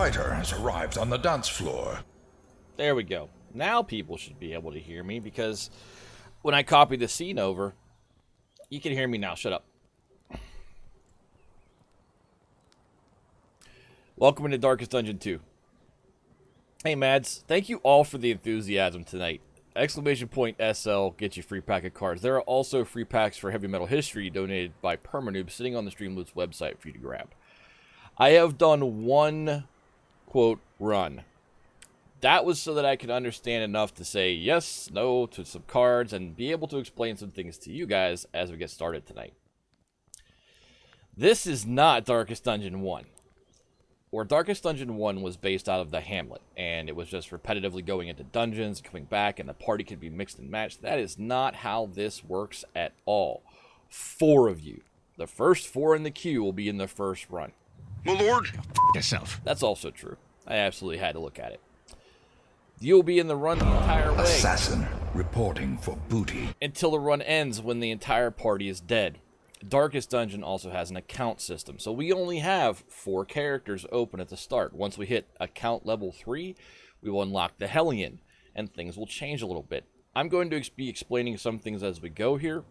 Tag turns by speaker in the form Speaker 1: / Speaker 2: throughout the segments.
Speaker 1: fighter has arrived on the dance floor.
Speaker 2: There we go. Now people should be able to hear me, because when I copy the scene over, you can hear me now. Shut up. Welcome into Darkest Dungeon 2. Hey, Mads. Thank you all for the enthusiasm tonight. Exclamation point SL gets you free pack of cards. There are also free packs for Heavy Metal History donated by Permanoob sitting on the Streamloots website for you to grab. I have done one, quote, run. That was so that I could understand enough to say yes, no to some cards and be able to explain some things to you guys as we get started tonight. This is not Darkest Dungeon 1. Where Darkest Dungeon 1 was based out of the Hamlet, and it was just repetitively going into dungeons, coming back, and the party could be mixed and matched. That is not how this works at all. 4 of you. The first 4 in the queue will be in the first run.
Speaker 3: My lord, yourself.
Speaker 2: That's also true. I absolutely had to look at it. You'll be in the run the entire way.
Speaker 1: Assassin reporting for booty.
Speaker 2: Until the run ends when the entire party is dead. Darkest Dungeon also has an account system, so we only have 4 characters open at the start. Once we hit account level 3, we will unlock the Hellion, and things will change a little bit. I'm going to be explaining some things as we go here.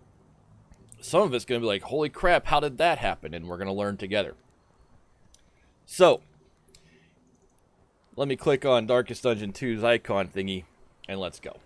Speaker 2: Some of it's going to be like, holy crap, how did that happen? And we're going to learn together. So, let me click on Darkest Dungeon 2's icon thingy, and let's go.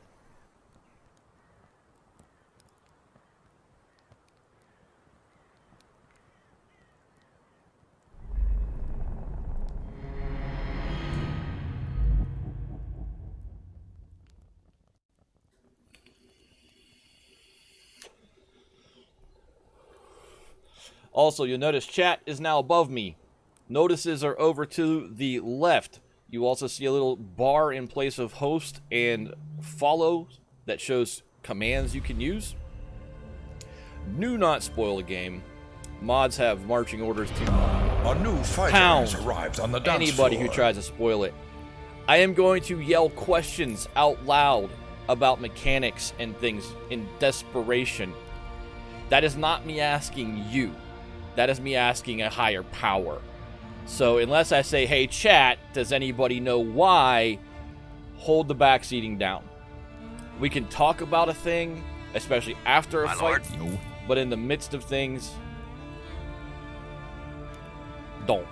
Speaker 2: Also, you'll notice chat is now above me. Notices are over to the left. You also see a little bar in place of host and follow that shows commands you can use. Do not spoil the game. Mods have marching orders to
Speaker 1: A new fighter has arrived on the dance
Speaker 2: anybody
Speaker 1: floor.
Speaker 2: who tries to spoil it. I am going to yell questions out loud about mechanics and things in desperation. That is not me asking you. That is me asking a higher power. So unless I say, hey chat, does anybody know why? Hold the backseating down. We can talk about a thing, especially after a fight, but in the midst of things, don't.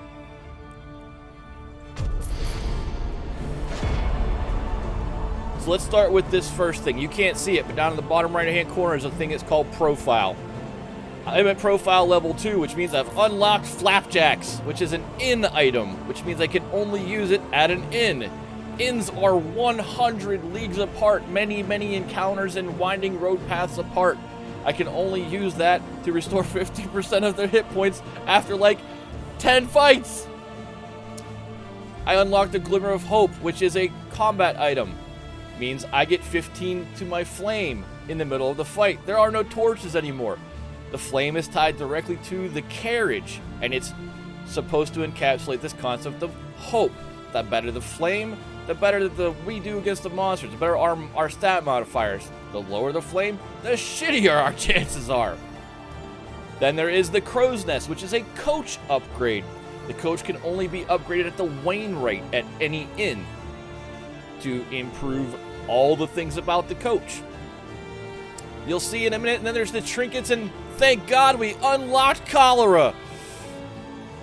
Speaker 2: So let's start with this first thing. You can't see it, but down in the bottom right-hand corner is a thing that's called Profile. I'm at Profile Level 2, which means I've unlocked Flapjacks, which is an inn item, which means I can only use it at an inn. Inns are 100 leagues apart, many, many encounters and winding road paths apart. I can only use that to restore 50% of their hit points after, like, 10 fights. I unlocked a Glimmer of Hope, which is a combat item. Means I get 15 to my flame in the middle of the fight. There are no torches anymore. The flame is tied directly to the carriage, and it's supposed to encapsulate this concept of hope. The better the flame, the better we do against the monsters, the better our stat modifiers. The lower the flame, the shittier our chances are. Then there is the Crow's Nest, which is a coach upgrade. The coach can only be upgraded at the Wainwright at any inn to improve all the things about the coach. You'll see in a minute, and then there's the trinkets, and thank God we unlocked Cholera.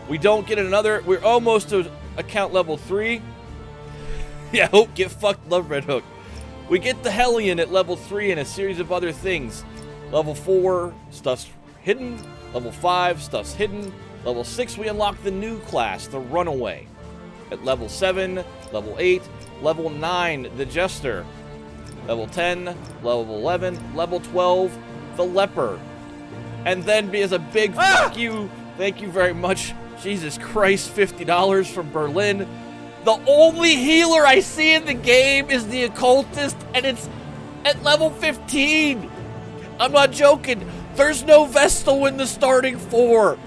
Speaker 2: We don't get another, we're almost to account level 3. Yeah, Hope, get fucked, love Red Hook. We get the Hellion at level 3 and a series of other things. Level 4, stuff's hidden. Level 5, stuff's hidden. Level 6, we unlock the new class, the Runaway. At level 7, level 8, level 9, the Jester. Level 10, level 11, level 12, the Leper. And then as a big fuck you, thank you very much, Jesus Christ, $50 from Berlin. The only healer I see in the game is the Occultist, and it's at level 15. I'm not joking. There's no Vestal in the starting 4.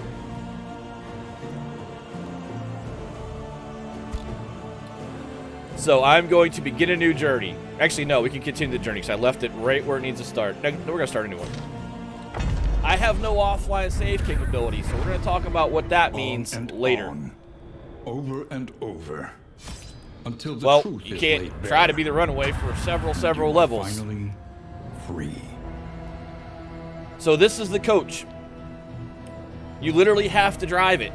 Speaker 2: So I'm going to begin a new journey. Actually, no, we can continue the journey because I left it right where it needs to start. No, we're going to start a new one. I have no offline save capability, so we're going to talk about what that means later.
Speaker 1: over and over until the
Speaker 2: Well,
Speaker 1: truth
Speaker 2: you
Speaker 1: is
Speaker 2: can't
Speaker 1: laid
Speaker 2: try to
Speaker 1: bare.
Speaker 2: be the runaway for several
Speaker 1: You are
Speaker 2: levels.
Speaker 1: Finally free.
Speaker 2: So this is the coach. You literally have to drive it.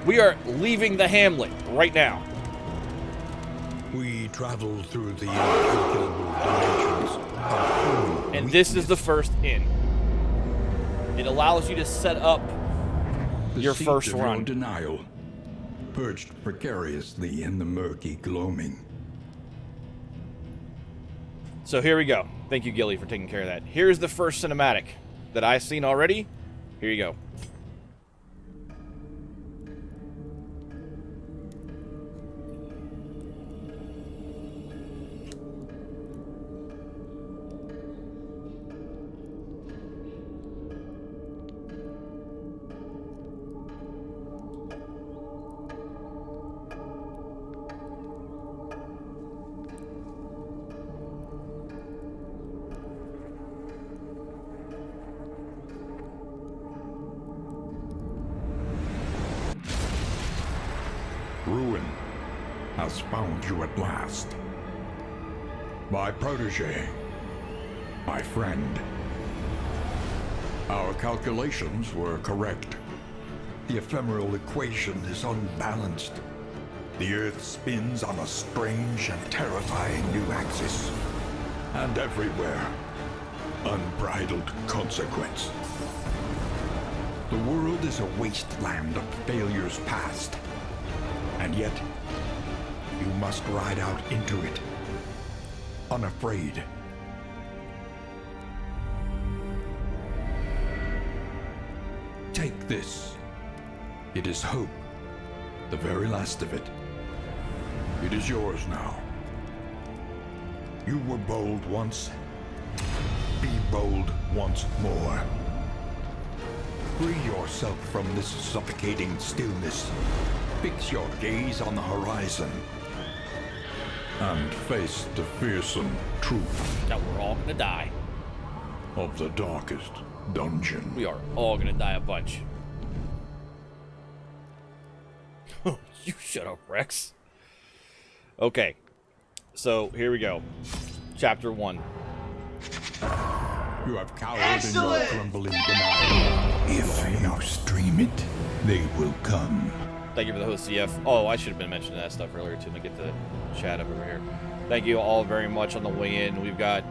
Speaker 2: We are leaving the hamlet right now.
Speaker 1: We travel through the incalculable dimensions of human
Speaker 2: And this is the first in. It allows you to set up
Speaker 1: The
Speaker 2: your
Speaker 1: seat
Speaker 2: first
Speaker 1: of your
Speaker 2: run.
Speaker 1: denial, perched precariously in the murky gloaming.
Speaker 2: So here we go. Thank you, Gilly, for taking care of that. Here's the first cinematic that I've seen already. Here you go.
Speaker 1: Ruin has found you at last. My protege, my friend. Our calculations were correct. The ephemeral equation is unbalanced. The Earth spins on a strange and terrifying new axis. And everywhere, unbridled consequence. The world is a wasteland of failures past. And yet, you must ride out into it, unafraid. Take this. It is hope, the very last of it. It is yours now. You were bold once. Be bold once more. Free yourself from this suffocating stillness. Fix your gaze on the horizon. And face the fearsome truth
Speaker 2: Now we're all gonna die.
Speaker 1: of the darkest dungeon.
Speaker 2: We are all gonna die a bunch. You shut up, Rex. Okay. So here we go. Chapter 1.
Speaker 1: You have cowered in your crumbling denial. If you stream it, they will come.
Speaker 2: Thank you for the host, CF. Oh, I should have been mentioning that stuff earlier, too. Let me get the chat up over here. Thank you all very much on the way in. We've got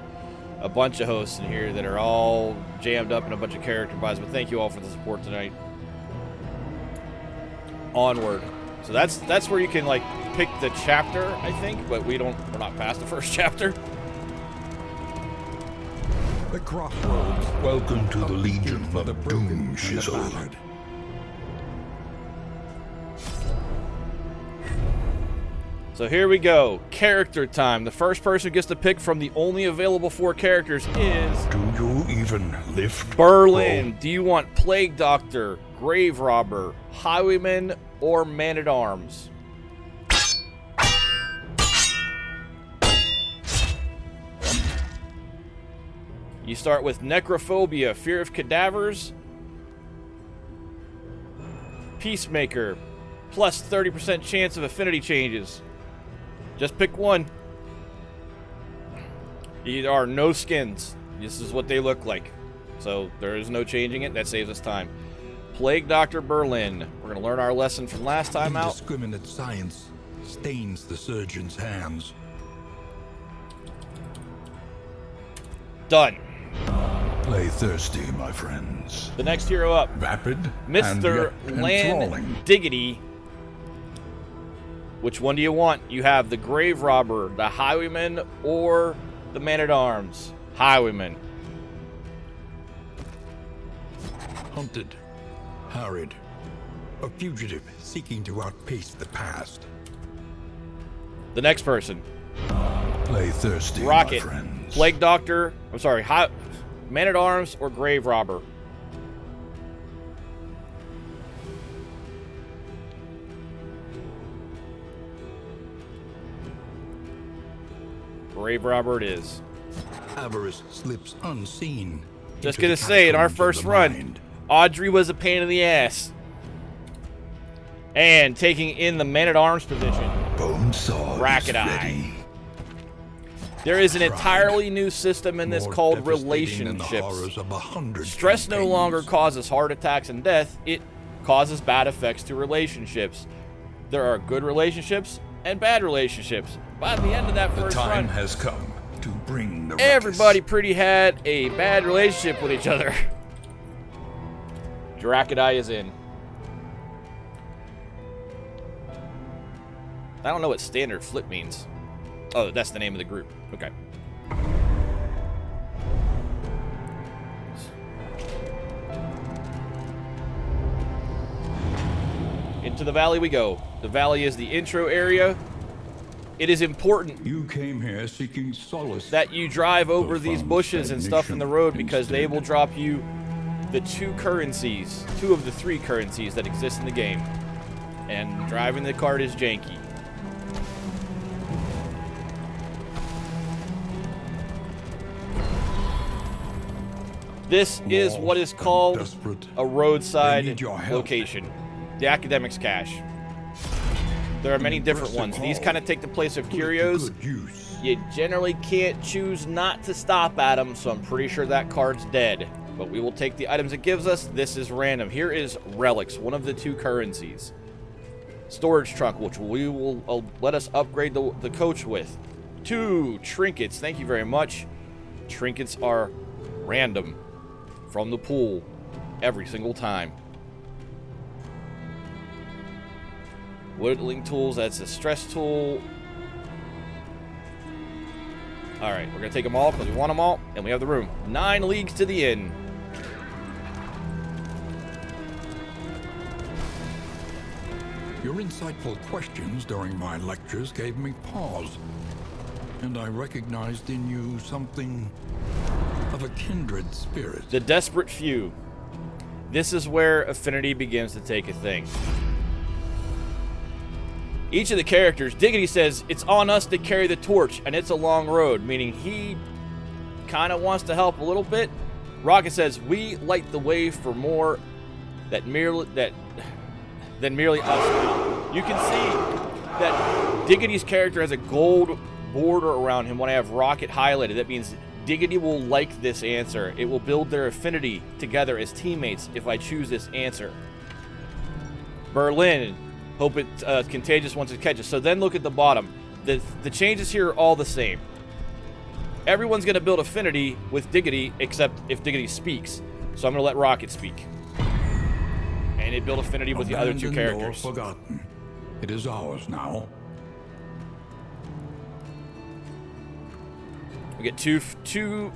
Speaker 2: a bunch of hosts in here that are all jammed up in a bunch of character buys, but thank you all for the support tonight. Onward. So that's where you can, like, pick the chapter, I think, but we're not past the first chapter.
Speaker 1: The crossroads. Welcome to the Legion of the Doom, Shizzle.
Speaker 2: So here we go. Character time. The first person who gets to pick from the only available 4 characters is
Speaker 1: Do you even lift?
Speaker 2: Berlin. Do you want Plague Doctor, Grave Robber, Highwayman, or Man-at-Arms? You start with Necrophobia, Fear of Cadavers, Peacemaker, plus 30% chance of affinity changes. Just pick one. There are no skins. This is what they look like. So there is no changing it. That saves us time. Plague Doctor Berlin. We're going to learn our lesson from last time out.
Speaker 1: Indiscriminate science stains the surgeon's hands.
Speaker 2: Done.
Speaker 1: Play thirsty, my friends.
Speaker 2: The next hero up,
Speaker 1: Vapid
Speaker 2: Mr.
Speaker 1: and yet enthralling.
Speaker 2: Land Diggity. Which one do you want? You have the Grave Robber, the Highwayman, or the Man-at-Arms? Highwayman.
Speaker 1: Hunted, harried, a fugitive seeking to outpace the past.
Speaker 2: The next person,
Speaker 1: Play thirsty,
Speaker 2: Rocket,
Speaker 1: my friends.
Speaker 2: Plague Doctor, I'm sorry, Man-at-Arms or Grave Robber? Grave Robber it is.
Speaker 1: Avarice slips unseen.
Speaker 2: Just
Speaker 1: into
Speaker 2: gonna
Speaker 1: the
Speaker 2: say, in our
Speaker 1: catacombs of
Speaker 2: first
Speaker 1: the
Speaker 2: run,
Speaker 1: mind.
Speaker 2: Audrey was a pain in the ass. And taking in the man-at-arms position,
Speaker 1: Bonesaw
Speaker 2: Racket
Speaker 1: is
Speaker 2: Eye.
Speaker 1: ready.
Speaker 2: There is an entirely new system in this
Speaker 1: More
Speaker 2: called
Speaker 1: devastating than the
Speaker 2: relationships.
Speaker 1: horrors of 100
Speaker 2: Stress no
Speaker 1: campaigns.
Speaker 2: longer causes heart attacks and death, it causes bad effects to relationships. There are good relationships and bad relationships. By the end of that
Speaker 1: The
Speaker 2: first
Speaker 1: time
Speaker 2: run,
Speaker 1: has come to bring the
Speaker 2: everybody pretty had a bad relationship with each other. Drakadai is in. I don't know what standard flip means. Oh, that's the name of the group. Okay. Into the valley we go. The valley is the intro area. It is important
Speaker 1: You came here seeking solace.
Speaker 2: that you drive over these
Speaker 1: Profound
Speaker 2: bushes and stuff in the road because they
Speaker 1: instead.
Speaker 2: will drop you the two of the three currencies that exist in the game. And driving the cart is janky. This is what is
Speaker 1: Lost and
Speaker 2: called
Speaker 1: desperate.
Speaker 2: a roadside
Speaker 1: They need your help.
Speaker 2: location. The Academics Cache. There are many different
Speaker 1: Impressive
Speaker 2: ones. These
Speaker 1: haul.
Speaker 2: kind of take the place of
Speaker 1: Put it to
Speaker 2: curios.
Speaker 1: good use.
Speaker 2: You generally can't choose not to stop at them, so I'm pretty sure that card's dead. But we will take the items it gives us. This is random. Here is relics, one of the two currencies. Storage trunk, which we will let us upgrade the coach with. 2 trinkets. Thank you very much. Trinkets are random from the pool every single time. Whittling tools, that's a stress tool. Alright, we're going to take them all because we want them all, and we have the room. 9 leagues to the inn.
Speaker 1: Your insightful questions during my lectures gave me pause, and I recognized in you something of a kindred spirit.
Speaker 2: The Desperate Few. This is where affinity begins to take a thing. Each of the characters, Diggity says, it's on us to carry the torch, and it's a long road, meaning he kind of wants to help a little bit. Rocket says, we light the way for more than merely us now. You can see that Diggity's character has a gold border around him when I have Rocket highlighted. That means Diggity will like this answer. It will build their affinity together as teammates if I choose this answer. Berlin, hope it's contagious once it catches. So then look at the bottom. The changes here are all the same. Everyone's going to build affinity with Diggity except if Diggity speaks. So I'm going to let Rocket speak. And it built affinity with the other two
Speaker 1: Abandoned or
Speaker 2: characters.
Speaker 1: forgotten. It is ours now.
Speaker 2: We get two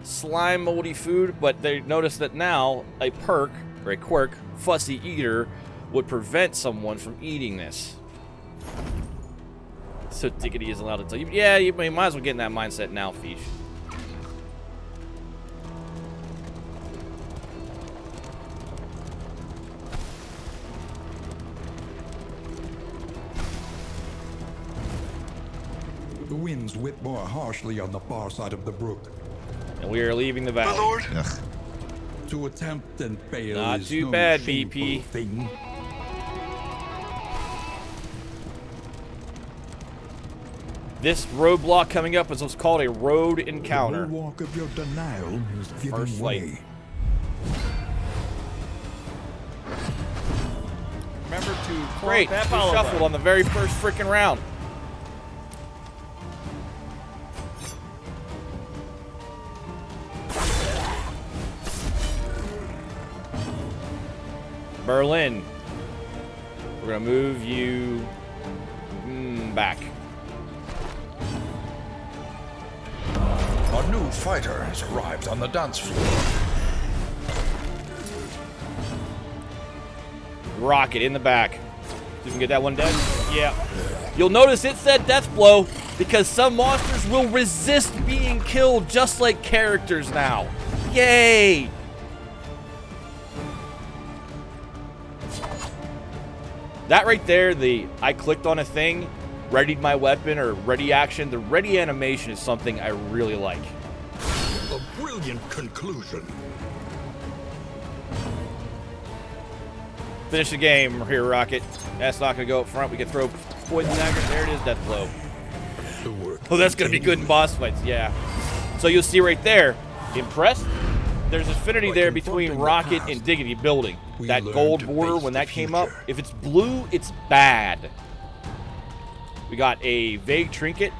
Speaker 2: slime moldy food, but they notice that now a perk, or a quirk, Fussy Eater, would prevent someone from eating this. So Diggity is allowed to tell you, yeah, you might as well get in that mindset now, Fish.
Speaker 1: The winds whip more harshly on the far side of the brook.
Speaker 2: And we are leaving the valley.
Speaker 3: Lord.
Speaker 1: To attempt and fail
Speaker 2: Not
Speaker 1: is
Speaker 2: too
Speaker 1: no
Speaker 2: bad,
Speaker 1: shameful
Speaker 2: BP.
Speaker 1: thing.
Speaker 2: This roadblock coming up is what's called a road encounter.
Speaker 1: The bulwark of your denial is giving
Speaker 2: First
Speaker 1: way.
Speaker 2: light.
Speaker 4: Remember to
Speaker 2: Great, we
Speaker 4: that follow
Speaker 2: shuffled
Speaker 4: button.
Speaker 2: on the very first freaking round. Berlin. We're gonna move you back.
Speaker 5: A new fighter has arrived on the dance floor.
Speaker 2: Rocket in the back. You can get that one dead? Yeah. You'll notice it said death blow because some monsters will resist being killed just like characters now. Yay! That right there, I clicked on a thing, readied my weapon, or ready action. The ready animation is something I really like.
Speaker 1: A brilliant conclusion.
Speaker 2: Finish the game here, Rocket. That's not going to go up front. We can throw poison dagger. There it is, death blow. Oh, that's going to be good in boss fights. Yeah. So you'll see right there, impressed? There's affinity there between Rocket and Diggity building. That gold border, when that came up, if it's blue, it's bad. We got a vague trinket.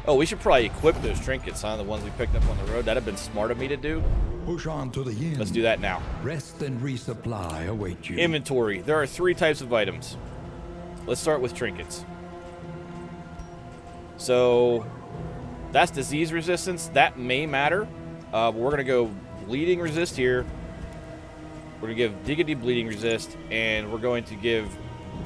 Speaker 2: Oh, we should probably equip those trinkets, huh? The ones we picked up on the road. That'd have been smart of me to do.
Speaker 1: Push on to the inn.
Speaker 2: Let's do that now.
Speaker 1: Rest and resupply await you.
Speaker 2: Inventory. There are 3 types of items. Let's start with trinkets. So, that's disease resistance. That may matter. We're going to go bleeding resist here. We're going to give Diggity bleeding resist. And we're going to give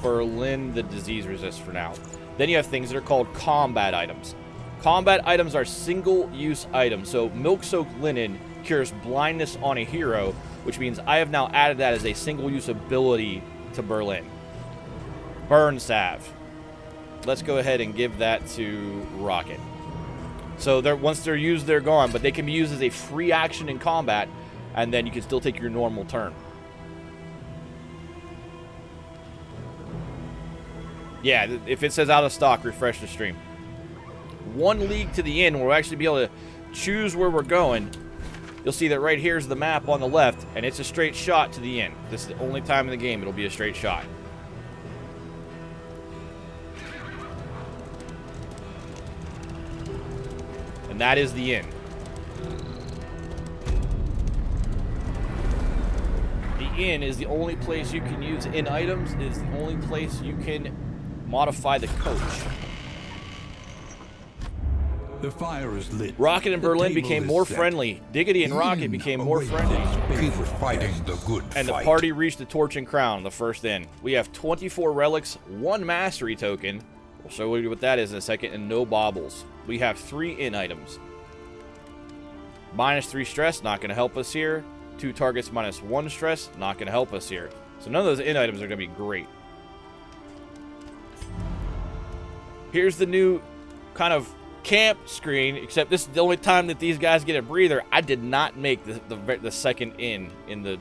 Speaker 2: Berlin the disease resist for now. Then you have things that are called combat items. Combat items are single-use items. So, milk-soaked linen cures blindness on a hero, which means I have now added that as a single-use ability to Berlin. Burn salve. Let's go ahead and give that to Rocket. So once they're used, they're gone, but they can be used as a free action in combat, and then you can still take your normal turn. Yeah, if it says out of stock, refresh the stream. 1 league to the inn, we'll actually be able to choose where we're going. You'll see that right here is the map on the left, and it's a straight shot to the inn. This is the only time in the game it'll be a straight shot. And that is the inn. The inn is the only place you can use inn items. It is the only place you can modify the coach.
Speaker 1: The fire is lit.
Speaker 2: Rocket and Berlin became more friendly. Diggity and Rocket became more friendly.
Speaker 5: Keep fighting the good fight.
Speaker 2: And the party reached the Torch and Crown, the first inn. We have 24 relics, 1 mastery token. We'll show you what that is in a second, and no baubles. We have 3 inn items. -3 stress, not going to help us here. 2 targets -1 stress, not going to help us here. So none of those inn items are going to be great. Here's the new kind of camp screen, except this is the only time that these guys get a breather. I did not make the second in the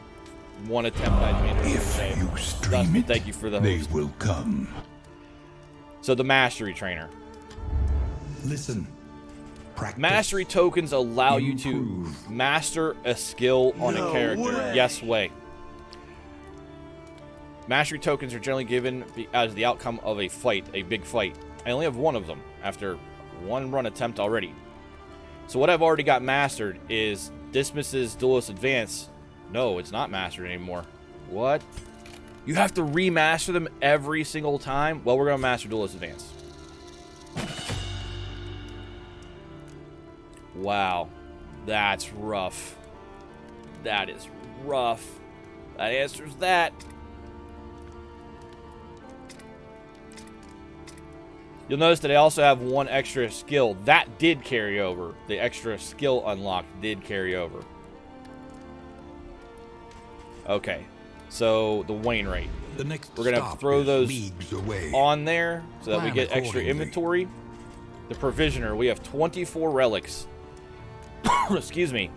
Speaker 2: 1 attempt I made.
Speaker 5: If you stream
Speaker 2: Dustin,
Speaker 5: it,
Speaker 2: thank you for the
Speaker 5: they
Speaker 2: host.
Speaker 5: will come.
Speaker 2: So the mastery trainer.
Speaker 1: Listen. Practice.
Speaker 2: Mastery tokens allow you to
Speaker 1: Improve.
Speaker 2: master a skill on a character. Yes way. Mastery tokens are generally given as the outcome of a fight, a big fight. I only have 1 of them after 1 run attempt already. So what I've already got mastered is dismisses duelist advance. No, it's not mastered anymore. What? You have to remaster them every single time? Well, we're going to master duelist advance. Wow. That's rough. That is rough. That answers that. You'll notice that I also have 1 extra skill. That did carry over. The extra skill unlocked did carry over. Okay. So, the Wainwright.
Speaker 1: The next
Speaker 2: We're going to
Speaker 1: stop
Speaker 2: throw
Speaker 1: is
Speaker 2: those
Speaker 1: leagues away.
Speaker 2: on there so that we
Speaker 1: Plan
Speaker 2: get extra
Speaker 1: accordingly.
Speaker 2: inventory. The Provisioner. We have 24 relics. Excuse me.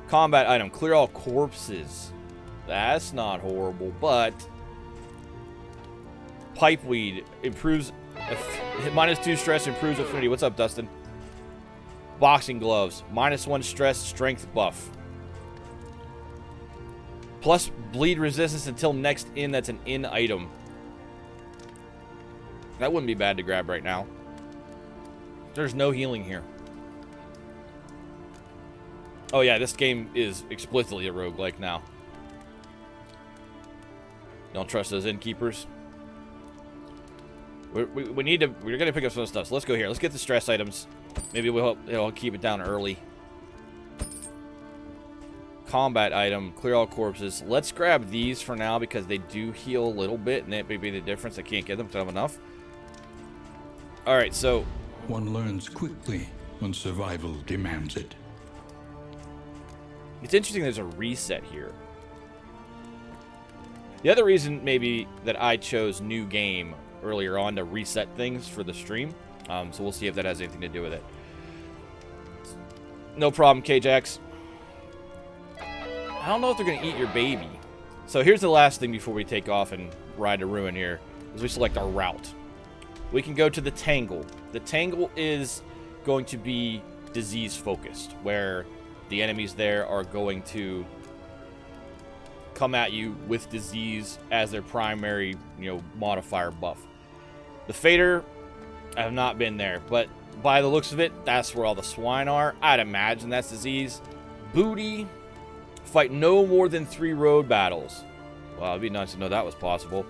Speaker 2: Combat item. Clear all corpses. That's not horrible, but... Pipeweed improves -2 stress, improves affinity. What's up, Dustin? Boxing gloves, -1 stress, strength buff. Plus bleed resistance until next inn. That's an inn item. That wouldn't be bad to grab right now. There's no healing here. Oh yeah, this game is explicitly a roguelike now. Don't trust those innkeepers. We need to. We're gonna pick up some stuff. So let's go here. Let's get the stress items. Maybe it'll keep it down early. Combat item. Clear all corpses. Let's grab these for now because they do heal a little bit, and that may be the difference. I can't get them because I have enough. All right, so
Speaker 1: One learns quickly when survival demands it.
Speaker 2: it's interesting. There's a reset here. The other reason maybe that I chose new game earlier on to reset things for the stream. So we'll see if that has anything to do with it. No problem, K-Jax. I don't know if they're going to eat your baby. So here's the last thing before we take off and ride to Ruin here, is we select our route. We can go to the Tangle. The Tangle is going to be disease-focused, where the enemies there are going to come at you with disease as their primary, modifier buff. The Fader, I have not been there, but by the looks of it, that's where all the swine are. I'd imagine that's disease. Booty, fight no more than 3 road battles. Wow, it'd be nice to know that was possible.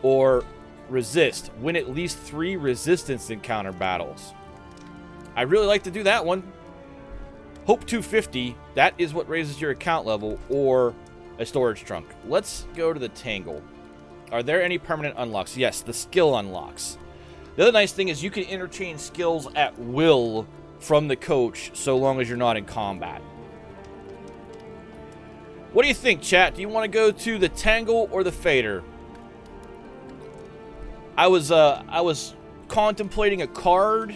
Speaker 2: Or resist, win at least 3 resistance encounter battles. I'd really like to do that one. Hope 250, that is what raises your account level, or a storage trunk. Let's go to the Tangle. Are there any permanent unlocks? Yes, the skill unlocks. The other nice thing is you can interchange skills at will from the coach, so long as you're not in combat. What do you think, chat? Do you want to go to the Tangle or the Fader? I was contemplating a card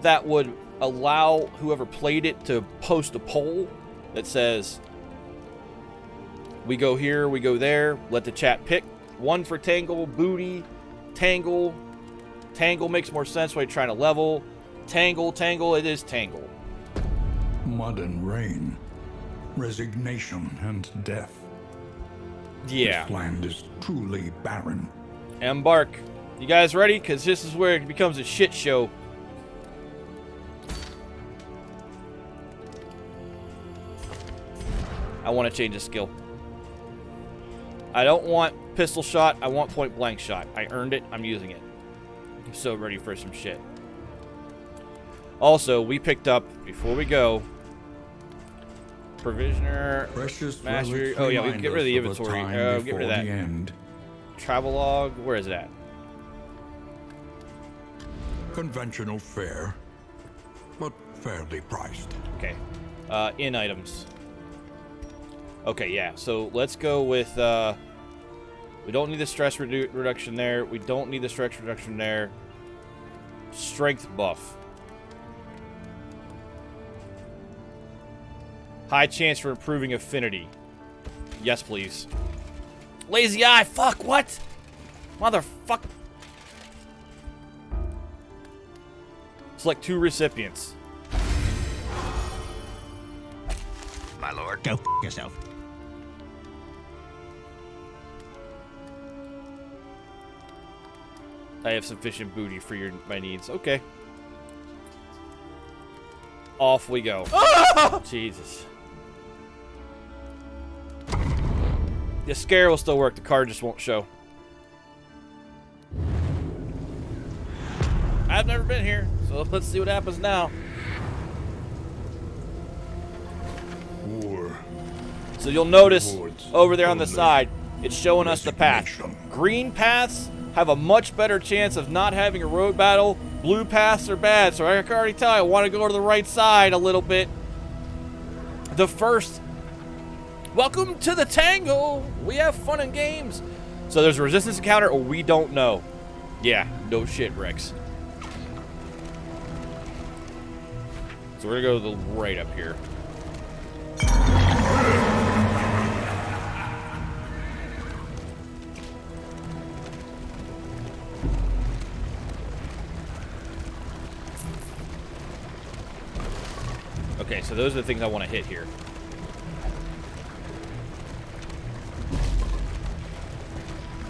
Speaker 2: that would allow whoever played it to post a poll that says, we go here, we go there, let the chat pick. One for Tangle, Booty, Tangle. Tangle makes more sense when you're trying to level. Tangle, it is Tangle.
Speaker 1: Mud and rain, resignation and death.
Speaker 2: Yeah.
Speaker 1: This land is truly barren.
Speaker 2: Embark. You guys ready? Because this is where it becomes a shit show. I want to change the skill. I don't want pistol shot. I want point blank shot. I earned it. I'm using it. I'm so ready for some shit. Also, we picked up, before we go, Provisioner,
Speaker 1: Precious
Speaker 2: Mastery. Oh, yeah, we can get rid of the inventory. Get rid of that. Travelogue. Where is it at?
Speaker 1: Conventional fare, but fairly priced.
Speaker 2: Okay. In items. Okay, yeah. So let's go with, we don't need the stress reduction there. We don't need the stress reduction there. Strength buff. High chance for improving affinity. Yes, please. Lazy eye. Fuck, what? Motherfuck. Select 2 recipients.
Speaker 3: My lord, go f yourself.
Speaker 2: I have sufficient booty for my needs. Okay. Off we go. Jesus. The scare will still work. The card just won't show. I've never been here, so let's see what happens now.
Speaker 1: War.
Speaker 2: So you'll notice
Speaker 1: Rewards
Speaker 2: over there on the
Speaker 1: only.
Speaker 2: side, it's showing us the path.
Speaker 1: Resignation.
Speaker 2: Green paths have a much better chance of not having a road battle. Blue paths are bad, so I can already tell I want to go to the right side a little bit. The first. Welcome to the Tangle. We have fun and games. So there's a resistance encounter, or we don't know. Yeah, no shit, Rex. So we're gonna go to the right up here. Okay, so those are the things I want to hit here.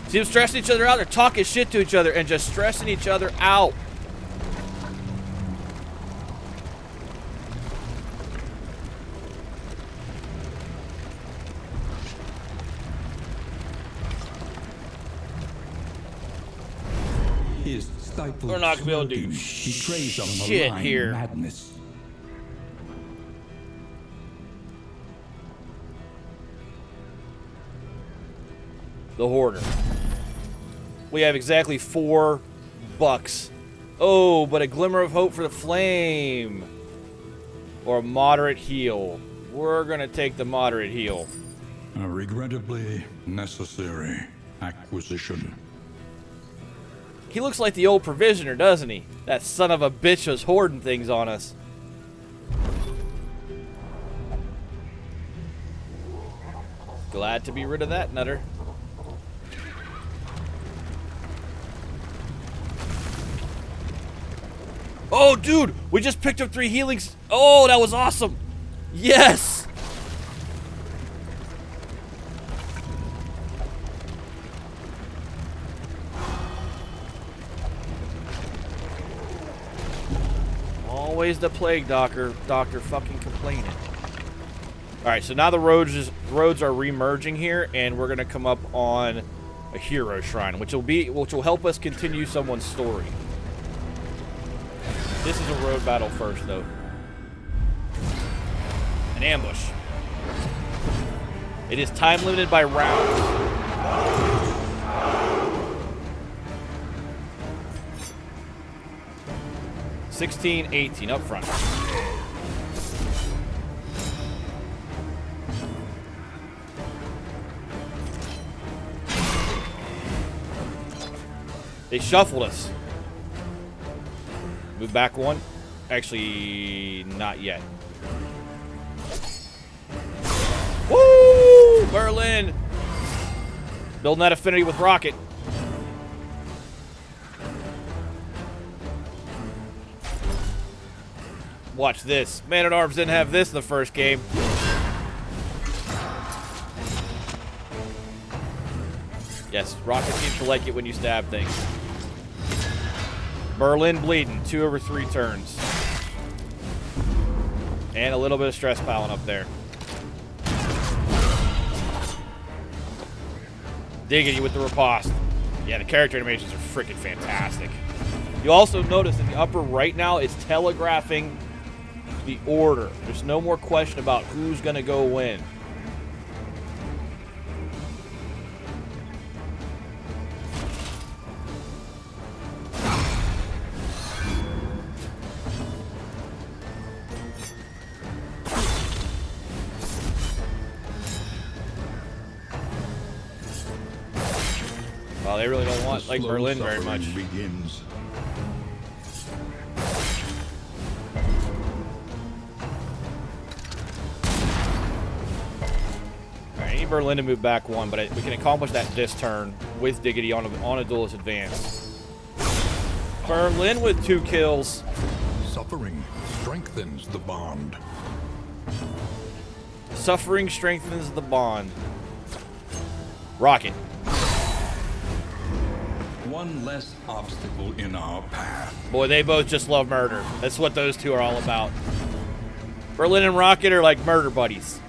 Speaker 2: See them stressing each other out? They're talking shit to each other and just stressing each other out.
Speaker 1: His stifled
Speaker 2: We're not gonna be able to do
Speaker 1: smirking betrays a
Speaker 2: shit
Speaker 1: malign
Speaker 2: here.
Speaker 1: madness.
Speaker 2: The Hoarder. We have exactly $4. Oh, but a glimmer of hope for the flame. Or a moderate heal. We're gonna take the moderate heal.
Speaker 1: A regrettably necessary acquisition.
Speaker 2: He looks like the old provisioner, doesn't he? That son of a bitch was hoarding things on us. Glad to be rid of that, Nutter. Oh, dude! We just picked up 3 healings. Oh, that was awesome! Yes! Always the plague doctor fucking complaining. Alright, so now the roads are remerging here, and we're gonna come up on a hero shrine, which will help us continue someone's story. This is a road battle first, though. An ambush. It is time limited by rounds. 16, 18 up front. They shuffled us. Move back 1. Actually, not yet. Woo! Berlin! Building that affinity with Rocket. Watch this. Man-at-Arms didn't have this in the first game. Yes, Rocket seems to like it when you stab things. Berlin bleeding. 2 over 3 turns. And a little bit of stress piling up there. Diggity with the riposte. Yeah, the character animations are freaking fantastic. You also notice in the upper right now, it's telegraphing the order. There's no more question about who's going to go win. Well, they really don't want like Berlin very much.
Speaker 1: Begins.
Speaker 2: I need Berlin to move back 1, but we can accomplish that this turn with Diggity on a duelist advance. Berlin with 2 kills.
Speaker 1: Suffering strengthens the bond.
Speaker 2: Suffering strengthens the bond. Rocket.
Speaker 1: One less obstacle in our path.
Speaker 2: Boy, they both just love murder. That's what those two are all about. Berlin and Rocket are like murder buddies.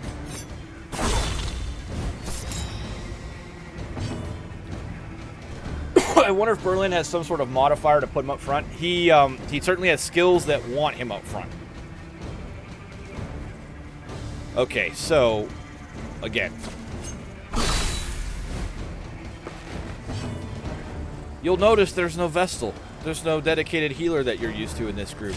Speaker 2: I wonder if Berlin has some sort of modifier to put him up front. He certainly has skills that want him up front. Okay, so again, you'll notice there's no Vestal. There's no dedicated healer that you're used to in this group.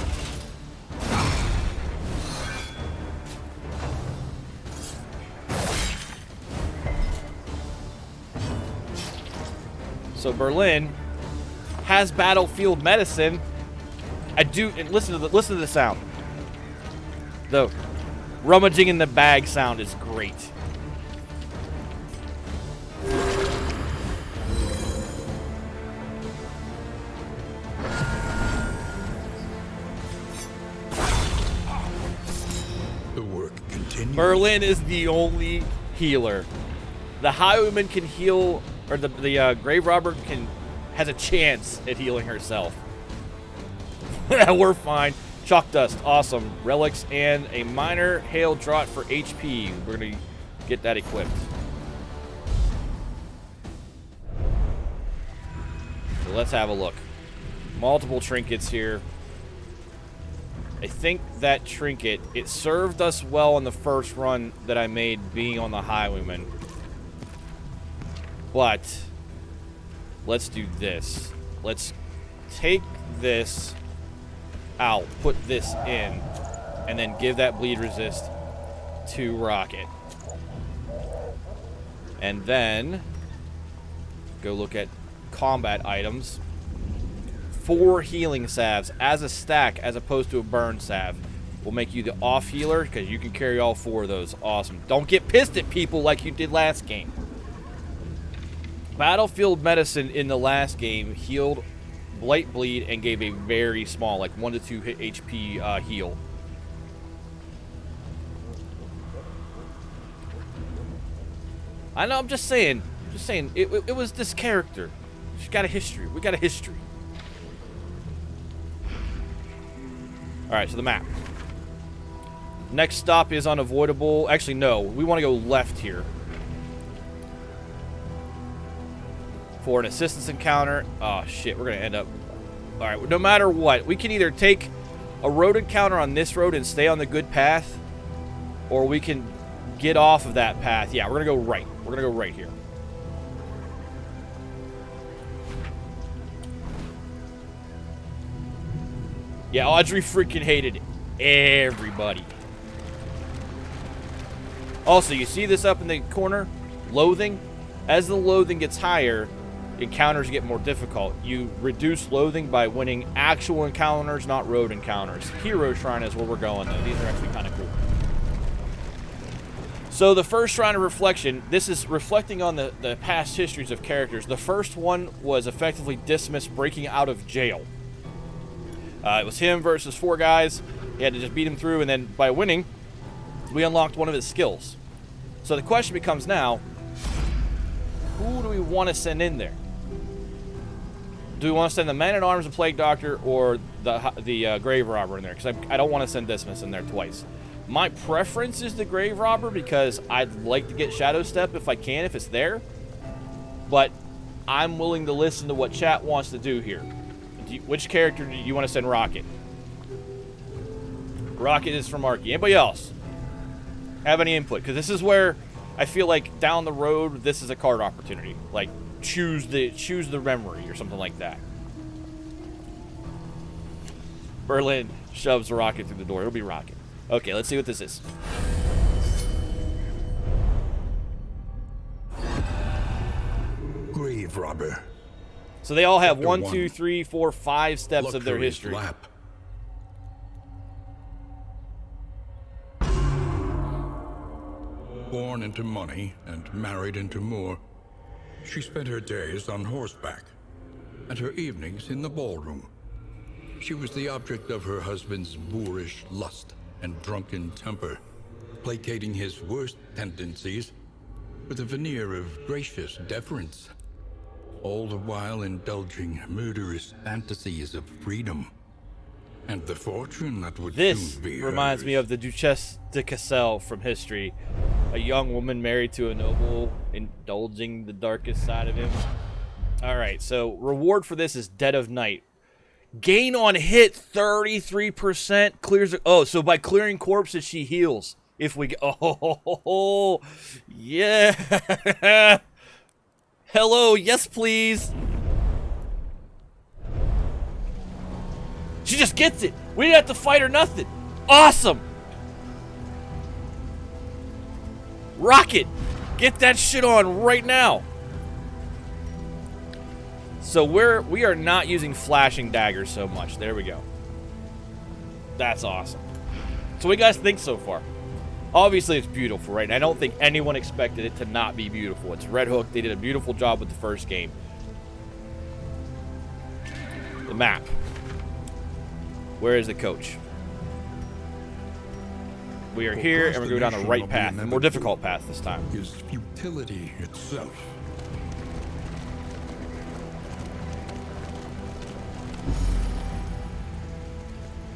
Speaker 2: So Berlin has battlefield medicine. And listen to the sound. The rummaging in the bag sound is great.
Speaker 1: The work continues.
Speaker 2: Berlin is the only healer. The Highwayman can heal, or the Grave Robber has a chance at healing herself. We're fine. Chalk Dust, awesome. Relics and a minor hail draught for HP. We're going to get that equipped. So let's have a look. Multiple trinkets here. I think that trinket, it served us well in the first run that I made being on the Highwayman. But let's do this. Let's take this out, put this in, and then give that bleed resist to Rocket. And then go look at combat items. 4 healing salves as a stack as opposed to a burn salve. We'll make you the off healer because you can carry all 4 of those. Awesome. Don't get pissed at people like you did last game. Battlefield medicine in the last game healed Blight Bleed and gave a very small, like 1 to 2 HP heal. I know, I'm just saying. It was this character. She's got a history. We got a history. Alright, so the map. Next stop is unavoidable. Actually, no. We want to go left here. For an assistance encounter. Oh, shit. We're going to end up... Alright, no matter what. We can either take a road encounter on this road and stay on the good path. Or we can get off of that path. Yeah, we're going to go right. We're going to go right here. Yeah, Audrey freaking hated everybody. Also, you see this up in the corner? Loathing. As the loathing gets higher, encounters get more difficult. You reduce loathing by winning actual encounters, not road encounters. Hero Shrine is where we're going, though. These are actually kind of cool. So the first Shrine of Reflection, this is reflecting on the past histories of characters. The first one was effectively Dismas breaking out of jail. It was him versus 4 guys. He had to just beat him through, and then by winning, we unlocked one of his skills. So the question becomes now, who do we want to send in there? Do we want to send the Man-at-Arms and Plague Doctor or the Grave Robber in there? Because I don't want to send Dismas in there twice. My preference is the Grave Robber because I'd like to get Shadow Step if I can, if it's there. But I'm willing to listen to what chat wants to do here. Which character do you want to send Rocket? Rocket is from Arky. Anybody else have any input? Because this is where I feel like down the road, this is a card opportunity. Like, choose the memory or something like that. Berlin shoves Rocket through the door. It'll be Rocket. Okay, let's see what this is.
Speaker 5: Grave Robber.
Speaker 2: So they all have
Speaker 5: Chapter
Speaker 2: 1,
Speaker 5: 1.
Speaker 2: 2, 3, 4, 5 steps of their
Speaker 5: Luxury's
Speaker 2: history.
Speaker 5: Lap. Born into money and married into more, she spent her days on horseback and her evenings in the ballroom. She was the object of her husband's boorish lust and drunken temper, placating his worst tendencies with a veneer of gracious deference, all the while indulging murderous fantasies of freedom and the fortune that would
Speaker 2: This
Speaker 5: soon be
Speaker 2: reminds me
Speaker 5: hers.
Speaker 2: of the Duchesse de Cassel from history. A young woman married to a noble, indulging the darkest side of him. Alright, so reward for this is Dead of Night. Gain on hit 33%. Clears. Oh, so by clearing corpses, she heals. If we. Oh, yeah. Hello, yes, please. She just gets it. We didn't have to fight or nothing. Awesome. Rocket, get that shit on right now. So we are not using flashing daggers so much. There we go. That's awesome. So what do you guys think so far? Obviously, it's beautiful, right? And I don't think anyone expected it to not be beautiful. It's Red Hook. They did a beautiful job with the first game. The map. Where is the coach? We are here, and we're going down the right path. The more difficult path this time.
Speaker 5: Is futility itself.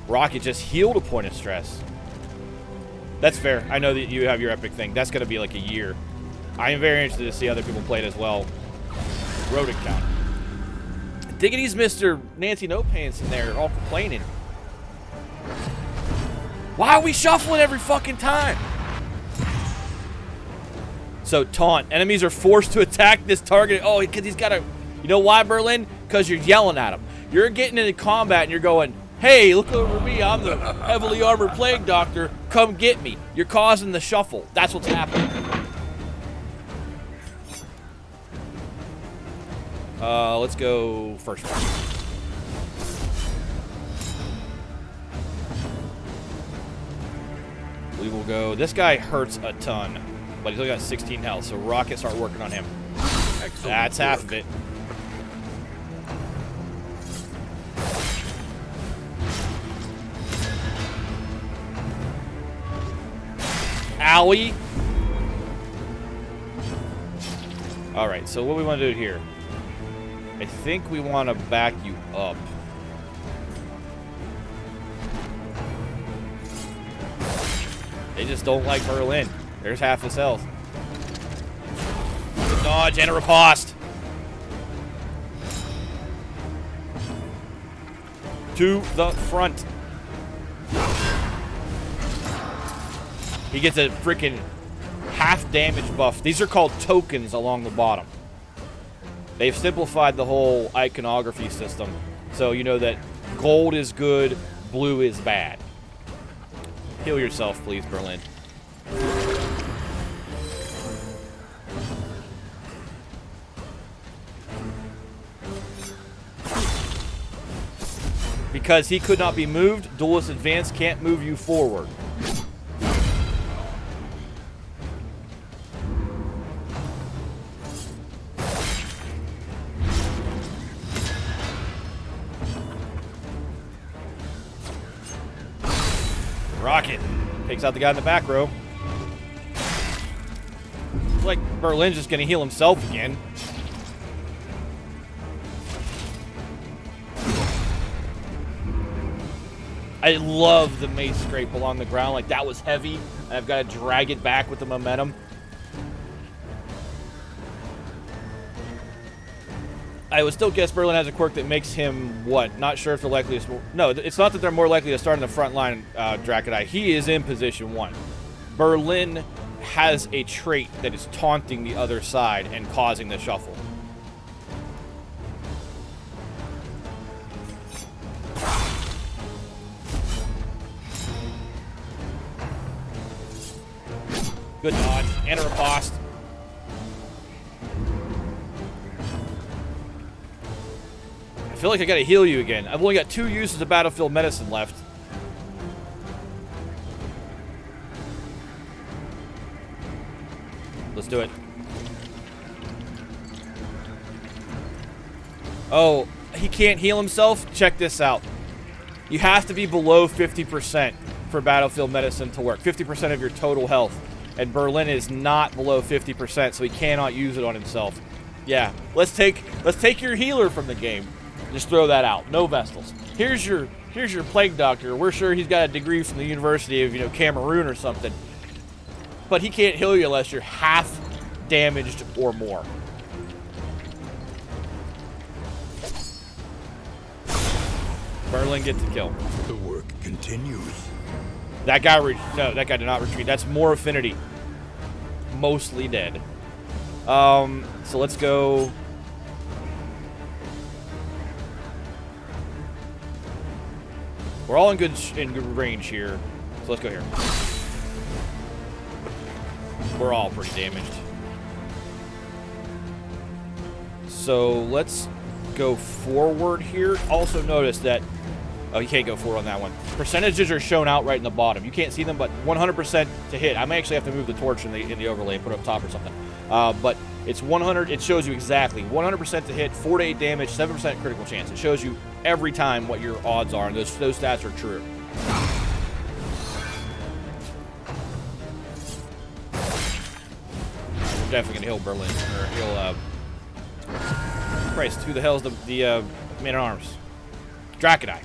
Speaker 2: Rocket just healed a point of stress. That's fair. I know that you have your epic thing. That's going to be like a year. I am very interested to see other people play it as well. Road encounter. Diggity's Mr. Nancy No Pants in there all complaining. Why are we shuffling every fucking time? So taunt. Enemies are forced to attack this target. Oh, because he's got a... You know why, Berlin? Because you're yelling at him. You're getting into combat and you're going, hey, look over me. I'm the heavily armored plague doctor. Come get me. You're causing the shuffle. That's what's happening. Let's go first one. We will go. This guy hurts a ton, but he's only got 16 health, so Rocket, start working on him.
Speaker 5: Excellent
Speaker 2: That's half
Speaker 5: work.
Speaker 2: of it. Owie. Alright, so what we want to do here? I think we want to back you up. They just don't like Berlin. There's half his health. Dodge and a riposte. To the front. He gets a freaking half damage buff. These are called tokens along the bottom. They've simplified the whole iconography system. So you know that gold is good, blue is bad. Heal yourself, please, Berlin. Because he could not be moved, Duelist Advance can't move you forward. Rocket takes out the guy in the back row. Looks like Berlin's just gonna heal himself again. I love the mace scrape along the ground. Like, that was heavy, and I've got to drag it back with the momentum. I would still guess Berlin has a quirk that makes him, what? Not sure if they're likely to... No, it's not that they're more likely to start in the front line, Dracodai. He is in position 1. Berlin has a trait that is taunting the other side and causing the shuffle. Good dodge. And a riposte. I feel like I gotta heal you again. I've only got 2 uses of battlefield medicine left. Let's do it. Oh, he can't heal himself? Check this out. You have to be below 50% for battlefield medicine to work. 50% of your total health. And Berlin is not below 50%, so he cannot use it on himself. Yeah, let's take your healer from the game. Just throw that out. No Vestals. Here's your plague doctor. We're sure he's got a degree from the University of, Cameroon or something. But he can't heal you unless you're half damaged or more. Berlin gets the kill.
Speaker 5: The work continues.
Speaker 2: That guy, that guy did not retreat. That's more affinity. Mostly dead. So let's go. We're all in good range here. So let's go here. We're all pretty damaged. So let's go forward here. Also notice that... Oh, you can't go forward on that one. Percentages are shown out right in the bottom. You can't see them, but 100% to hit. I may actually have to move the torch in the overlay and put it up top or something. But it's 100. It shows you exactly 100% to hit, 4 to 8 damage, 7% critical chance. It shows you every time what your odds are, and those stats are true. We're definitely gonna heal Berlin or heal. Christ, who the hell's the man at arms? Dracodai.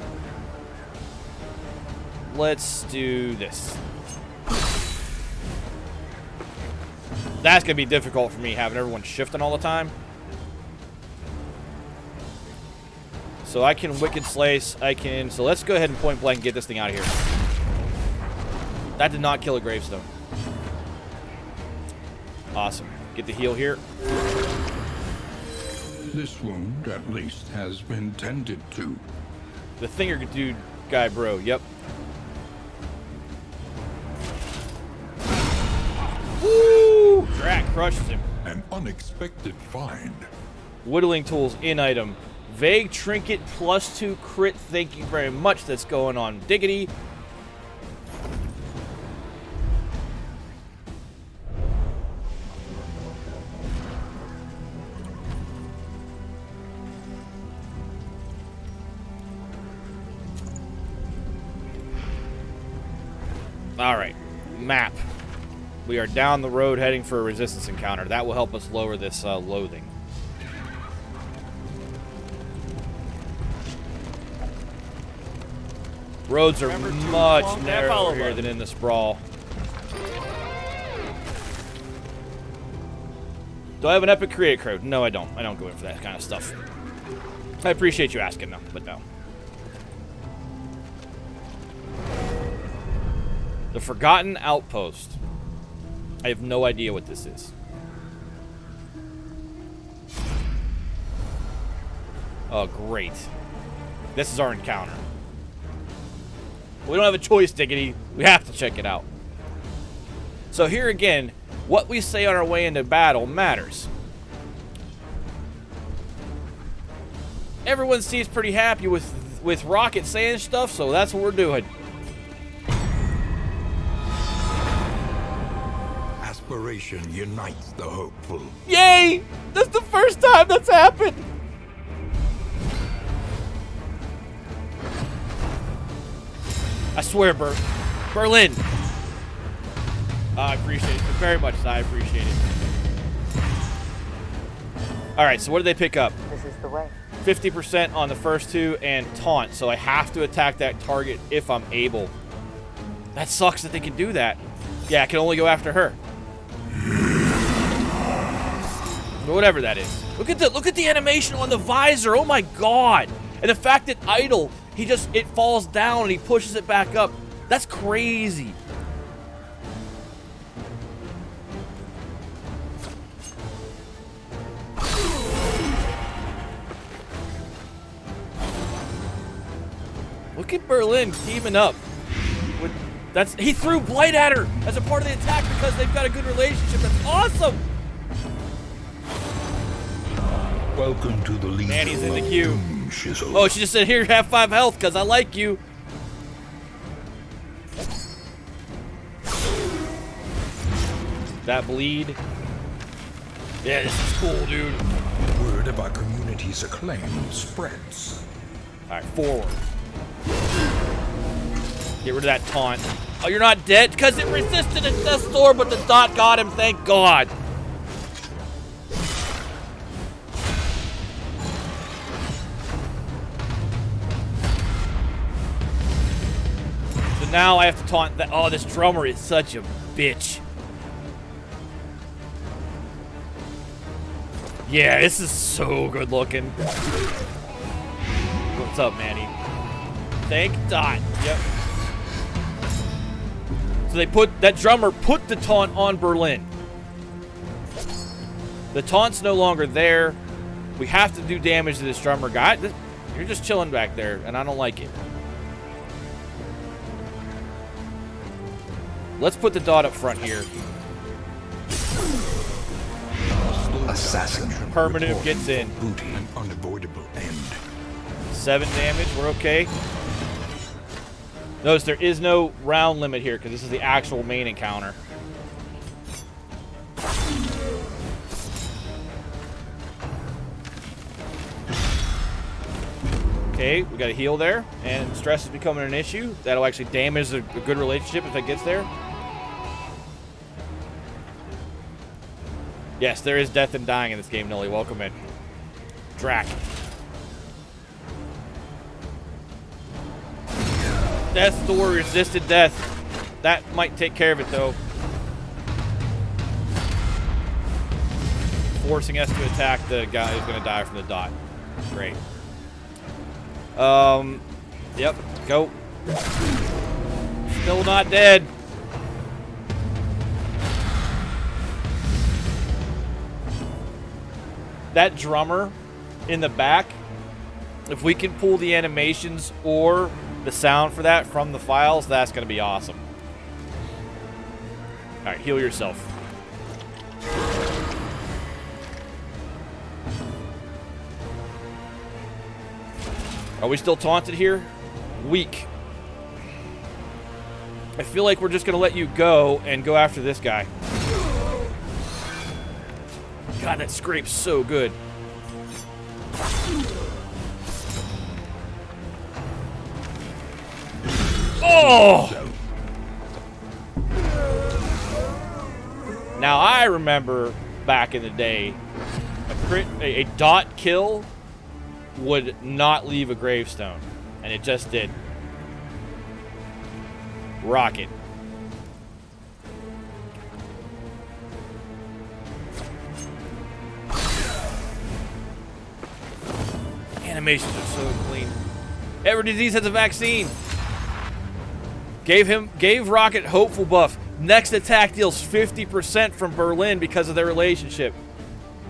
Speaker 2: Let's do this. That's going to be difficult for me, having everyone shifting all the time. So I can Wicked Slice. So let's go ahead and point blank and get this thing out of here. That did not kill a gravestone. Awesome. Get the heal here.
Speaker 5: This wound, at least, has been tended to.
Speaker 2: The Thinger dude guy, bro. Yep. Woo! Drac crushes him.
Speaker 1: An unexpected find.
Speaker 2: Whittling Tools in item. Vague Trinket +2 crit. Thank you very much. That's going on Diggity. Alright. Map. We are down the road heading for a resistance encounter. That will help us lower this loathing. Roads are much narrower here than in the Sprawl. Do I have an epic create code? No, I don't. I don't go in for that kind of stuff. I appreciate you asking, though, but no. The Forgotten Outpost. I have no idea what this is. Oh, great. This is our encounter. We don't have a choice, Diggity. We have to check it out. So here again, what we say on our way into battle matters. Everyone seems pretty happy with Rocket saying stuff, so that's what we're doing.
Speaker 1: Aspiration unites the hopeful.
Speaker 2: Yay! That's the first time that's happened! I swear, Berlin. I appreciate it very much. I appreciate it. Alright, so what did they pick up?
Speaker 4: This is the way.
Speaker 2: 50% on the first two and taunt, so I have to attack that target if I'm able. That sucks that they can do that. Yeah, I can only go after her. Or whatever that is. Look at the animation on the visor. Oh my god. And the fact that idle, it falls down and he pushes it back up. That's crazy. Look at Berlin teaming up. He threw Blight at her as a part of the attack because they've got a good relationship. That's awesome.
Speaker 1: Welcome to the Legion.
Speaker 2: Manny's in the queue.
Speaker 1: Shizzle.
Speaker 2: Oh, she just said, here, have 5 health because I like you. That bleed. Yeah, this is cool, dude.
Speaker 1: Word of our community's acclaim spreads.
Speaker 2: All right, forward. Get rid of that taunt. Oh, you're not dead? Because it resisted its death storm, but the dot got him, thank God. So now I have to taunt that. Oh, this drummer is such a bitch. Yeah, this is so good looking. What's up, Manny? Thank Dot. Yep. So that drummer put the taunt on Berlin. The taunt's no longer there. We have to do damage to this drummer guy. You're just chilling back there, and I don't like it. Let's put the dot up front here.
Speaker 1: Assassin.
Speaker 2: Permanent gets in.
Speaker 1: Booty. An unavoidable end.
Speaker 2: 7 damage. We're okay. Notice there is no round limit here because this is the actual main encounter. Okay, we got a heal there, and stress is becoming an issue. That'll actually damage a good relationship if it gets there. Yes, there is death and dying in this game, Nully. Welcome in. Drac. Death's door resisted death. That might take care of it, though. Forcing us to attack the guy who's going to die from the dot. Great. Yep. Go. Still not dead. That drummer in the back, if we can pull the animations or the sound for that from the files, that's going to be awesome. All right, heal yourself. Are we still taunted here? Weak. I feel like we're just going to let you go and go after this guy. God, that scrape's so good. Oh! Now, I remember back in the day, a dot kill would not leave a gravestone, and it just did. Rocket. Animations are so clean. Every disease has a vaccine. Gave Rocket hopeful buff. Next attack deals 50% from Berlin because of their relationship.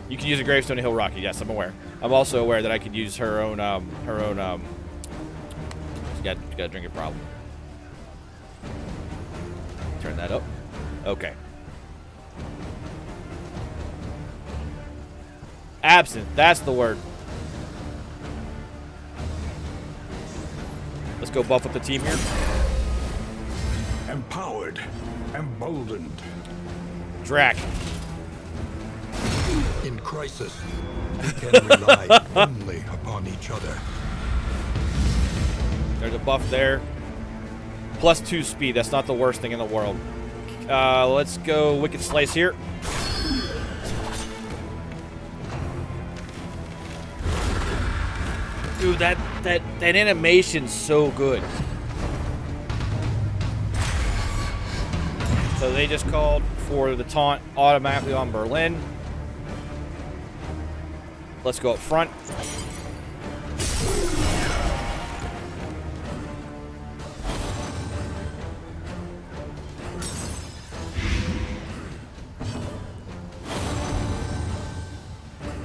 Speaker 2: You can use a gravestone to heal Rocket. Yes, I'm aware. I'm also aware that I could use her own. She got a drinking problem. Turn that up. Okay. Absent. That's the word. Let's go buff up the team here.
Speaker 1: Empowered, emboldened.
Speaker 2: Drac.
Speaker 1: In crisis, we can rely only upon each other.
Speaker 2: There's a buff there. +2 speed. That's not the worst thing in the world. Let's go Wicked Slice here. Dude, that animation's so good. So they just called for the taunt automatically on Berlin. Let's go up front.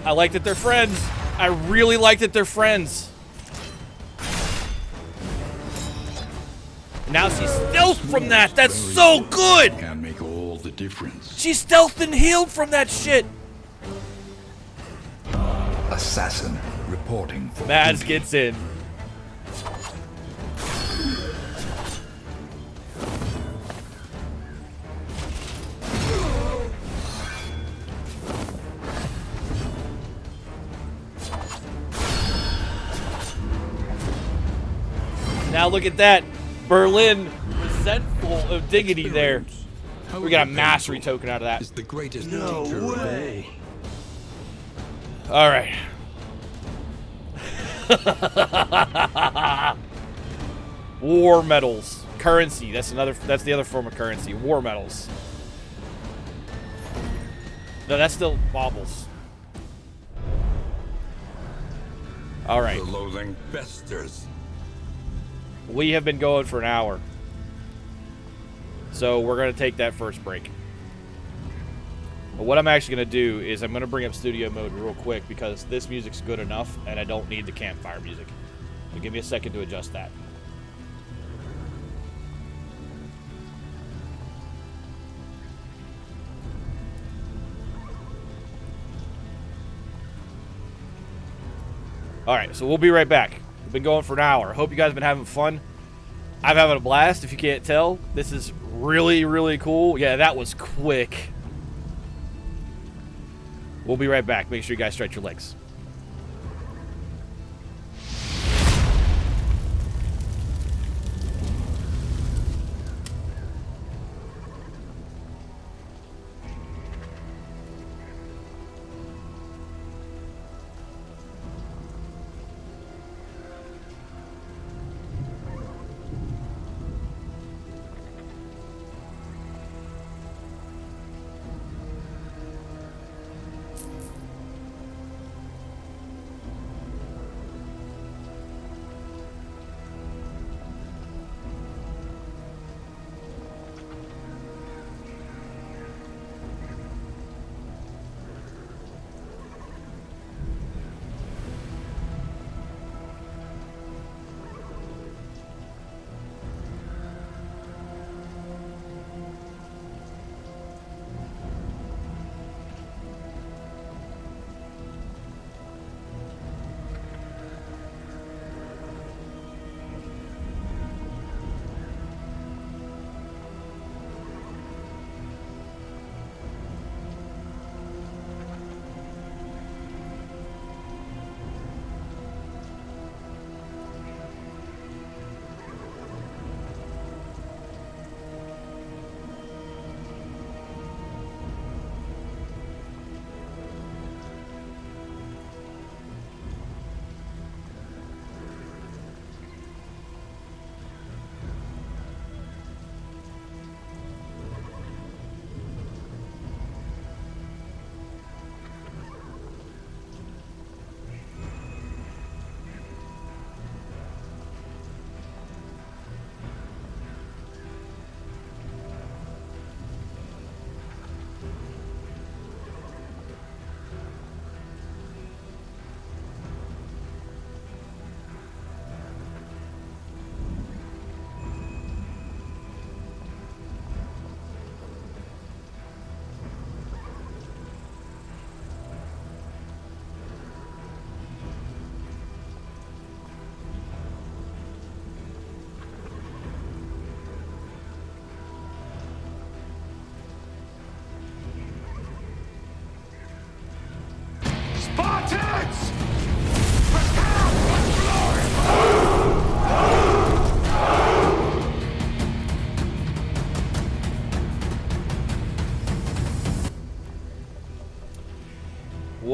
Speaker 2: I like that they're friends. I really like that they're friends. Now she's stealthed from that. That's so good.
Speaker 1: Can make all the difference.
Speaker 2: She's stealthed and healed from that shit.
Speaker 1: Assassin reporting for
Speaker 2: Mads
Speaker 1: duty.
Speaker 2: gets in. Now look at that. Berlin, resentful of dignity there. We got a mastery token out of that.
Speaker 1: Is the greatest teacher of all.
Speaker 2: All right. War medals, currency. That's the other form of currency. War medals. No, that's still baubles. All right.
Speaker 1: The loathing festers.
Speaker 2: We have been going for an hour. So we're going to take that first break. But what I'm actually going to do is I'm going to bring up studio mode real quick because this music's good enough and I don't need the campfire music. So give me a second to adjust that. Alright, so we'll be right back. We've been going for an hour. Hope you guys have been having fun. I'm having a blast, if you can't tell. This is really, really cool. Yeah, that was quick. We'll be right back. Make sure you guys stretch your legs.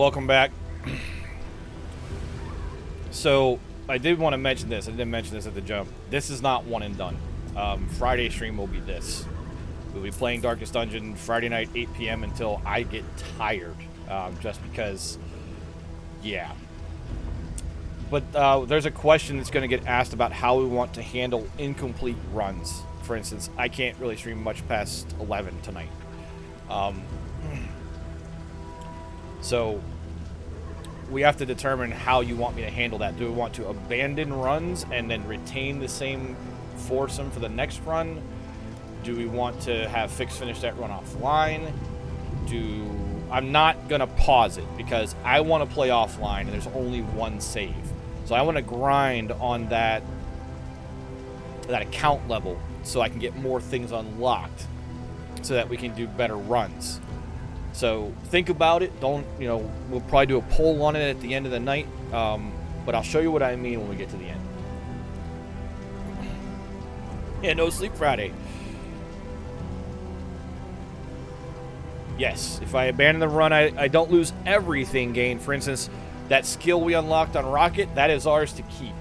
Speaker 2: welcome back. So, I did want to mention this. I didn't mention this at the jump. This is not one and done. Friday stream will be this. We'll be playing Darkest Dungeon Friday night, 8 p.m. until I get tired. Just because, yeah. But there's a question that's going to get asked about how we want to handle incomplete runs. For instance, I can't really stream much past 11 tonight. So we have to determine how you want me to handle that. Do we want to abandon runs and then retain the same foursome for the next run? Do we want to have Fix finish that run offline? I'm not going to pause it because I want to play offline and there's only one save. So I want to grind on that account level so I can get more things unlocked so that we can do better runs. So think about it. We'll probably do a poll on it at the end of the night. But I'll show you what I mean when we get to the end. Yeah, no sleep Friday. Yes, if I abandon the run, I don't lose everything gained. For instance, that skill we unlocked on Rocket, that is ours to keep.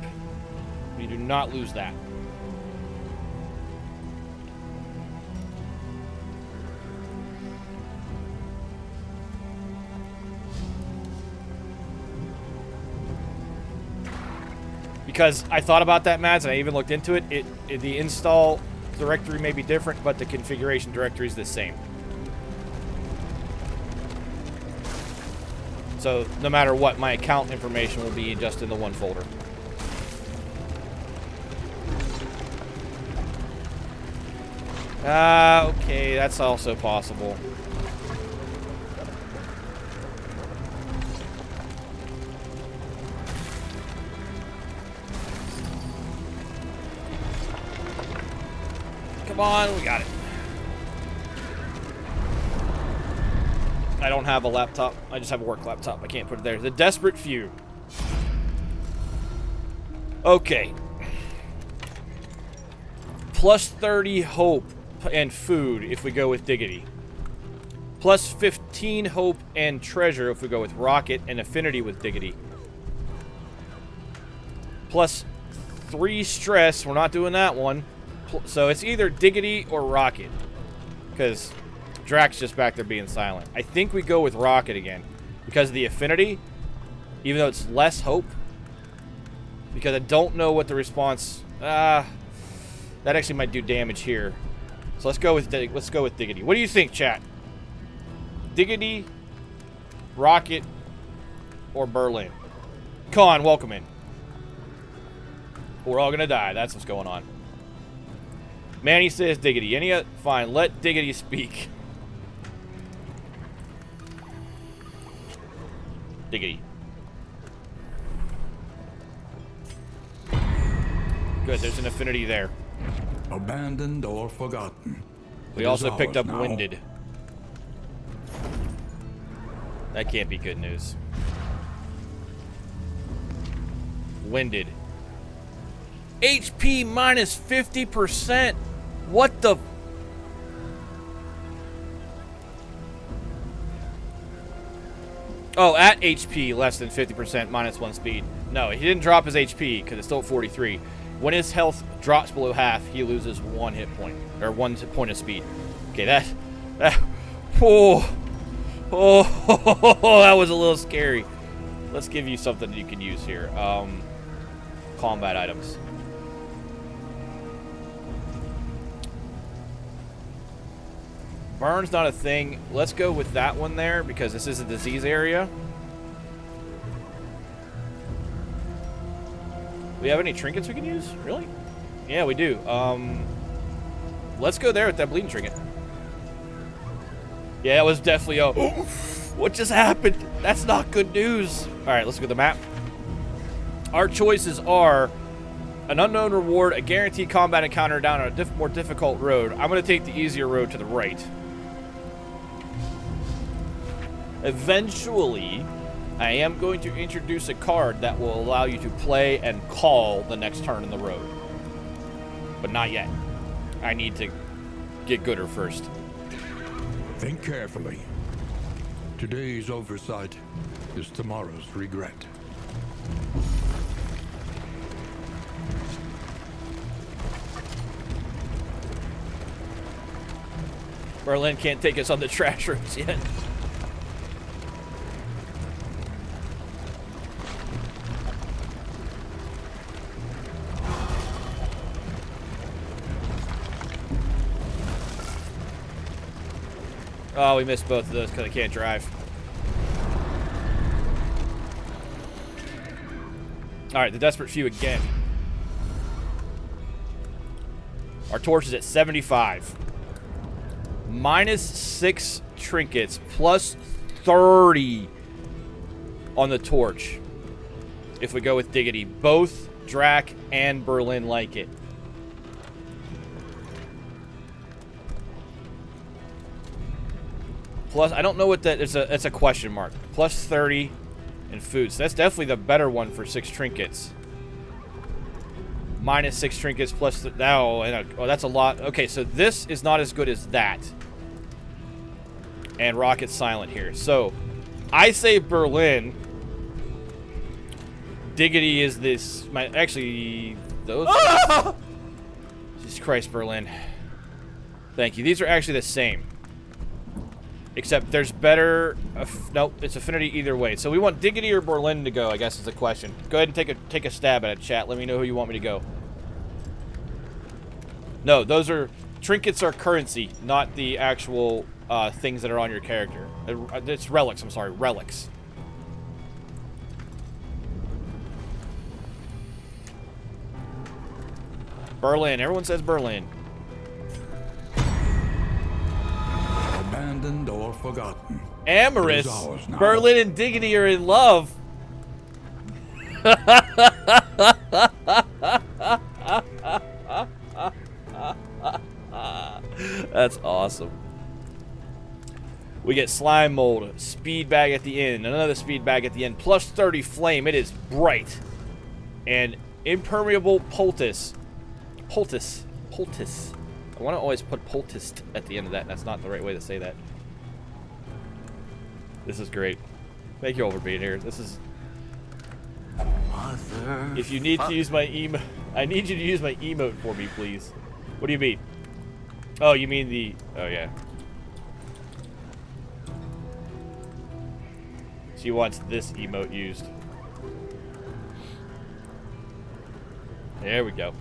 Speaker 2: We do not lose that. Because I thought about that, Mads, and I even looked into it. The install directory may be different, but the configuration directory is the same. So no matter what, my account information will be just in the one folder. Okay, that's also possible. Come on, we got it. I don't have a laptop. I just have a work laptop. I can't put it there. The Desperate Few. Okay. Plus 30 hope and food if we go with Diggity. Plus 15 hope and treasure if we go with Rocket, and affinity with Diggity. Plus 3 stress. We're not doing that one. So it's either Diggity or Rocket. Because Drax's just back there being silent. I think we go with Rocket again. Because of the affinity. Even though it's less hope. Because I don't know what the response... that actually might do damage here. So let's go with Diggity. What do you think, chat? Diggity, Rocket, or Berlin? Con, welcome in. We're all gonna die. That's what's going on. Manny says Diggity. Fine, let Diggity speak. Diggity. Good, there's an affinity there.
Speaker 1: Abandoned or forgotten.
Speaker 2: We also picked up Winded. That can't be good news. Winded. HP minus 50%. What the... Oh, at HP less than 50% minus 1 speed. No, he didn't drop his HP because it's still at 43. When his health drops below half, he loses 1 hit point. Or 1 point of speed. Okay, that that was a little scary. Let's give you something you can use here. Combat items. Burn's not a thing. Let's go with that one there because this is a disease area. We have any trinkets we can use? Really? Yeah, we do. Let's go there with that bleeding trinket. Yeah, it was definitely a... What just happened? That's not good news. All right, let's go to the map. Our choices are an unknown reward, a guaranteed combat encounter down a more difficult road. I'm going to take the easier road to the right. Eventually, I am going to introduce a card that will allow you to play and call the next turn in the road. But not yet. I need to get gooder first.
Speaker 1: Think carefully. Today's oversight is tomorrow's regret.
Speaker 2: Berlin can't take us on the trash roads yet. Oh, we missed both of those because I can't drive. Alright, the Desperate Few again. Our torch is at 75. Minus 6 trinkets, plus 30 on the torch. If we go with Diggity. Both Drac and Berlin like it. Plus, I don't know what that is. It's a question mark. Plus 30 and food. So that's definitely the better one for 6 trinkets. Minus 6 trinkets plus... oh, that's a lot. Okay, so this is not as good as that. And Rocket's silent here. So, I say Berlin. Diggity is this... actually, those... Jesus Christ, Berlin. Thank you. These are actually the same. Except there's better... nope, it's affinity either way. So we want Diggity or Berlin to go, I guess is the question. Go ahead and take a stab at it, chat. Let me know who you want me to go. No, those are... trinkets are currency, not the actual things that are on your character. It's relics, I'm sorry. Relics. Berlin. Everyone says Berlin.
Speaker 1: Abandoned or forgotten.
Speaker 2: Amorous.
Speaker 1: It is ours now.
Speaker 2: Berlin and Diggity are in love. That's awesome. We get slime mold, speed bag at the end, another speed bag at the end, plus 30 flame. It is bright. And impermeable poultice. Poultice. Poultice. I want to always put poultice at the end of that. That's not the right way to say that. This is great. Thank you all for being here. This is...
Speaker 3: Mother...
Speaker 2: If you need to use my emote... I need you to use my emote for me, please. What do you mean? Oh, you mean the... Oh, yeah. She wants this emote used. There we go.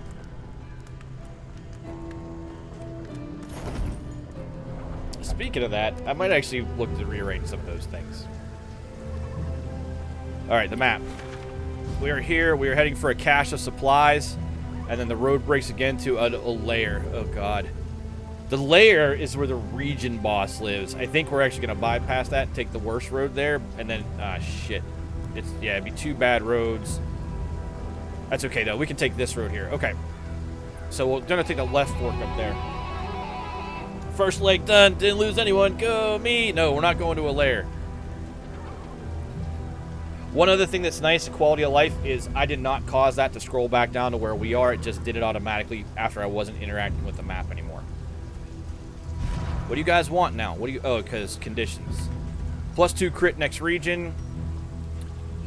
Speaker 2: Speaking of that, I might actually look to rearrange some of those things. Alright, the map. We are here. We are heading for a cache of supplies. And then the road breaks again to a lair. Oh, God. The lair is where the region boss lives. I think we're actually going to bypass that and take the worst road there. And then, shit. Yeah, it'd be 2 bad roads. That's okay, though. We can take this road here. Okay. So we're going to take the left fork up there. First leg done. Didn't lose anyone. Go me. No, we're not going to a lair. One other thing that's nice, quality of life, is I did not cause that to scroll back down to where we are. It just did it automatically after I wasn't interacting with the map anymore. What do you guys want now? What do you... Oh, because conditions. Plus 2 crit next region.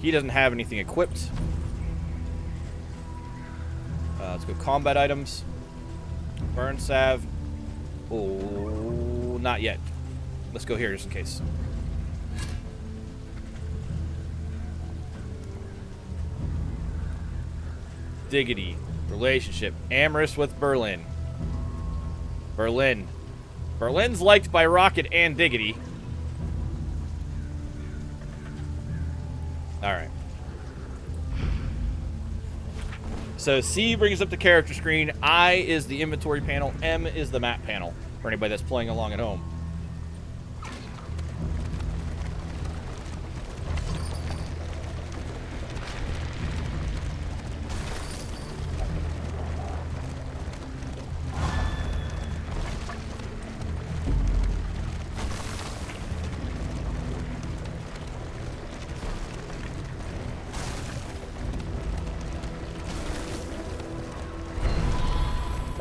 Speaker 2: He doesn't have anything equipped. Let's go combat items. Burn salve. Oh, not yet. Let's go here just in case. Diggity. Relationship. Amorous with Berlin. Berlin. Berlin's liked by Rocket and Diggity. Alright. So C brings up the character screen. I is the inventory panel. M is the map panel. For anybody that's playing along at home.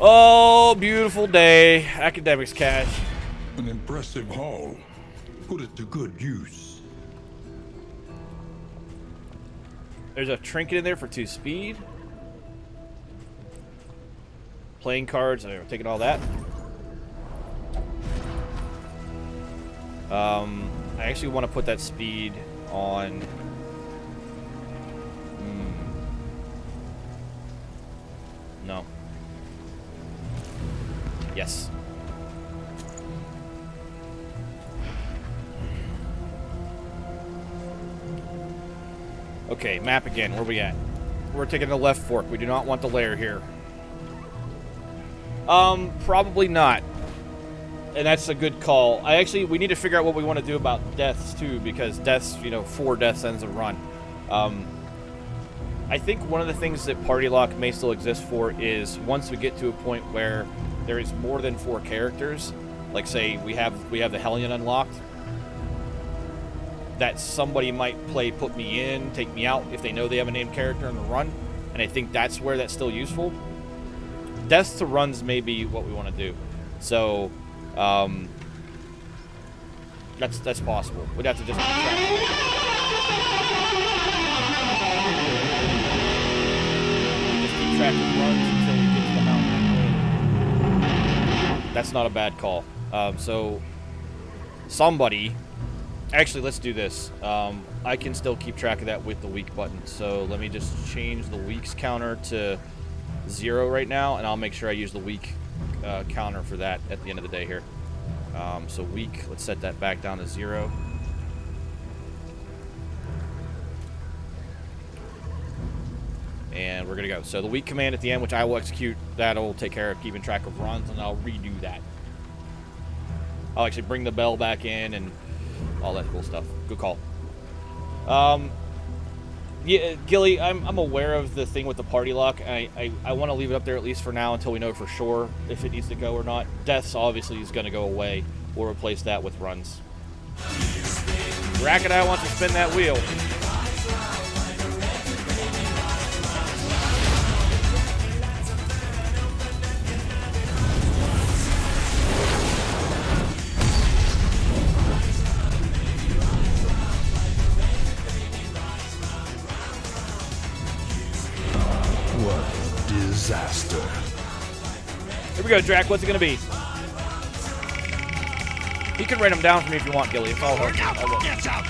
Speaker 2: Oh, beautiful day. Academics cache.
Speaker 1: An impressive haul. Put it to good use.
Speaker 2: There's a trinket in there for 2 speed. Playing cards. We're taking all that. I actually want to put that speed on. No. Yes. Okay, map again. Where we at? We're taking the left fork. We do not want the lair here. Probably not. And that's a good call. We need to figure out what we want to do about deaths too, because deaths, 4 deaths ends a run. I think one of the things that party lock may still exist for is once we get to a point where there is more than 4 characters, like say we have the Hellion unlocked, that somebody might play put me in, take me out if they know they have a named character in the run, and I think that's where that's still useful. Deaths to runs may be what we want to do. So, that's possible. We'd have to just keep track of runs until we get to the mountain. That's not a bad call. So, somebody... Actually, let's do this. I can still keep track of that with the weak button. So let me just change the weaks counter to 0 right now, and I'll make sure I use the weak counter for that at the end of the day here. So weak, let's set that back down to 0. And we're gonna go. So the weak command at the end, which I will execute, that'll take care of keeping track of runs, and I'll redo that. I'll actually bring the bell back in and all that cool stuff. Good call. Yeah, Gilly, I'm aware of the thing with the party lock. I want to leave it up there at least for now until we know for sure if it needs to go or not. Deaths obviously is going to go away. We'll replace that with runs. Racket, I want to spin that wheel.
Speaker 1: Disaster.
Speaker 2: Here we go, Drac. What's it going to be? You can write them down for me if you want, Gilly. It's all hard.
Speaker 3: Get out!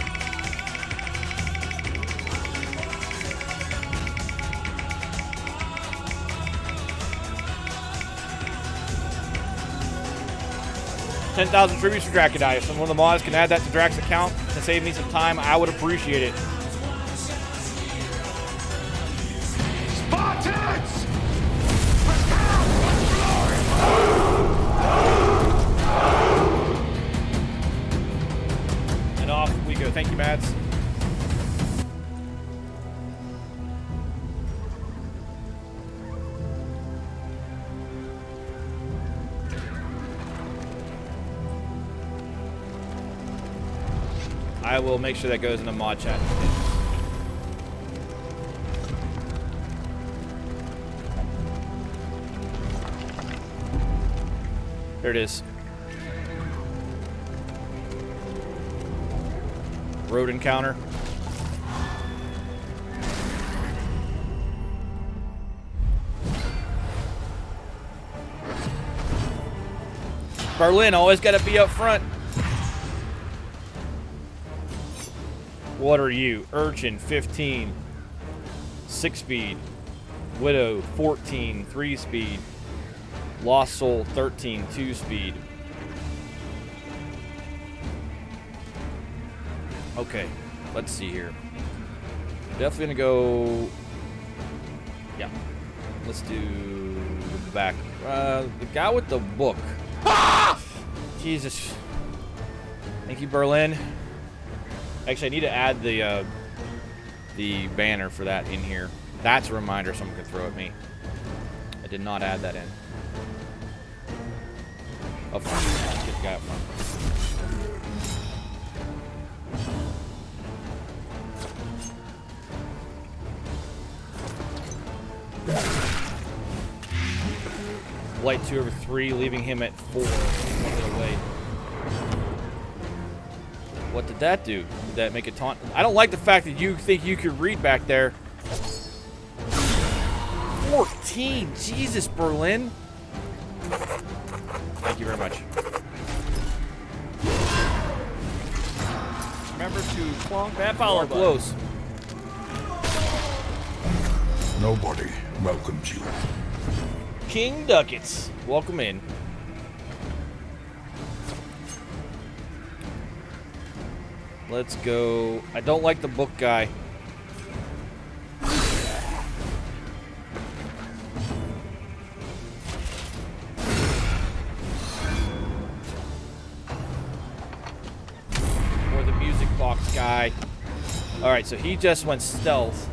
Speaker 2: 10,000 tributes for Dracodice. If one of the mods can add that to Drac's account to save me some time, I would appreciate it.
Speaker 1: Spartans!
Speaker 2: And off we go. Thank you, Mads. I will make sure that goes in the mod chat. There it is. Road encounter. Berlin always got to be up front. What are you? Urchin, 15. 6-speed. Widow, 14. 3-speed. Lost Soul, 13. 2-speed. Okay. Let's see here. Definitely gonna go... Yeah. Let's do the back. The guy with the book. Ah! Jesus. Thank you, Berlin. Actually, I need to add the banner for that in here. That's a reminder someone could throw at me. I did not add that in. Up front. Let's get the guy up front. Light 2/3, leaving him at 4. One bit away. What did that do? Did that make a taunt? I don't like the fact that you think you could read back there. 14. Jesus, Berlin. Thank you very much.
Speaker 4: Remember to clonk that follow button.
Speaker 2: Close.
Speaker 1: Nobody welcomes you.
Speaker 2: King Ducats. Welcome in. Let's go. I don't like the book guy. Or the music box guy. Alright, so he just went stealth.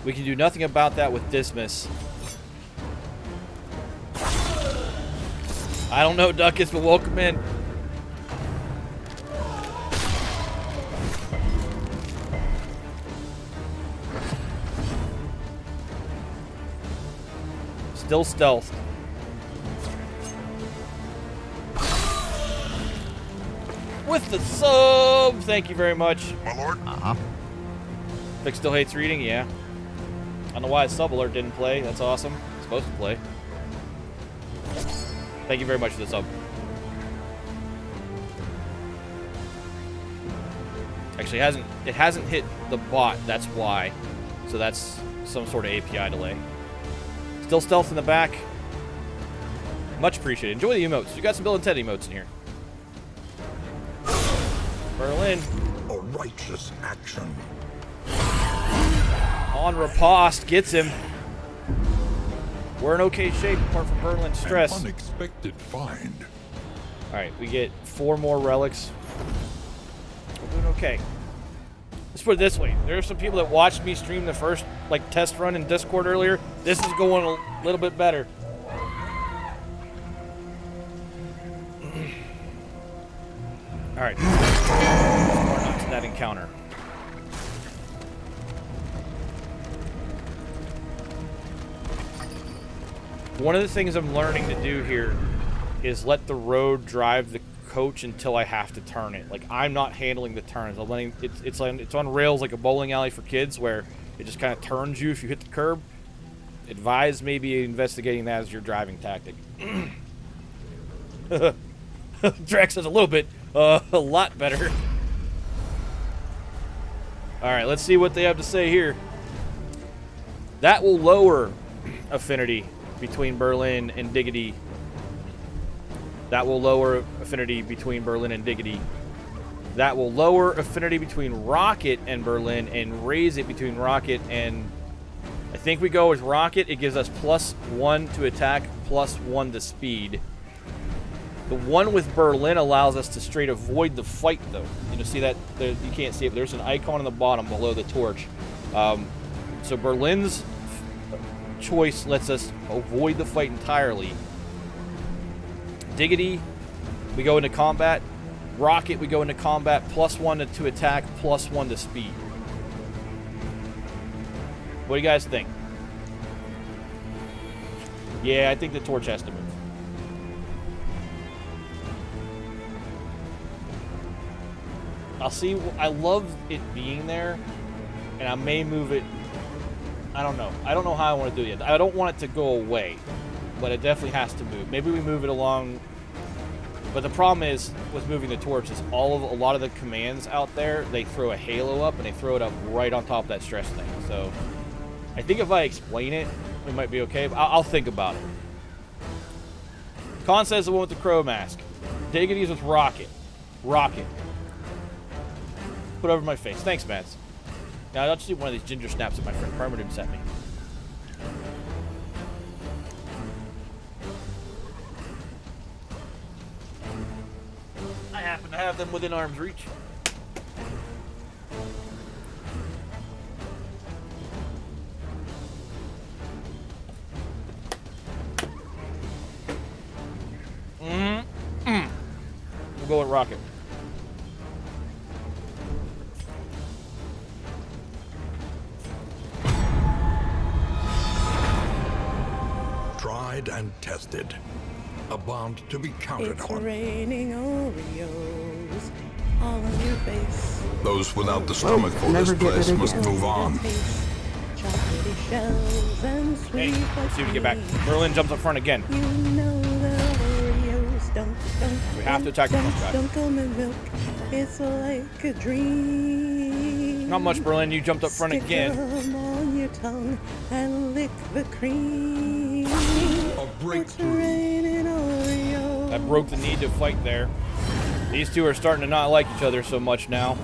Speaker 2: We can do nothing about that with Dismiss. I don't know, Ducats, but welcome in. Still stealth. With the sub! Thank you very much.
Speaker 1: My lord.
Speaker 3: Uh-huh.
Speaker 2: Vic still hates reading? Yeah. I don't know why sub alert didn't play. That's awesome. It's supposed to play. Thank you very much for the sub. Actually, it hasn't hit the bot. That's why. So that's some sort of API delay. Still stealth in the back. Much appreciated. Enjoy the emotes. We got some Bill and Ted emotes in here. Berlin.
Speaker 1: A righteous action.
Speaker 2: On riposte. Gets him. We're in okay shape apart from Berlin's stress.
Speaker 1: An unexpected find.
Speaker 2: Alright, we get 4 more relics. We're doing okay. Let's put it this way. There are some people that watched me stream the first test run in Discord earlier. This is going a little bit better. Alright. Let's on to that encounter. One of the things I'm learning to do here is let the road drive the coach until I have to turn it. Like, I'm not handling the turns. I'm letting it's on rails like a bowling alley for kids where it just kind of turns you if you hit the curb. Advise maybe investigating that as your driving tactic. Drex is a little bit, a lot better. All right, let's see what they have to say here. That will lower affinity between Berlin and Diggity. That will lower affinity between Berlin and Diggity. That will lower affinity between Rocket and Berlin and raise it between Rocket and... I think we go with Rocket. It gives us +1 to attack, +1 to speed. The one with Berlin allows us to straight avoid the fight, though. You know, see that? There, you can't see it, but there's an icon on the bottom below the torch. So Berlin's choice lets us avoid the fight entirely. Diggity, we go into combat. Rocket, we go into combat, +1 to attack, +1 to speed. What do you guys think? Yeah, I think the torch has to move. I'll see. I love it being there, and I may move it. I don't know. I don't know how I want to do it yet. I don't want it to go away, but it definitely has to move. Maybe we move it along. But the problem is with moving the torch is a lot of the commands out there, they throw a halo up and they throw it up right on top of that stress thing. So I think if I explain it, it might be okay. But I'll think about it. Con says the one with the crow mask. Diggity's with Rocket. Rocket. Put over my face. Thanks, Mads. Now I'll just do one of these ginger snaps that my friend Permanent sent me. I happen to have them within arm's reach. We'll go with Rocket.
Speaker 1: Tried and tested. A bond to be counted
Speaker 6: It's
Speaker 1: on.
Speaker 6: raining Oreos. on your face.
Speaker 5: Those without the stomach for
Speaker 6: Never
Speaker 5: this
Speaker 6: get rid
Speaker 5: place
Speaker 6: of
Speaker 5: must
Speaker 6: your
Speaker 5: move on.
Speaker 6: taste. Chocolatey shells and sweet.
Speaker 2: Hey, let's see if we get back. Berlin jumps up front again.
Speaker 6: You know the Oreos don't
Speaker 2: We have to attack the front guy.
Speaker 6: don't come in milk. It's like a dream.
Speaker 2: Not much, Berlin. You jumped up front
Speaker 6: Stick
Speaker 2: again.
Speaker 6: 'em on your tongue and lick the cream.
Speaker 5: A
Speaker 6: It's
Speaker 5: breakthrough.
Speaker 6: raining Oreos.
Speaker 2: I broke the need to fight there. These two are starting to not like each other so much now.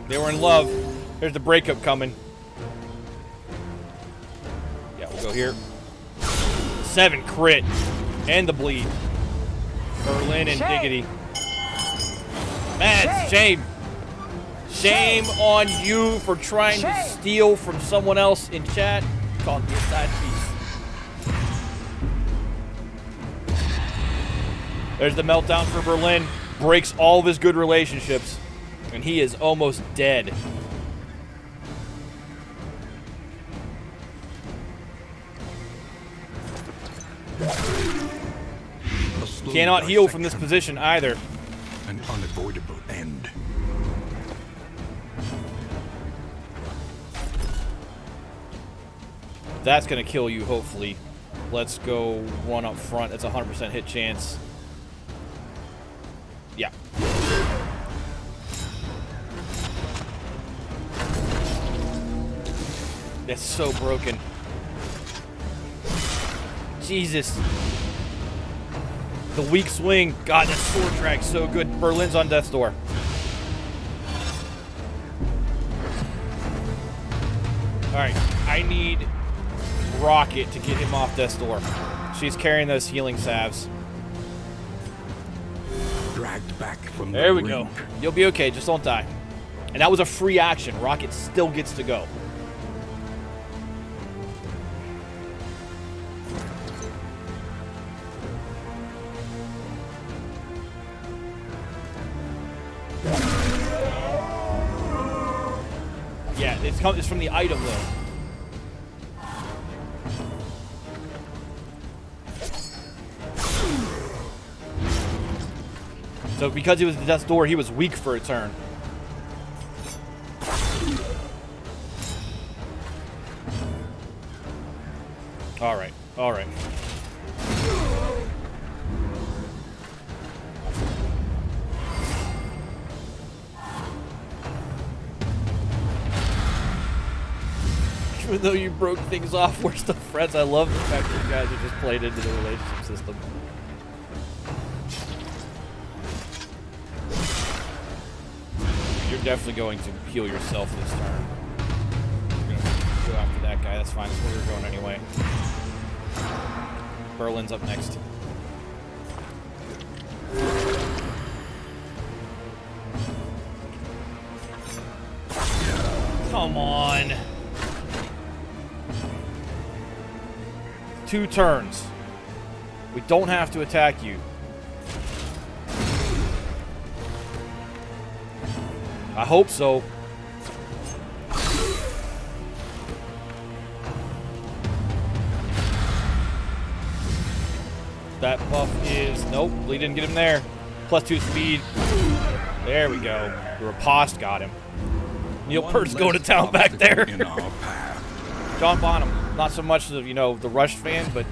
Speaker 2: They were in love. There's the breakup coming. Yeah, we'll go here. 7 crit. And the bleed. Berlin and Diggity. Man, shame. Shame on you for trying to steal from someone else in chat. Called me a side piece. There's the meltdown for Berlin. Breaks all of his good relationships. And he is almost dead.
Speaker 5: A slow
Speaker 2: Cannot heal from this
Speaker 5: dissection.
Speaker 2: position either.
Speaker 5: An unavoidable end.
Speaker 2: That's going to kill you, hopefully. Let's go run up front. That's a 100% hit chance. Yeah. That's so broken. Jesus. The weak swing. God, that sword drag's so good. Berlin's on death's door. Alright, I need Rocket to get him off death's door. She's carrying those healing salves.
Speaker 5: Dragged back from
Speaker 2: There
Speaker 5: the
Speaker 2: we go.
Speaker 5: brink.
Speaker 2: You'll be okay, just don't die. And that was a free action. Rocket still gets to go. Yeah, it's from the item though. So because he was at death's door, he was weak for a turn. Alright, alright. Even though you broke things off, we're still friends. I love the fact that you guys are just played into the relationship system. You're definitely going to heal yourself this turn. You're gonna go after that guy. That's fine. That's where we're going anyway. Berlin's up next. Come on. 2 turns. We don't have to attack you. I hope so. That buff is... Nope, we didn't get him there. +2 speed. There we go. The riposte got him. Neil
Speaker 5: One
Speaker 2: Peart's going to
Speaker 5: less
Speaker 2: town back there.
Speaker 5: obstacle in our path.
Speaker 2: John Bonham. Not so much of, you know, the Rush fan, but...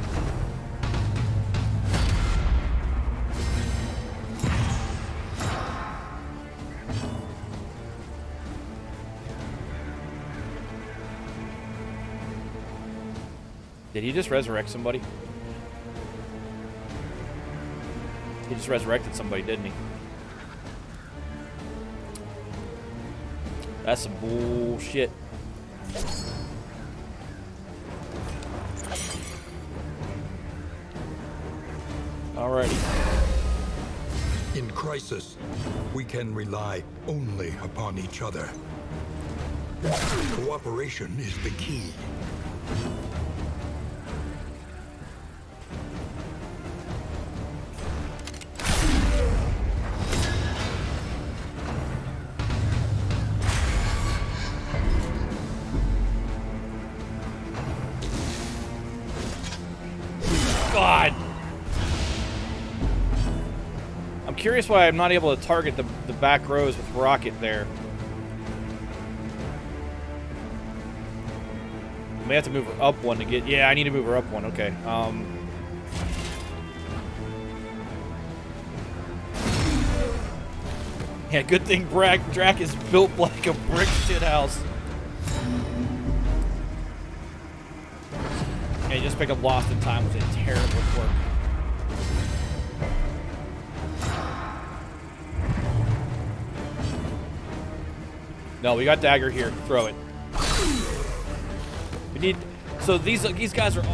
Speaker 2: Did he just resurrect somebody? He just resurrected somebody, didn't he? That's some bullshit. Alrighty.
Speaker 5: In crisis, we can rely only upon each other. Cooperation is the key.
Speaker 2: curious why I'm not able to target the back rows with rocket there. I may have to move her up one to get... Yeah, I need to move her up one. Okay. Yeah, good thing Drac is built like a brick shithouse. And just pick up Lost in Time with a terrible quirk. No, we got dagger here. Throw it. We need... So these guys are...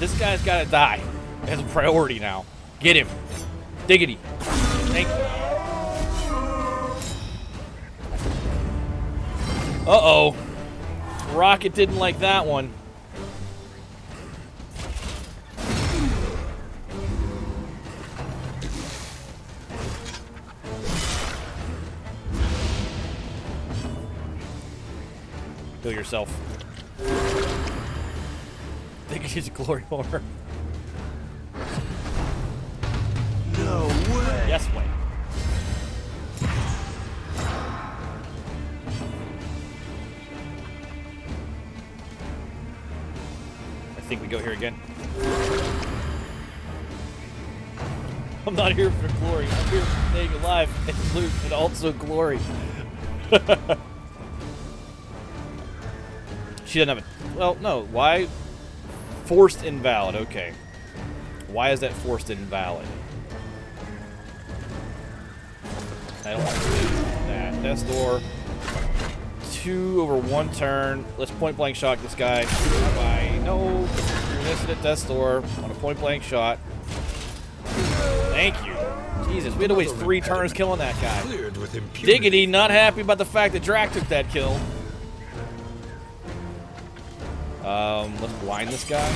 Speaker 2: This guy's gotta die. As a priority now. Get him. Diggity. Thank you. Uh-oh. Rocket didn't like that one. Kill yourself. Think it's a glory horror.
Speaker 3: No way.
Speaker 2: Yes way. I think we go here again. I'm not here for glory. I'm here for staying alive and loot, and also glory. She doesn't have a... Well, no. Why? Forced invalid. Okay. Why is that forced invalid? I don't want to do that. Death's Door. 2 over 1 turn. Let's point blank shot this guy. Bye. No. You're missing at Death's Door on a point blank shot. Thank you. Jesus, we had to waste 3 turns killing that guy.
Speaker 5: Cleared with impunity.
Speaker 2: Diggity, not happy about the fact that Drac took that kill. Let's blind this guy.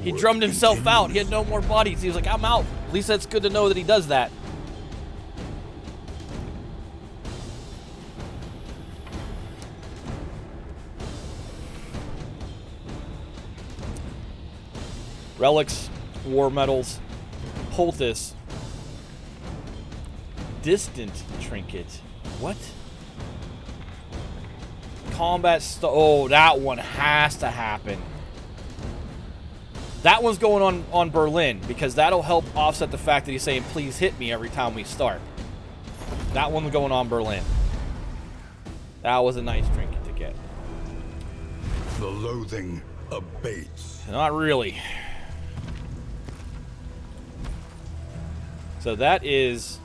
Speaker 2: He drummed himself out. He had no more bodies. He was like, I'm out. At least that's good to know that he does that. Relics, war medals, poultice, distant trinket. What? Combat oh, that one has to happen. That one's going on Berlin because that'll help offset the fact that he's saying please hit me every time we start. That one's going on Berlin. That was a nice trinket to get.
Speaker 5: The loathing abates.
Speaker 2: Not really. So that is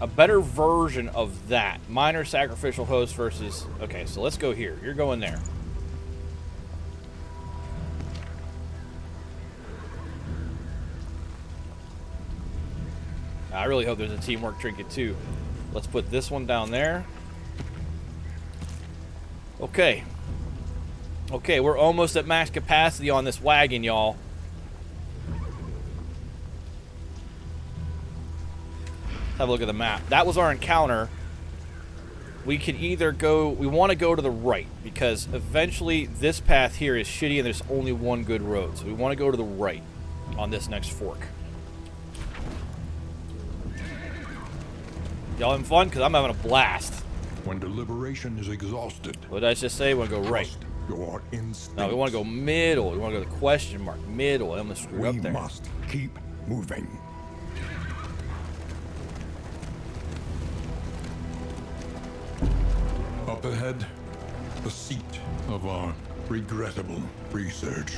Speaker 2: a better version of that. Minor sacrificial host versus... Okay, so let's go here. You're going there. I really hope there's a teamwork trinket too. Let's put this one down there. Okay. Okay, we're almost at max capacity on this wagon, y'all. Have a look at the map. That was our encounter. We can either go... We want to go to the right, because eventually this path here is shitty and there's only one good road. So we want to go to the right on this next fork. Y'all having fun? Because I'm having a blast.
Speaker 1: When deliberation is exhausted,
Speaker 2: What did I just say? We want to go right.
Speaker 1: trust your instincts.
Speaker 2: No, we want to go middle. We want to go to the question mark. Middle. I'm going to screw
Speaker 1: We
Speaker 2: up there.
Speaker 1: must keep moving. Up ahead, the seat of our regrettable research.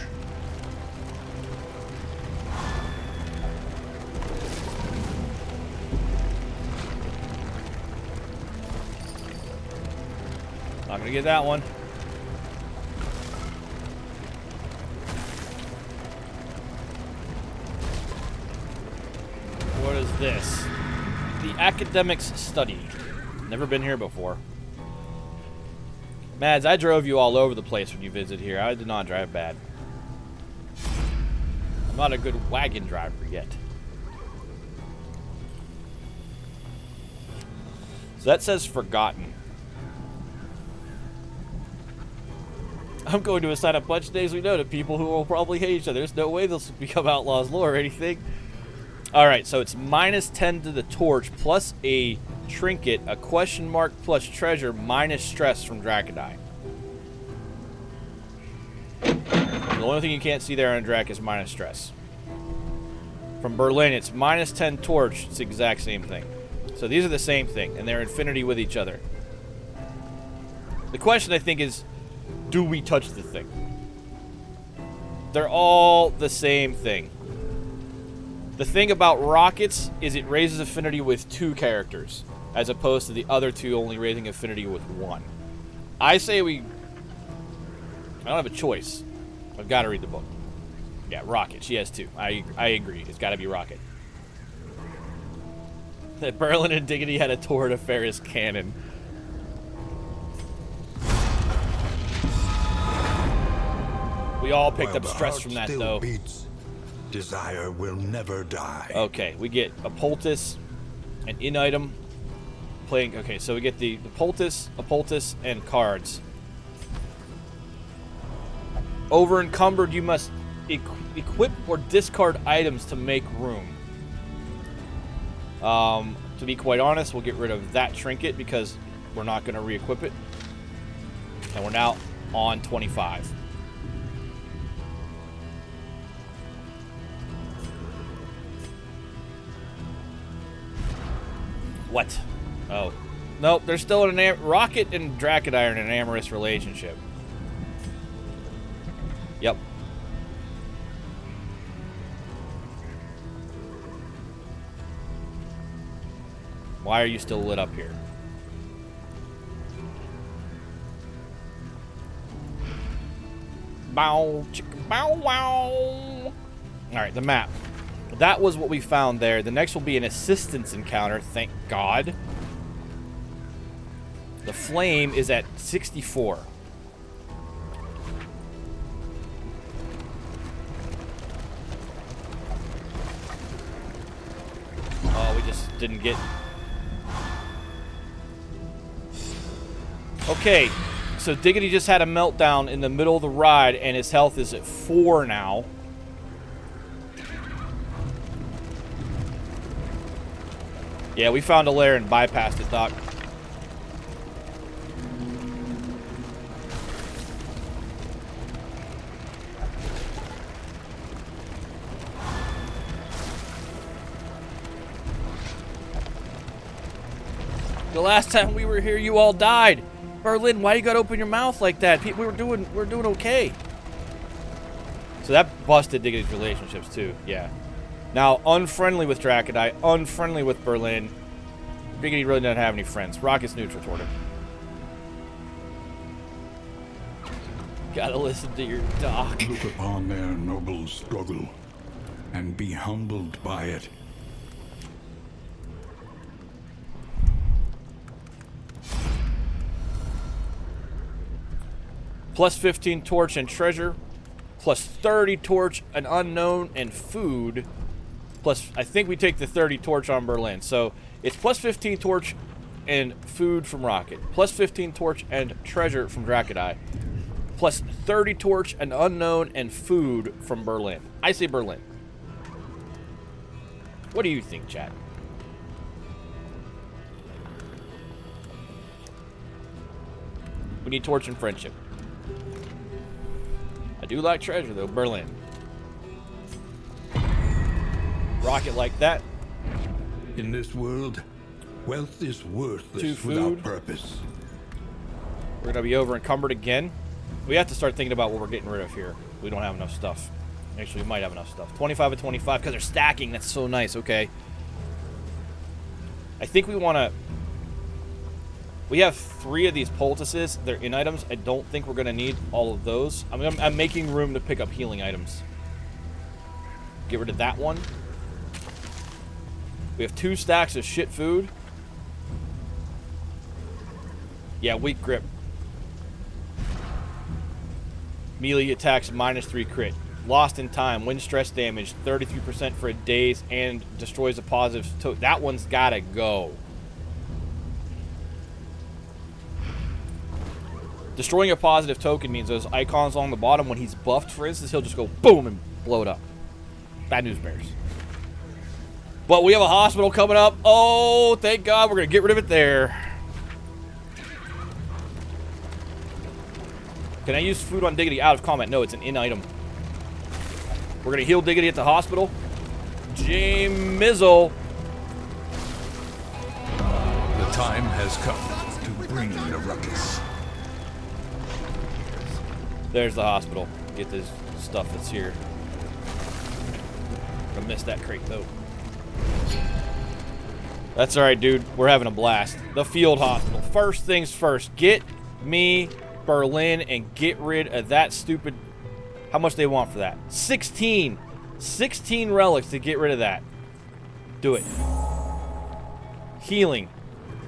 Speaker 2: Not going to get that one. What is this? The Academics Study. Never been here before. Mads, I drove you all over the place when you visited here. I did not drive bad. I'm not a good wagon driver yet. So that says forgotten. I'm going to assign a bunch of names we know to people who will probably hate each other. There's no way they'll become outlaws lore or anything. Alright, so it's minus 10 to the torch, plus a trinket, a question mark plus treasure, minus stress from Draconite. The only thing you can't see there on Drac is minus stress. From Berlin, it's minus 10 torch. It's the exact same thing. So these are the same thing, and they're infinity with each other. The question, I think, is, do we touch the thing? They're all the same thing. The thing about rockets is it raises affinity with 2 characters, as opposed to the other 2 only raising affinity with 1. I say we... I don't have a choice. I've got to read the book. Yeah, Rocket. She has 2. I agree. It's got to be Rocket. That Berlin and Diggity had a Torrid of Ferris cannon. We all picked
Speaker 1: While
Speaker 2: up
Speaker 1: the
Speaker 2: stress
Speaker 1: heart
Speaker 2: from that,
Speaker 1: still
Speaker 2: though.
Speaker 1: beats, desire will never die.
Speaker 2: Okay, we get a poultice, an in-item. Playing. Okay, so we get the poultice, a poultice, and cards. Over encumbered, you must equip or discard items to make room. To be quite honest, we'll get rid of that trinket because we're not going to re-equip it. And we're now on 25. What? Oh. Nope, they're still in an... Rocket and Draconite are in an amorous relationship. Yep. Why are you still lit up here? Bow, chicka, bow, wow. Alright, the map. That was what we found there. The next will be an assistance encounter, thank God. The flame is at 64. Oh, we just didn't get... Okay, so Diggity just had a meltdown in the middle of the ride, and his health is at 4 now. Yeah, we found a lair and bypassed it, Doc. The last time we were here, you all died. Berlin, why you gotta open your mouth like that? We're doing okay. So that busted Diggity's relationships too. Yeah. Now unfriendly with Draconite, unfriendly with Berlin. Diggity really doesn't have any friends. Rocket's neutral toward him. Gotta listen to your doc.
Speaker 1: Look upon their noble struggle and be humbled by it.
Speaker 2: Plus 15 torch and treasure. Plus 30 torch, an unknown, and food. Plus, I think we take the 30 torch on Berlin. So it's plus 15 torch and food from Rocket. Plus 15 torch and treasure from Draconite. Plus 30 torch, an unknown, and food from Berlin. I say Berlin. What do you think, chat? We need torch and friendship. I do like treasure, though. Berlin. Rocket like that.
Speaker 1: In this world, wealth is worthless
Speaker 2: 2 food.
Speaker 1: without purpose.
Speaker 2: We're going to be over encumbered again. We have to start thinking about what we're getting rid of here. We don't have enough stuff. Actually, we might have enough stuff. 25 and 25 because they're stacking. That's so nice. Okay. I think we want to... We have 3 of these poultices. They're in items. I don't think we're going to need all of those. I'm making room to pick up healing items. Get rid of that one. We have 2 stacks of shit food. Yeah, weak grip. Melee attacks -3 crit. Lost in time. Wind stress damage 33% for a daze and destroys a positive. That one's gotta go. Destroying a positive token means those icons on the bottom, when he's buffed, for instance, he'll just go boom and blow it up. Bad news bears. But we have a hospital coming up. Oh, thank God, we're going to get rid of it there. Can I use food on Diggity out of combat? No, it's an in-item. We're going to heal Diggity at the hospital. J-Mizzle.
Speaker 1: The time has come to bring the ruckus.
Speaker 2: There's the hospital. Get this stuff that's here. I missed that crate, though. That's alright, dude. We're having a blast. The field hospital. First things first. Get me Berlin and get rid of that stupid... How much they want for that? 16. 16 relics to get rid of that. Do it. Healing.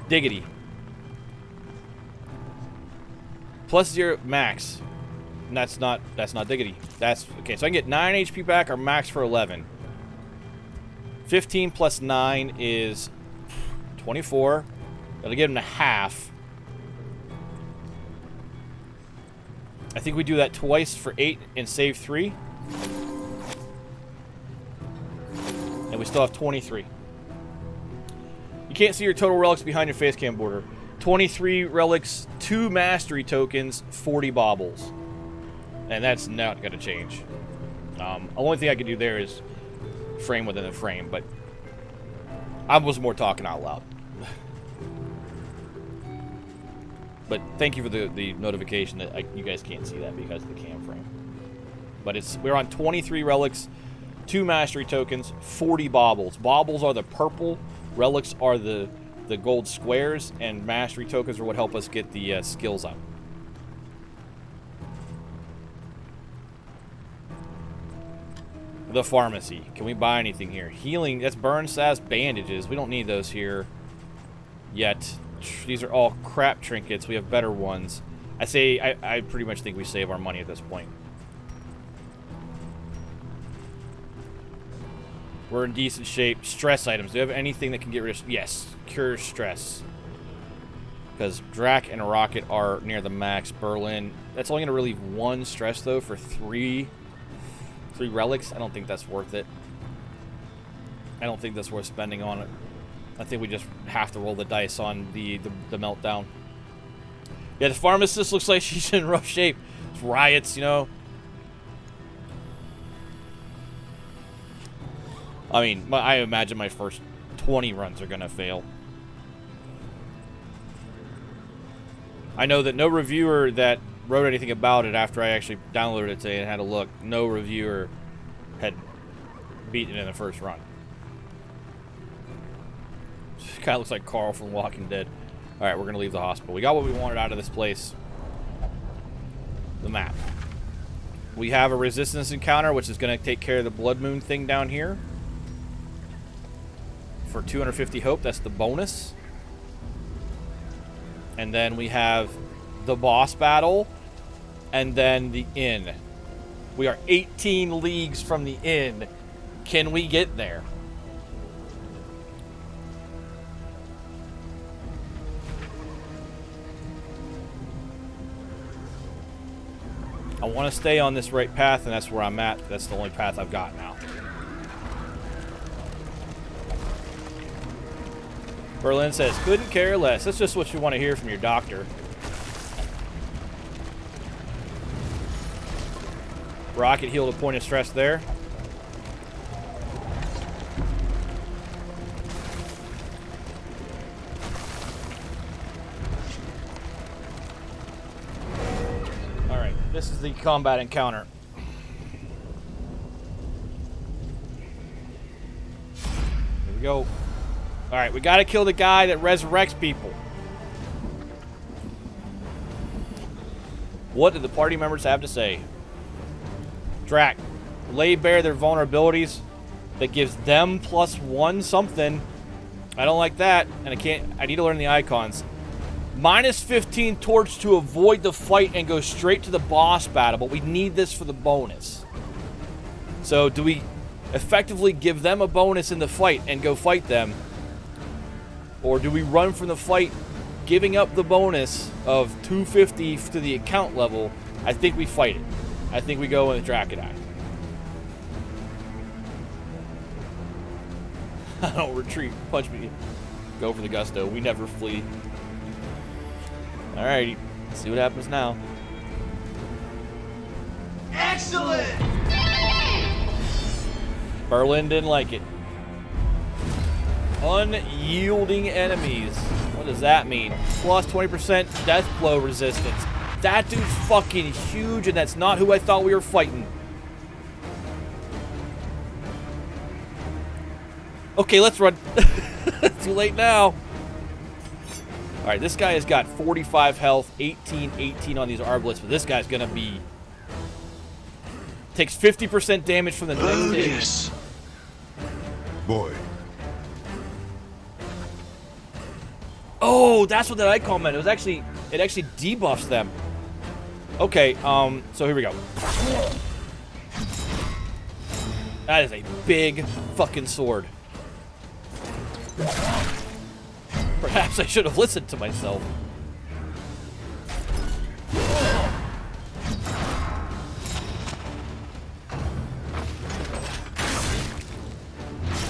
Speaker 2: Diggity. Plus 0 max. And that's not Diggity. That's okay, so I can get 9 HP back or max for 11. 15 plus 9 is 24. That'll give him a half. I think we do that twice for 8 and save 3. And we still have 23. You can't see your total relics behind your face cam border. 23 relics, 2 mastery tokens, 40 baubles. And that's not going to change. The only thing I could do there is frame within a frame, but I was more talking out loud. But thank you for the notification that you guys can't see that because of the cam frame. But we're on 23 relics, 2 mastery tokens, 40 baubles. Baubles are the purple, relics are the gold squares, and mastery tokens are what help us get the skills up. The pharmacy. Can we buy anything here? Healing. That's burn salves, bandages. We don't need those here yet. These are all crap trinkets. We have better ones. I pretty much think we save our money at this point. We're in decent shape. Stress items. Do you have anything that can get rid of... Yes. Cure stress. Because Drac and Rocket are near the max. Berlin. That's only going to relieve 1 stress, though, for 3 relics. I don't think that's worth it. I don't think that's worth spending on it. I think we just have to roll the dice on the meltdown. Yeah, the pharmacist looks like she's in rough shape. It's riots, you know. I mean, I imagine my first 20 runs are going to fail. I know that no reviewer that wrote anything about it after I actually downloaded it today and had a look. No reviewer had beaten it in the first run. Kind of looks like Carl from Walking Dead. Alright, we're going to leave the hospital. We got what we wanted out of this place. The map. We have a resistance encounter, which is going to take care of the Blood Moon thing down here. For 250 hope, that's the bonus. And then we have the boss battle. And then the inn. We are 18 leagues from the inn. Can we get there? I want to stay on this right path, and that's where I'm at. That's the only path I've got now. Berlin says, couldn't care less. That's just what you want to hear from your doctor. Rocket healed a point of stress there. Alright, this is the combat encounter. Here we go. Alright, we gotta kill the guy that resurrects people. What do the party members have to say? Drac, lay bare their vulnerabilities that gives them +1 something. I don't like that, and I need to learn the icons. -15 torch to avoid the fight and go straight to the boss battle, but we need this for the bonus. So do we effectively give them a bonus in the fight and go fight them? Or do we run from the fight, giving up the bonus of 250 to the account level, I think we fight it. I think we go in with Draconite. I don't retreat. Punch me. Go for the gusto. We never flee. Alrighty. See what happens now.
Speaker 3: Excellent!
Speaker 2: Berlin didn't like it. Unyielding enemies. What does that mean? Plus 20% death blow resistance. That dude's fucking huge, and that's not who I thought we were fighting. Okay, let's run. Too late now. Alright, this guy has got 45 health, 18 on these arbalets, but this guy's gonna be... Takes 50% damage from the next hit.
Speaker 1: Boy,
Speaker 2: Oh, that's what that icon meant. It actually debuffs them. Okay, so here we go. That is a big fucking sword. Perhaps I should have listened to myself.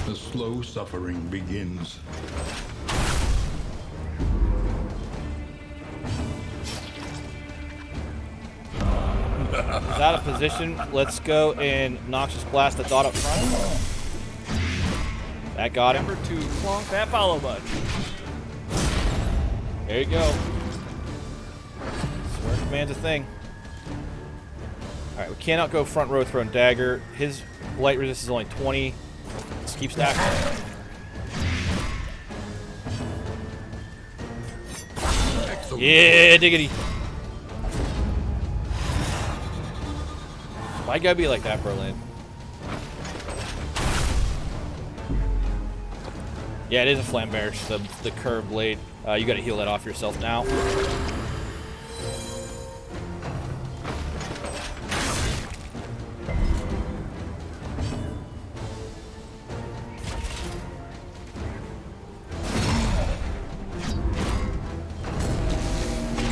Speaker 5: The slow suffering begins.
Speaker 2: Is out of position. Let's go and Noxious Blast the dot up front. That got him.
Speaker 4: Remember to clonk that follow button.
Speaker 2: There you go. Swear command's a thing. Alright, we cannot go front row throwing dagger. His blight resist is only 20. Let's keep stacking.
Speaker 5: Excellent.
Speaker 2: Yeah, diggity. Why you gotta be like that, Berlin? Yeah, it is a flamberge, the curved blade. You gotta heal that off yourself now.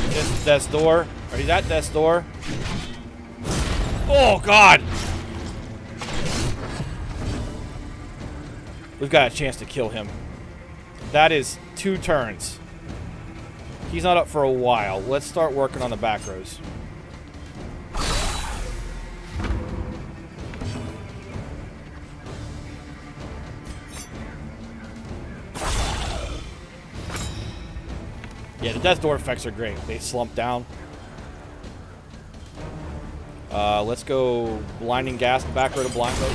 Speaker 2: This is death's door. Are you at death's door? Oh, God! We've got a chance to kill him. That is 2 turns. He's not up for a while. Let's start working on the back rows. Yeah, the death door effects are great. They slump down. Let's go blinding gas the back row to blind row.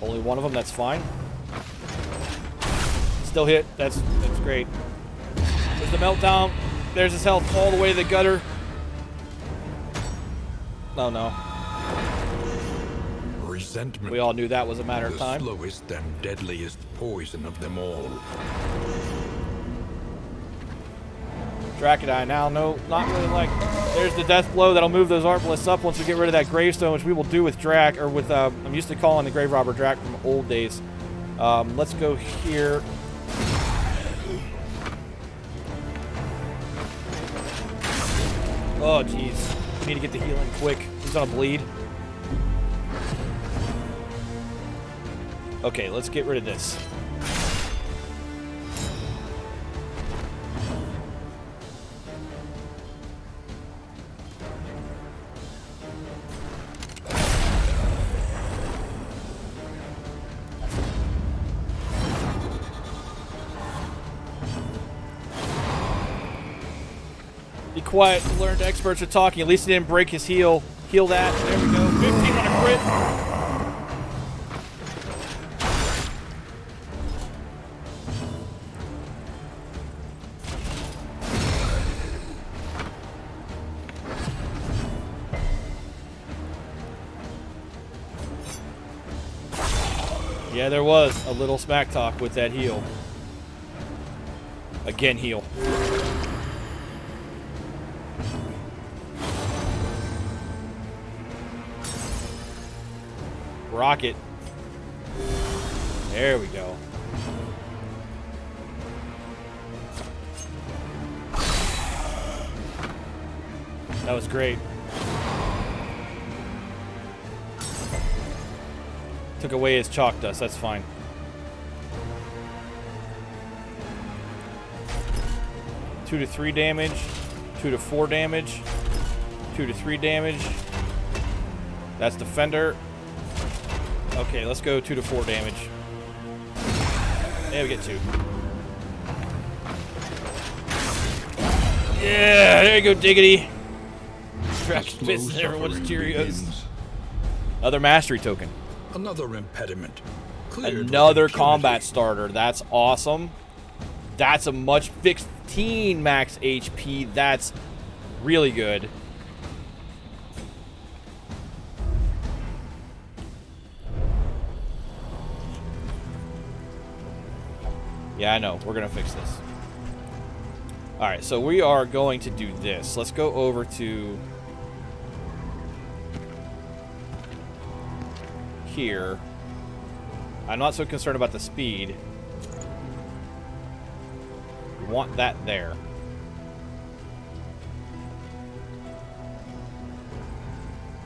Speaker 2: Only one of them, that's fine. Still hit, that's great. There's the meltdown. There's his health all the way to the gutter. Oh no.
Speaker 1: resentment.
Speaker 2: We all knew that was a matter of time.
Speaker 1: The slowest and deadliest poison of them all.
Speaker 2: Draconite now, no, not really like. There's the death blow that'll move those arbalists up once we get rid of that gravestone, which we will do with Drac, or with, I'm used to calling the Grave Robber Drac from old days. Let's go here. Oh, jeez. We need to get the healing quick. He's gonna bleed. Okay, let's get rid of this. Be quiet. Learned experts are talking. At least he didn't break his heel. Heal that. There we go. 15 on a crit. Yeah, there was a little smack talk with that heal. Again, heal. Rocket. There we go. That was great. Took away his chalk dust. That's fine. Two to 3 damage. 2 to 4 damage. 2 to 3 damage. That's Defender. Okay, let's go 2 to 4 damage. Yeah, we get 2. Yeah, there you go, Diggity. Trash bits everyone's Cheerios. Another mastery token.
Speaker 5: Another impediment. Cleared with
Speaker 2: Another
Speaker 5: impunity.
Speaker 2: combat starter. That's awesome. That's a much 15 max HP. That's really good. Yeah, I know. We're going to fix this. Alright, so we are going to do this. Let's go over to here. I'm not so concerned about the speed. We want that there.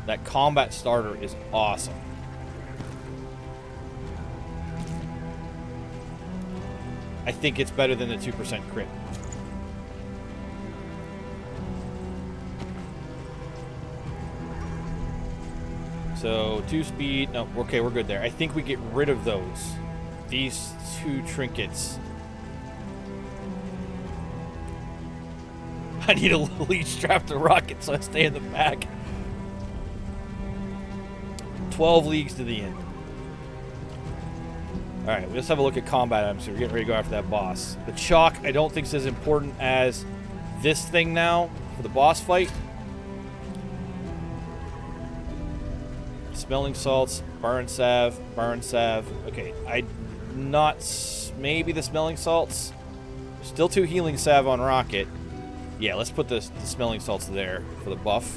Speaker 2: That combat starter is awesome. I think it's better than the 2% crit. So, 2 speed. No, okay, we're good there. I think we get rid of those. These 2 trinkets. I need a lead strap to rocket, so I stay in the back. 12 leagues to the end. Alright, let's have a look at combat items. So we're getting ready to go after that boss. The chalk, I don't think is as important as this thing now for the boss fight. Smelling salts, burn salve, burn salve. Okay, maybe the smelling salts. Still 2 healing salve on rocket. Yeah, let's put the smelling salts there for the buff.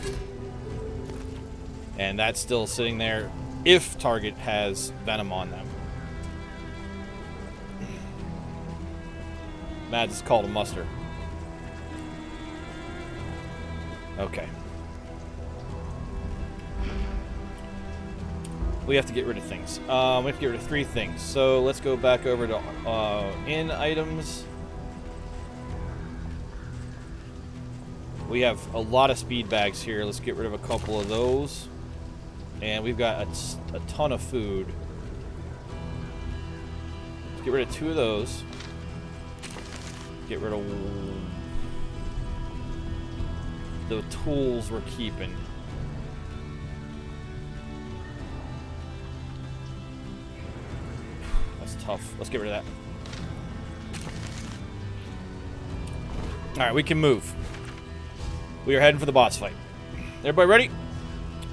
Speaker 2: And that's still sitting there if target has venom on them. Mads is called a muster. Okay. We have to get rid of things. We have to get rid of 3 things. So let's go back over to in items. We have a lot of speed bags here. Let's get rid of a couple of those. And we've got a ton of food. Let's get rid of 2 of those. Get rid of the tools we're keeping. That's tough. Let's get rid of that. Alright, we can move. We are heading for the boss fight. Everybody ready?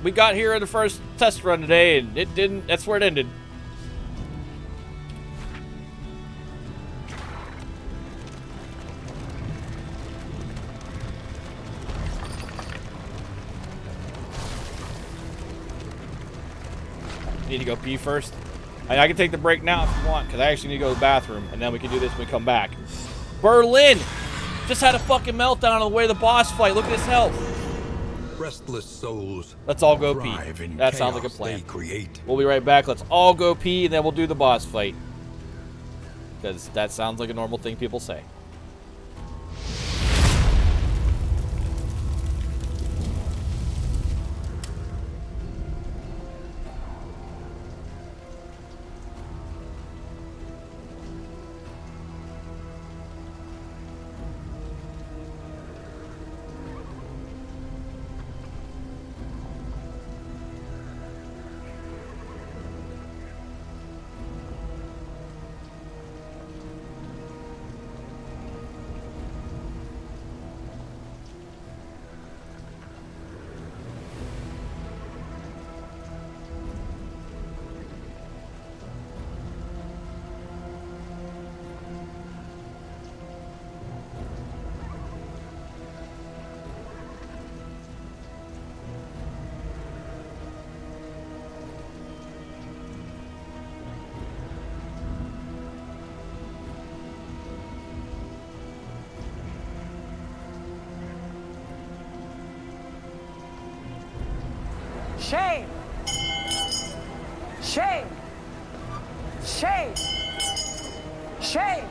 Speaker 2: We got here in the first test run today, and it didn't. That's where it ended. Need to go pee first. I can take the break now if you want, because I actually need to go to the bathroom, and then we can do this when we come back. Berlin just had a fucking meltdown on the way to the boss fight. Look at his health.
Speaker 5: Restless souls.
Speaker 2: Let's all go pee.
Speaker 5: thrive in
Speaker 2: That sounds like a
Speaker 5: chaos
Speaker 2: plan.
Speaker 5: they create.
Speaker 2: We'll be right back. Let's all go pee, and then we'll do the boss fight. Because that sounds like a normal thing people say.
Speaker 7: Shame! Shame! Shame! Shame!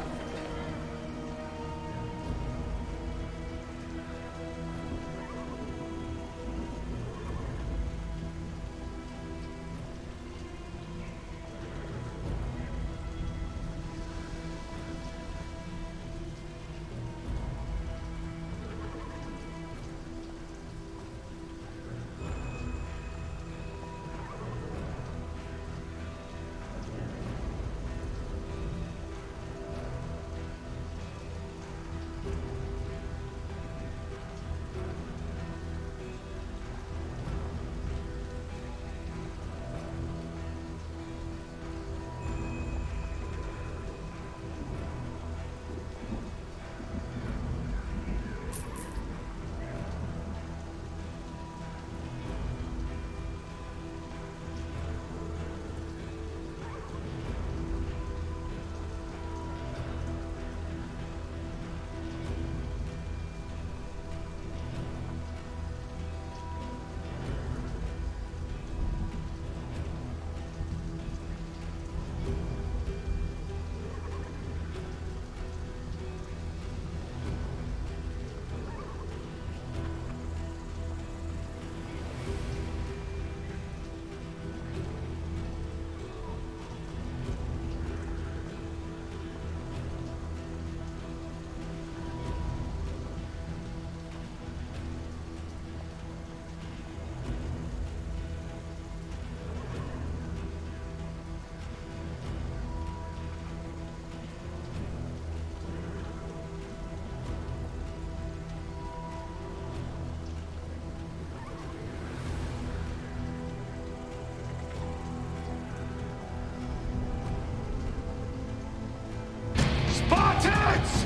Speaker 3: Spartans!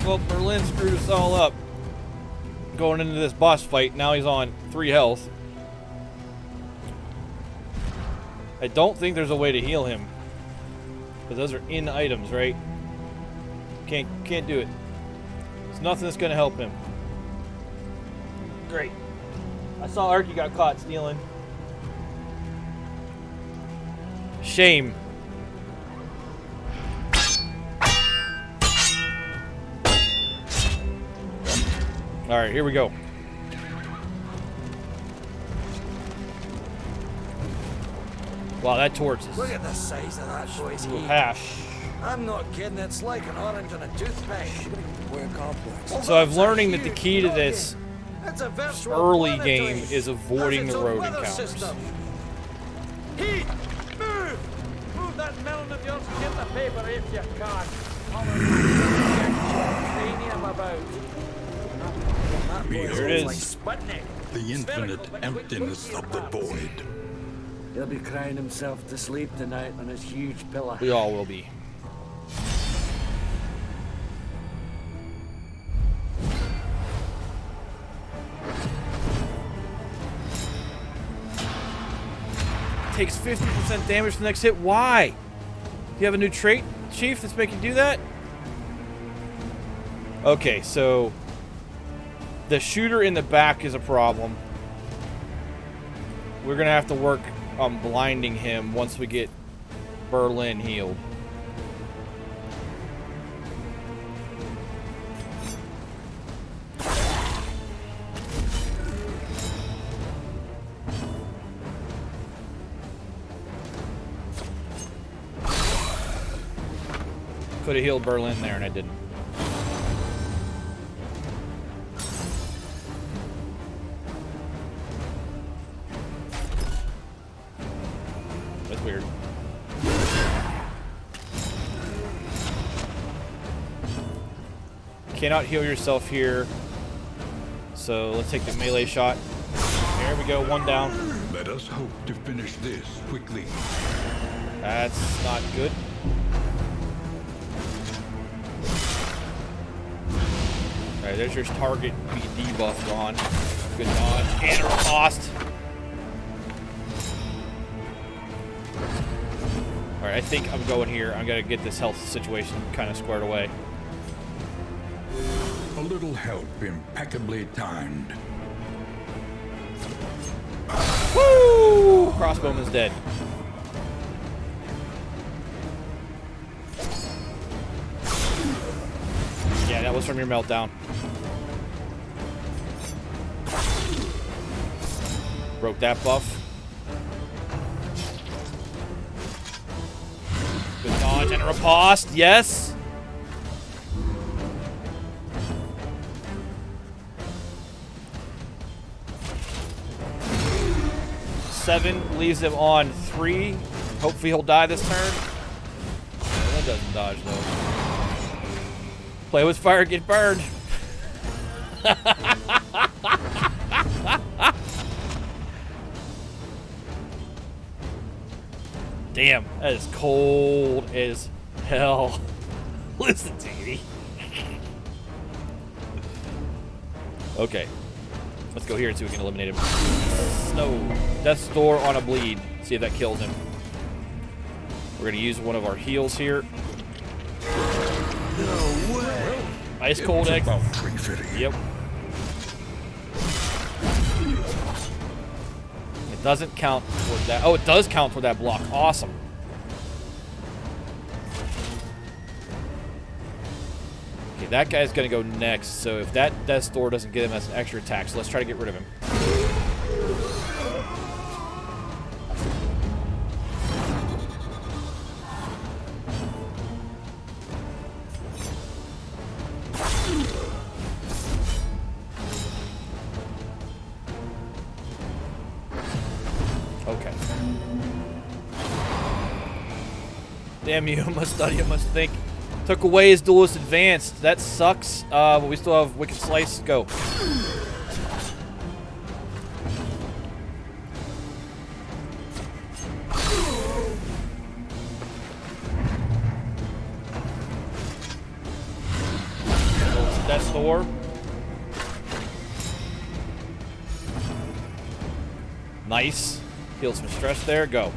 Speaker 2: Well, Berlin screwed us all up. Going into this boss fight, now he's on 3 health. I don't think there's a way to heal him. Because those are in items, right? Can't do it. There's nothing that's gonna help him. Great. I saw Arky got caught stealing. Shame. Alright, here we go. Wow, that torch is
Speaker 3: Look at the size of that boy's head.
Speaker 2: hash.
Speaker 3: I'm not kidding, it's like an orange on a toothpick. We're complex.
Speaker 2: So I'm learning that the key to this
Speaker 3: It's a virtual
Speaker 2: early
Speaker 3: planetary.
Speaker 2: game is avoiding
Speaker 3: Has
Speaker 2: the
Speaker 3: its own
Speaker 2: road
Speaker 3: weather
Speaker 2: encounters.
Speaker 3: system. Heat! Move! Move that melon of yours and get the paper if you can. Cranium about. That boy
Speaker 2: There it
Speaker 3: sounds
Speaker 2: is.
Speaker 3: like Sputnik.
Speaker 5: The infinite emptiness of the void.
Speaker 3: He'll be crying himself to sleep tonight on his huge pillow.
Speaker 2: We all will be. Takes 50% damage to the next hit. Why? You have a new trait, Chief, that's making you do that? Okay, so the shooter in the back is a problem. We're gonna have to work on blinding him once we get Berlin healed. Could have healed Berlin there, and I didn't. That's weird. Cannot heal yourself here. So let's take the melee shot. There we go, one down.
Speaker 5: Let us hope to finish this quickly.
Speaker 2: That's not good. Alright, there's your target BD buff gone. Good dodge. And a riposte. Alright, I think I'm going here. I'm going to get this health situation kind of squared away.
Speaker 5: A little help impeccably timed.
Speaker 2: Woo! Crossbowman's dead. Yeah, that was from your meltdown. Broke that buff. Good dodge and a riposte. Yes. Seven leaves him on 3. Hopefully he'll die this turn. No, that doesn't dodge though. Play with fire, get burned. Damn, that is cold as hell. Listen to me. Okay. Let's go here and see if we can eliminate him. Snow. Death's Door on a bleed. See if that kills him. We're going to use one of our heals here.
Speaker 1: No way.
Speaker 2: Ice cold egg.
Speaker 5: About tree-fitting.
Speaker 2: Yep. It doesn't count toward that. Oh, it does count toward that block. Awesome. Okay, that guy's going to go next. So if that Death's Door doesn't get him as an extra attack, so let's try to get rid of him. Okay. Damn you, must study, must think. Took away his duelist advanced. That sucks, but we still have Wicked Slice. Go. Death's Door. Nice. Healed some stress there. Go.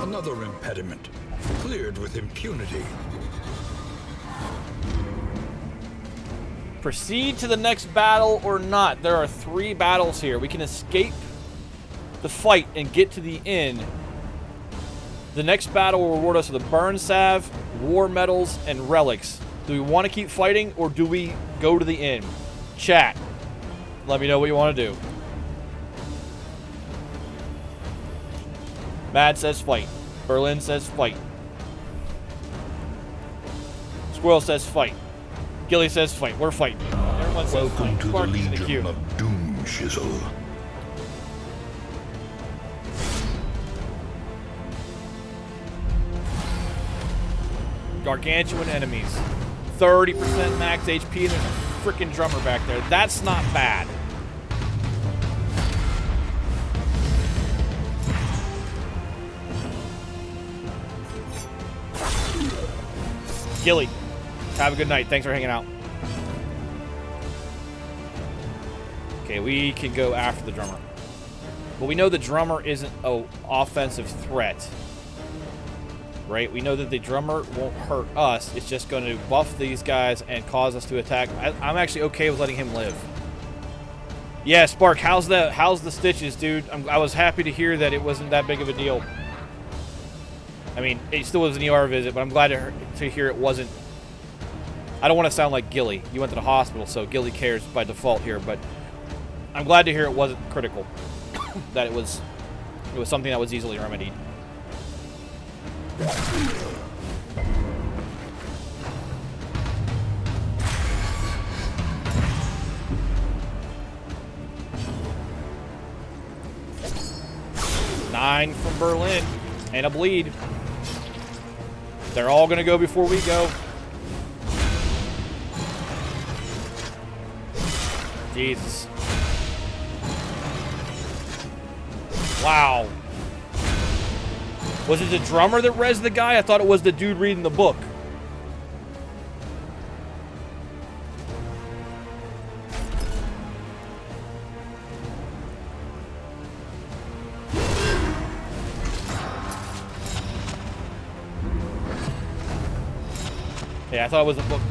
Speaker 5: Another impediment. Cleared with impunity.
Speaker 2: Proceed to the next battle or not. There are 3 battles here. We can escape the fight and get to the inn. The next battle will reward us with a burn salve, war medals, and relics. Do we want to keep fighting or do we go to the inn? Chat. Let me know what you want to do. Mad says fight. Berlin says fight. Squirrel says fight. Gilly says fight. We're fighting. Everyone says
Speaker 1: Welcome
Speaker 2: fight.
Speaker 1: to the
Speaker 2: Clark is in the queue.
Speaker 1: Legion of Doom Shizzle.
Speaker 2: Gargantuan enemies. 30% max HP, and there's a freaking drummer back there. That's not bad. Gilly, have a good night. Thanks for hanging out. Okay, we can go after the drummer. But we know the drummer isn't an offensive threat. Right? We know that the drummer won't hurt us. It's just going to buff these guys and cause us to attack. I'm actually okay with letting him live. Yeah, Spark, how's the stitches, dude? I was happy to hear that it wasn't that big of a deal. I mean, it still was an ER visit, but I'm glad to hear it wasn't. I don't want to sound like Gilly. You went to the hospital, so Gilly cares by default here, but I'm glad to hear it wasn't critical. That it was something that was easily remedied. Nine from Berlin and a bleed. They're all going to go before we go. Jesus. Wow. Was it the drummer that rezzed the guy? I thought it was the dude reading the book. Yeah, I thought it was a book.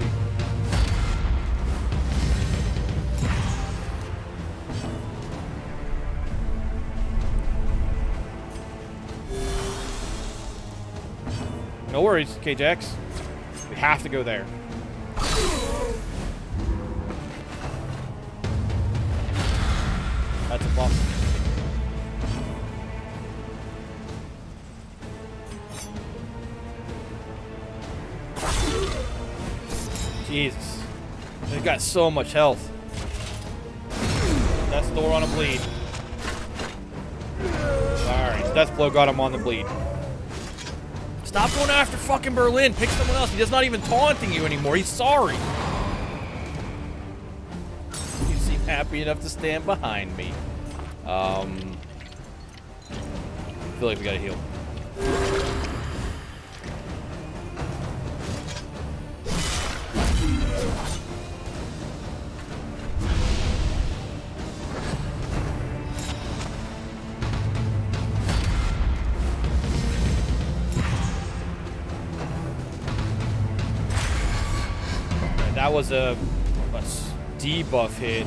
Speaker 2: No worries, KJax. We have to go there. That's a bump. Jesus. They've got so much health. That's the door on a bleed. Alright, Death Blow got him on the bleed. Stop going after fucking Berlin. Pick someone else. He's not even taunting you anymore. He's sorry. You seem happy enough to stand behind me. I feel like we gotta heal. That was a debuff hit.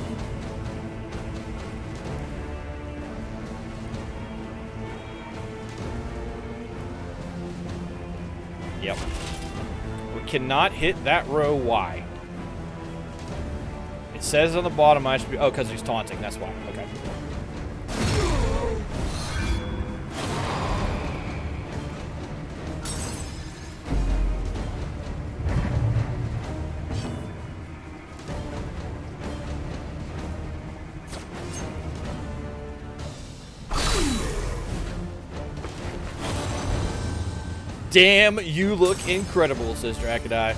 Speaker 2: Yep. We cannot hit that row. Why? It says on the bottom I should be... Oh, because he's taunting. That's why. Okay. Damn, you look incredible, says Dracodai.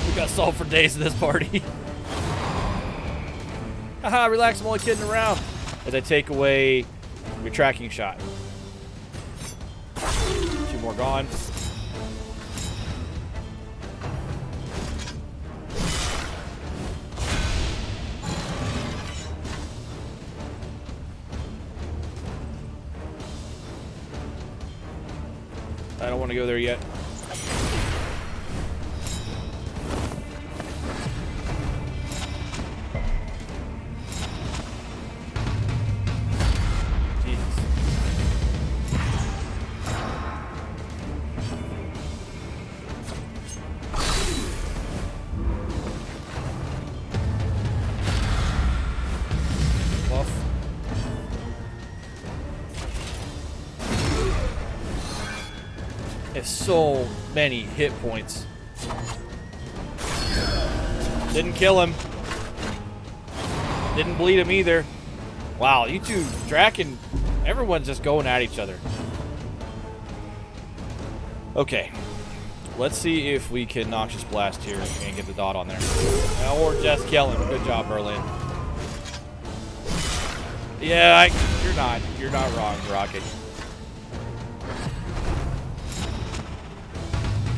Speaker 2: We got solved for days in this party. Haha, relax, I'm only kidding around. As I take away your tracking shot. 2 more gone. I don't want to go there yet. Jesus. Buff. Have so many hit points. Didn't kill him. Didn't bleed him either. Wow, you two, Drac and everyone's just going at each other. Okay. Let's see if we can Noxious Blast here and get the dot on there. Or just kill him. Good job, Berlin. Yeah, you're not wrong, Rocket.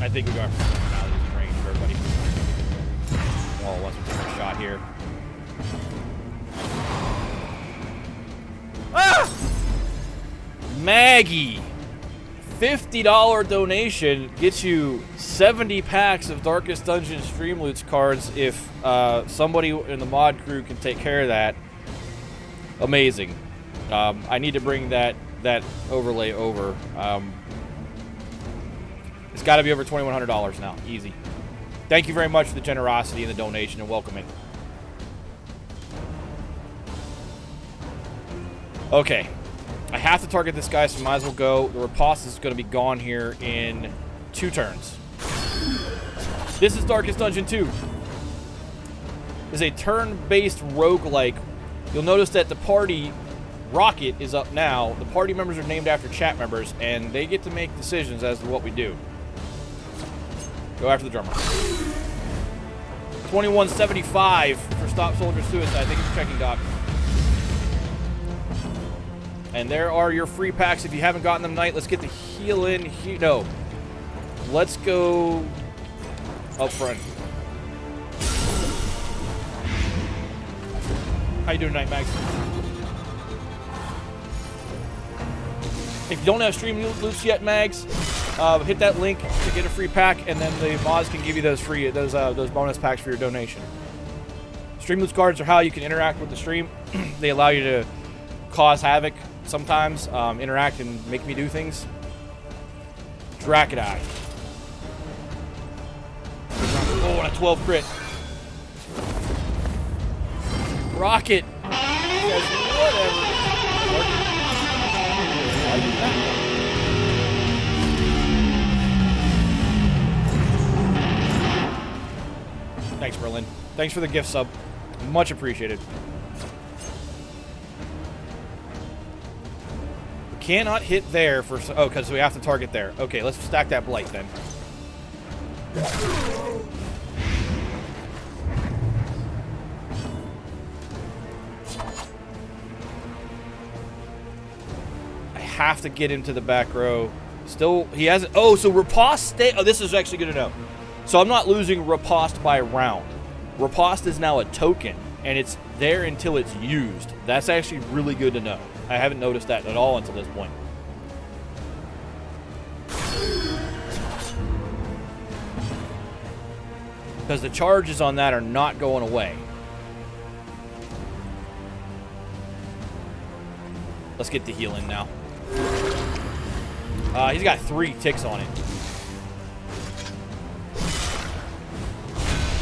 Speaker 2: I think we got now losing range for everybody. All at once we take a shot here. Ah! Maggie! $50 donation gets you 70 packs of Darkest Dungeon Streamloots cards if somebody in the mod crew can take care of that. Amazing. I need to bring that overlay over. It's got to be over $2,100 now. Easy. Thank you very much for the generosity and the donation and welcoming. Okay. I have to target this guy, so we might as well go. The riposte is going to be gone here in 2 turns. This is Darkest Dungeon 2. This is a turn-based roguelike. You'll notice that the party rocket is up now. The party members are named after chat members, and they get to make decisions as to what we do. Go after the drummer. 2175 for Stop Soldier Suicide. Thank you for checking, Doc. And there are your free packs if you haven't gotten them tonight. Let's get the heal in. No. Let's go up front. How you doing tonight, Max? If you don't have stream loots yet, Mags, hit that link to get a free pack, and then the mods can give you those free those bonus packs for your donation. Stream loots cards are how you can interact with the stream. They allow you to cause havoc sometimes, interact and make me do things. Dracodai. Oh, and a 12 crit. Rocket. Says whatever. Thanks, Berlin. Thanks for the gift sub. Much appreciated. We cannot hit there for... Oh, because we have to target there. Okay, let's stack that blight then. I have to get him to the back row. Still, he hasn't... Oh, so riposte stay... Oh, this is actually good to know. So I'm not losing riposte by round. Riposte is now a token, and it's there until it's used. That's actually really good to know. I haven't noticed that at all until this point. Because the charges on that are not going away. Let's get the healing now. He's got 3 ticks on it.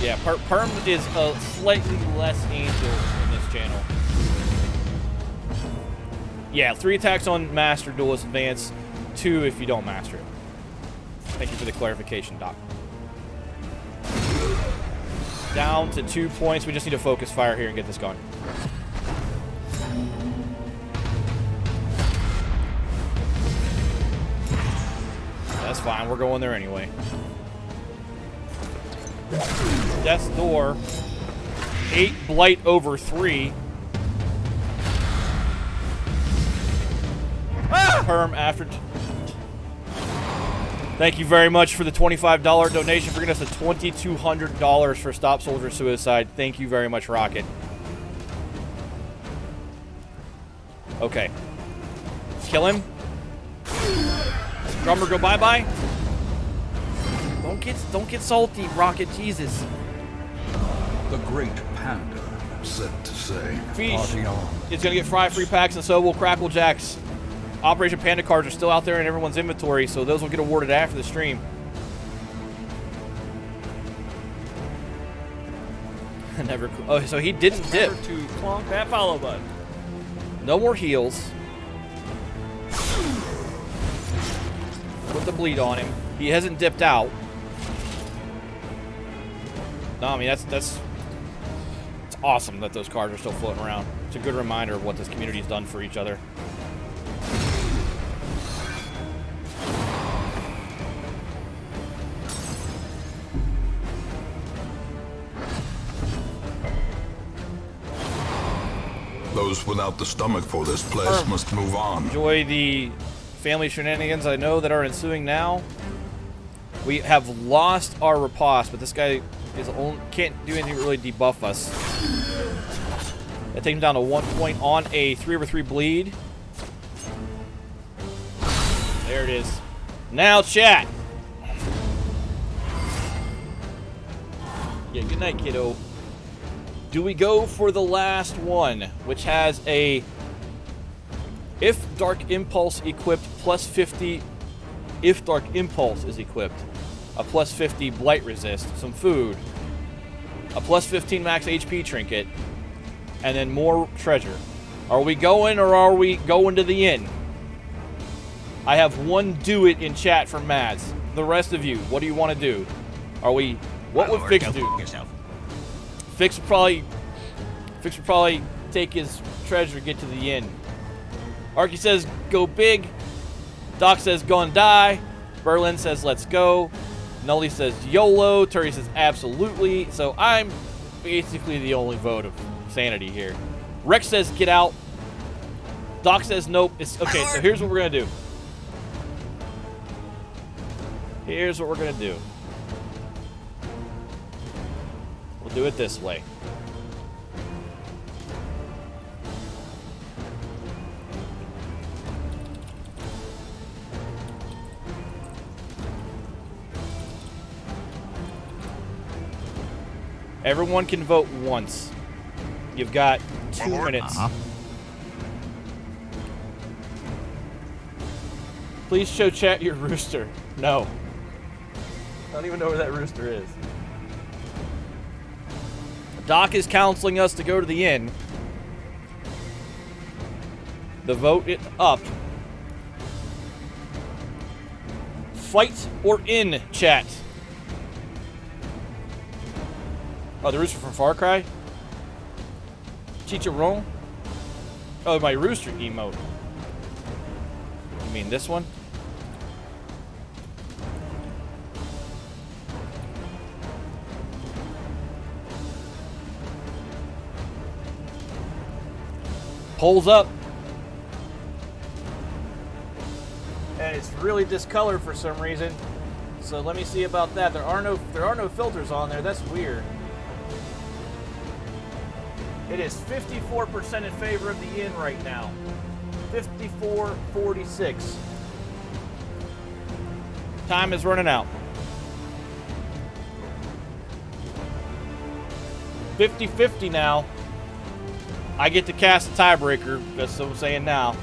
Speaker 2: Yeah, Perm is a slightly less angel in this channel. Yeah, 3 attacks on Master Duelist Advance, 2 if you don't master it. Thank you for the clarification, Doc. Down to 2 points. We just need to focus fire here and get this going. That's fine. We're going there anyway. Death's Door. 8 blight over 3. Ah! Perm after... Thank you very much for the $25 donation for getting us the $2,200 for Stop Soldier Suicide. Thank you very much, Rocket. Okay. Kill him. Drummer, go bye-bye. Don't get salty, Rocket. Jesus.
Speaker 1: The great panda said to say,
Speaker 2: Fish
Speaker 1: "Party on."
Speaker 2: is going to get free packs, and so will Crackle Jacks. Operation Panda cards are still out there in everyone's inventory, so those will get awarded after the stream. Never. Oh, so he didn't dip.
Speaker 4: Remember to clonk that follow button.
Speaker 2: No more heals. Put the bleed on him. He hasn't dipped out. No, I mean that's it's awesome that those cards are still floating around. It's a good reminder of what this community's done for each other.
Speaker 1: Those without the stomach for this place must move on.
Speaker 2: Enjoy the family shenanigans I know that are ensuing now. We have lost our riposte, but this guy can't do anything to really debuff us. That takes him down to 1 point on a 3/3 bleed. There it is. Now, chat. Yeah, good night, kiddo. Do we go for the last one, which has a if Dark Impulse equipped plus 50, if Dark Impulse is equipped, a plus 50 Blight Resist, some food, a plus 15 max HP trinket, and then more treasure. Are we going or are we going to the inn? I have one do it in chat from Mads. The rest of you, what do you want to do? Are we, what would Fix do? Fix would probably take his treasure to get to the inn. Arky says, go big. Doc says, go and die. Berlin says, let's go. Nully says, YOLO. Turi says, absolutely. So I'm basically the only vote of sanity here. Rex says, get out. Doc says, nope. It's okay, so here's what we're going to do. Here's what we're going to do. We'll do it this way. Everyone can vote once. You've got 2 minutes. Please show chat your rooster. No. I don't even know where that rooster is. Doc is counseling us to go to the inn. The vote is up. Fight or in, chat. Oh, the rooster from Far Cry? Chicharron? Oh, my rooster emote. You mean this one? Polls up. And it's really discolored for some reason. So let me see about that. There are no filters on there. That's weird. It is 54% in favor of the inn right now. 54-46. Time is running out. 50-50 now. I get to cast a tiebreaker. That's what I'm saying now.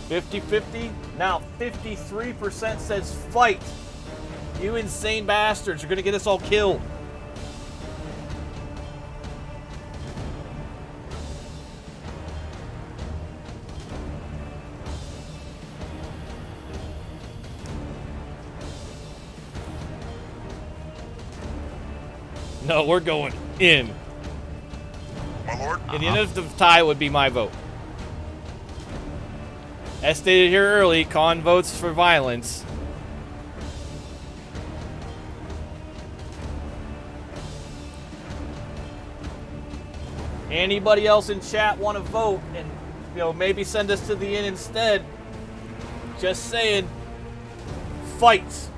Speaker 2: $50-50. Now 53% says fight. You insane bastards are gonna get us all killed. No, we're going in.
Speaker 8: My lord.
Speaker 2: In the end of the tie would be my vote. As stated here early, Con votes for violence. Anybody else in chat want to vote and, you know, maybe send us to the inn instead? Just saying. Fight.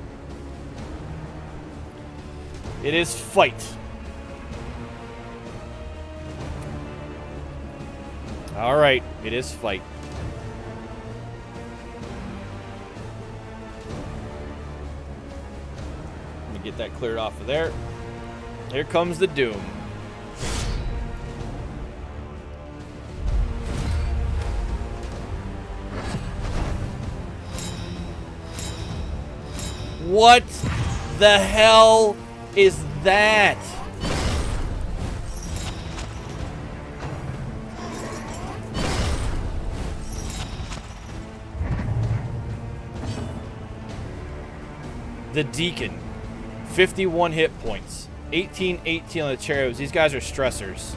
Speaker 2: It is fight. All right, it is fight. Let me get that cleared off of there. Here comes the doom. What the hell is that? The Deacon, 51 hit points, 18-18 on the Cherubs. These guys are stressors.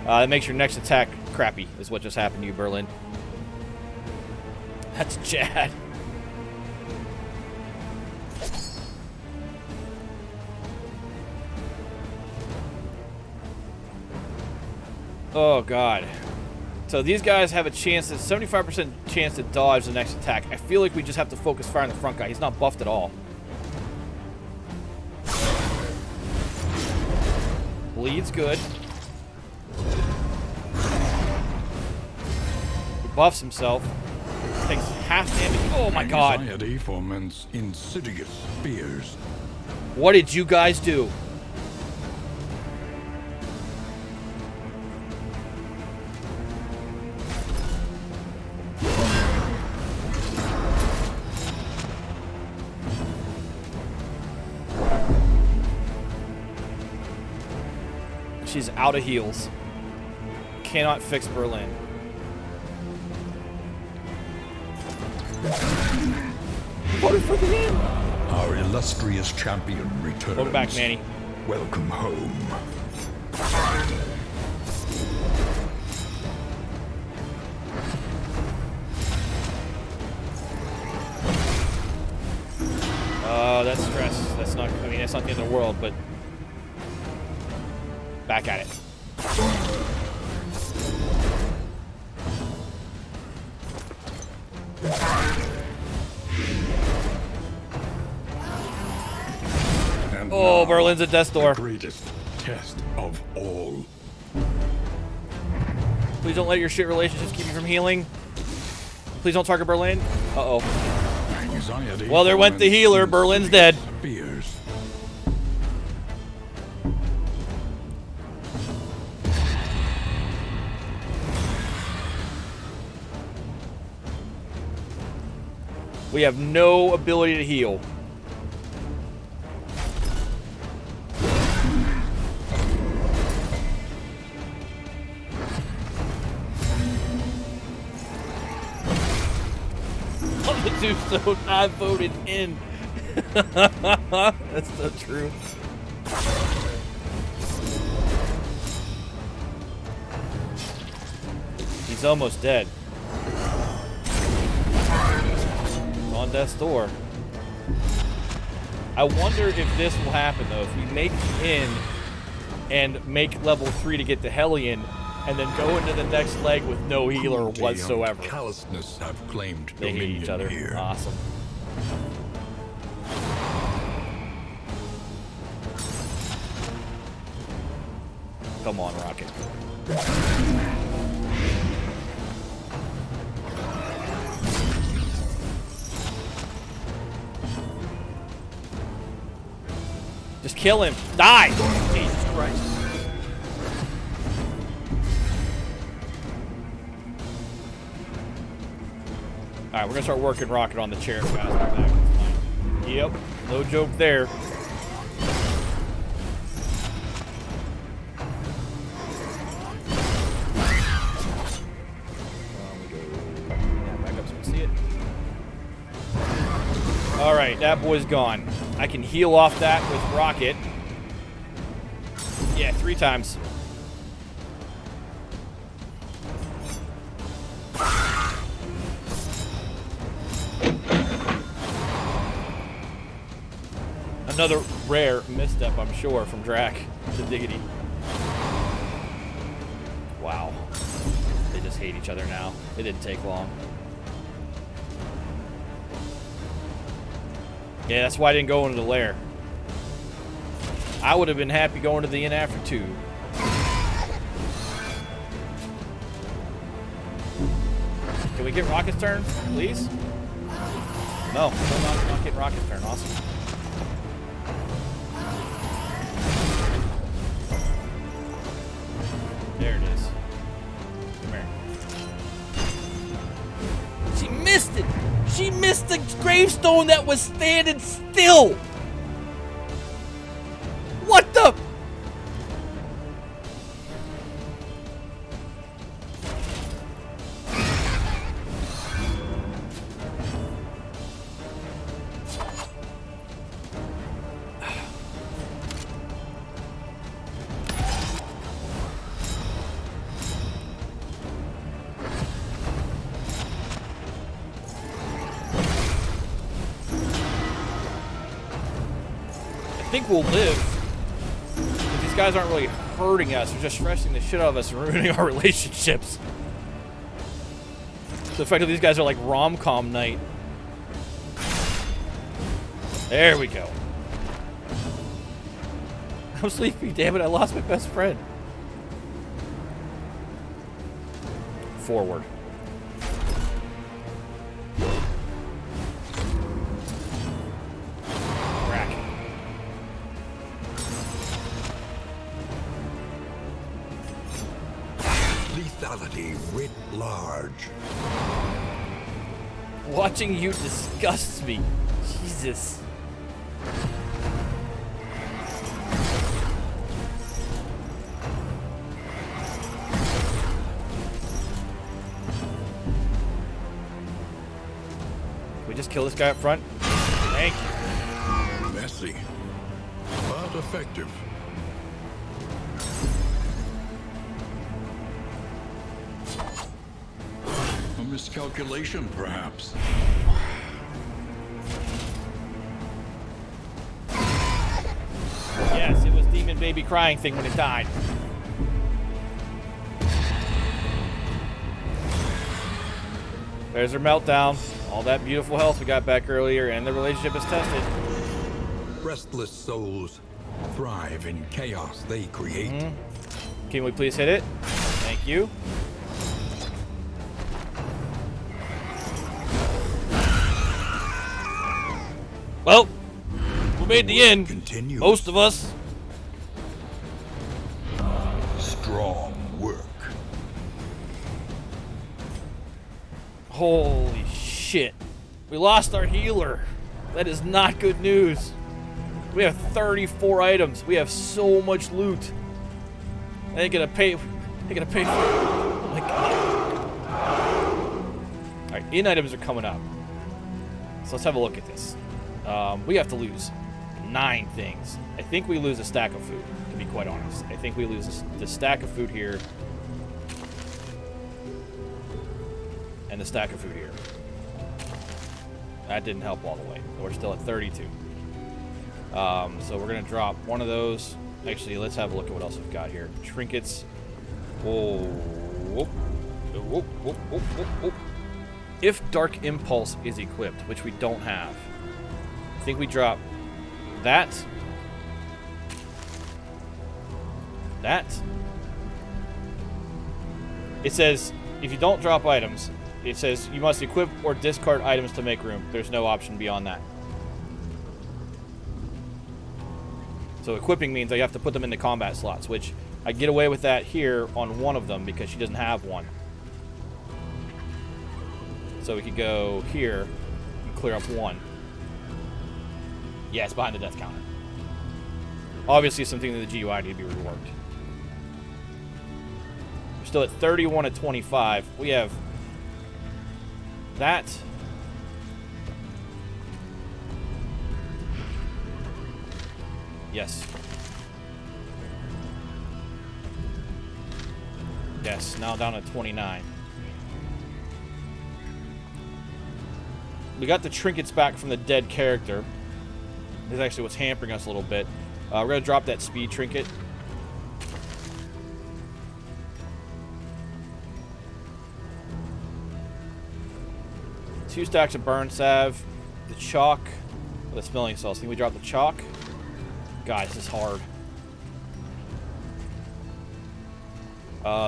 Speaker 2: That makes your next attack crappy, is what just happened to you, Berlin. That's Chad. Oh, God. So these guys have a chance, a 75% chance to dodge the next attack. I feel like we just have to focus fire on the front guy. He's not buffed at all. Bleeds good. He buffs himself. Takes half damage. Oh my God.
Speaker 5: Anxiety foments insidious fears.
Speaker 2: What did you guys do? She's out of heals. Cannot fix Berlin. Voted for the inn.
Speaker 1: Our illustrious champion returns.
Speaker 2: Welcome back, Manny.
Speaker 1: Welcome home.
Speaker 2: Oh, that's stress. That's not, I mean, that's not the end of the world, but back at it.
Speaker 5: And
Speaker 2: Oh,
Speaker 5: now,
Speaker 2: Berlin's at death's door.
Speaker 1: Greatest
Speaker 5: test of all.
Speaker 2: Please don't let your shit relationships keep you from healing. Please don't target Berlin. Uh-oh.
Speaker 5: Anxiety.
Speaker 2: Well, there went the healer. Berlin's dead.
Speaker 5: Fears.
Speaker 2: We have no ability to heal. The tombstone I voted in. That's so true. He's almost dead. On death's door. I wonder if this will happen though. If we make it in and make level 3 to get to Hellion, and then go into the next leg with no healer whatsoever.
Speaker 5: Callousness have claimed
Speaker 2: They hate
Speaker 5: dominion
Speaker 2: each other.
Speaker 5: here.
Speaker 2: Awesome. Come on, Rocket. Just kill him. Die! Jesus Christ. Alright, we're gonna start working Rocket on the chair faster. Yep, no joke there. Back up so we can see it. Alright, that boy's gone. I can heal off that with Rocket. Yeah, 3 times. Another rare misstep, I'm sure, from Drac to Diggity. Wow. They just hate each other now. It didn't take long. Yeah, that's why I didn't go into the lair. I would have been happy going to the inn after 2. Can we get Rocket's turn, please? No, still not getting Rocket's turn. Awesome. There it is. Come here. She missed it! She missed the gravestone that was standing still! What the? I think we'll live. But these guys aren't really hurting us. They're just stressing the shit out of us and ruining our relationships. So the fact that these guys are like rom-com night. There we go. I'm sleepy, damn it. I lost my best friend. Forward.
Speaker 1: Lethality writ large.
Speaker 2: Watching you disgusts me. Jesus. Can we just kill this guy up front? Thank you.
Speaker 5: Messy, but effective. A miscalculation, perhaps.
Speaker 2: Yes, it was Demon Baby crying thing when it died. There's her meltdown. All that beautiful health we got back earlier, and the relationship is tested.
Speaker 1: Restless souls, thrive in chaos they create.
Speaker 2: Can we please hit it? Thank you. Well, we made the end.
Speaker 1: Continues.
Speaker 2: Most of us.
Speaker 1: Strong work.
Speaker 2: Holy shit. We lost our healer. That is not good news. We have 34 items. We have so much loot. I ain't gonna pay. They're gonna pay for it. Oh my god. Alright, in items are coming up. So let's have a look at this. We have to lose 9 things. I think we lose a stack of food, to be quite honest. I think we lose the stack of food here. And the stack of food here. That didn't help all the way. We're still at 32. So we're gonna drop one of those. Actually, let's have a look at what else we've got here. Trinkets. Whoa. Whoop. Whoop, whoop, whoop, whoop, whoop. If Dark Impulse is equipped, which we don't have, I think we drop that. That. It says, if you don't drop items, it says you must equip or discard items to make room. There's no option beyond that. So equipping means I have to put them in the combat slots, which I get away with that here on one of them because she doesn't have one. So we could go here and clear up one. Yeah, it's behind the death counter. Obviously something that the GUI need to be reworked. We're still at 31 at 25. We have that. Yes. Yes, now down to 29. We got the trinkets back from the dead character. This is actually what's hampering us a little bit. We're going to drop that speed trinket. Two stacks of burn salve, the chalk, the smelling salts. Can we drop the chalk? God, this is hard.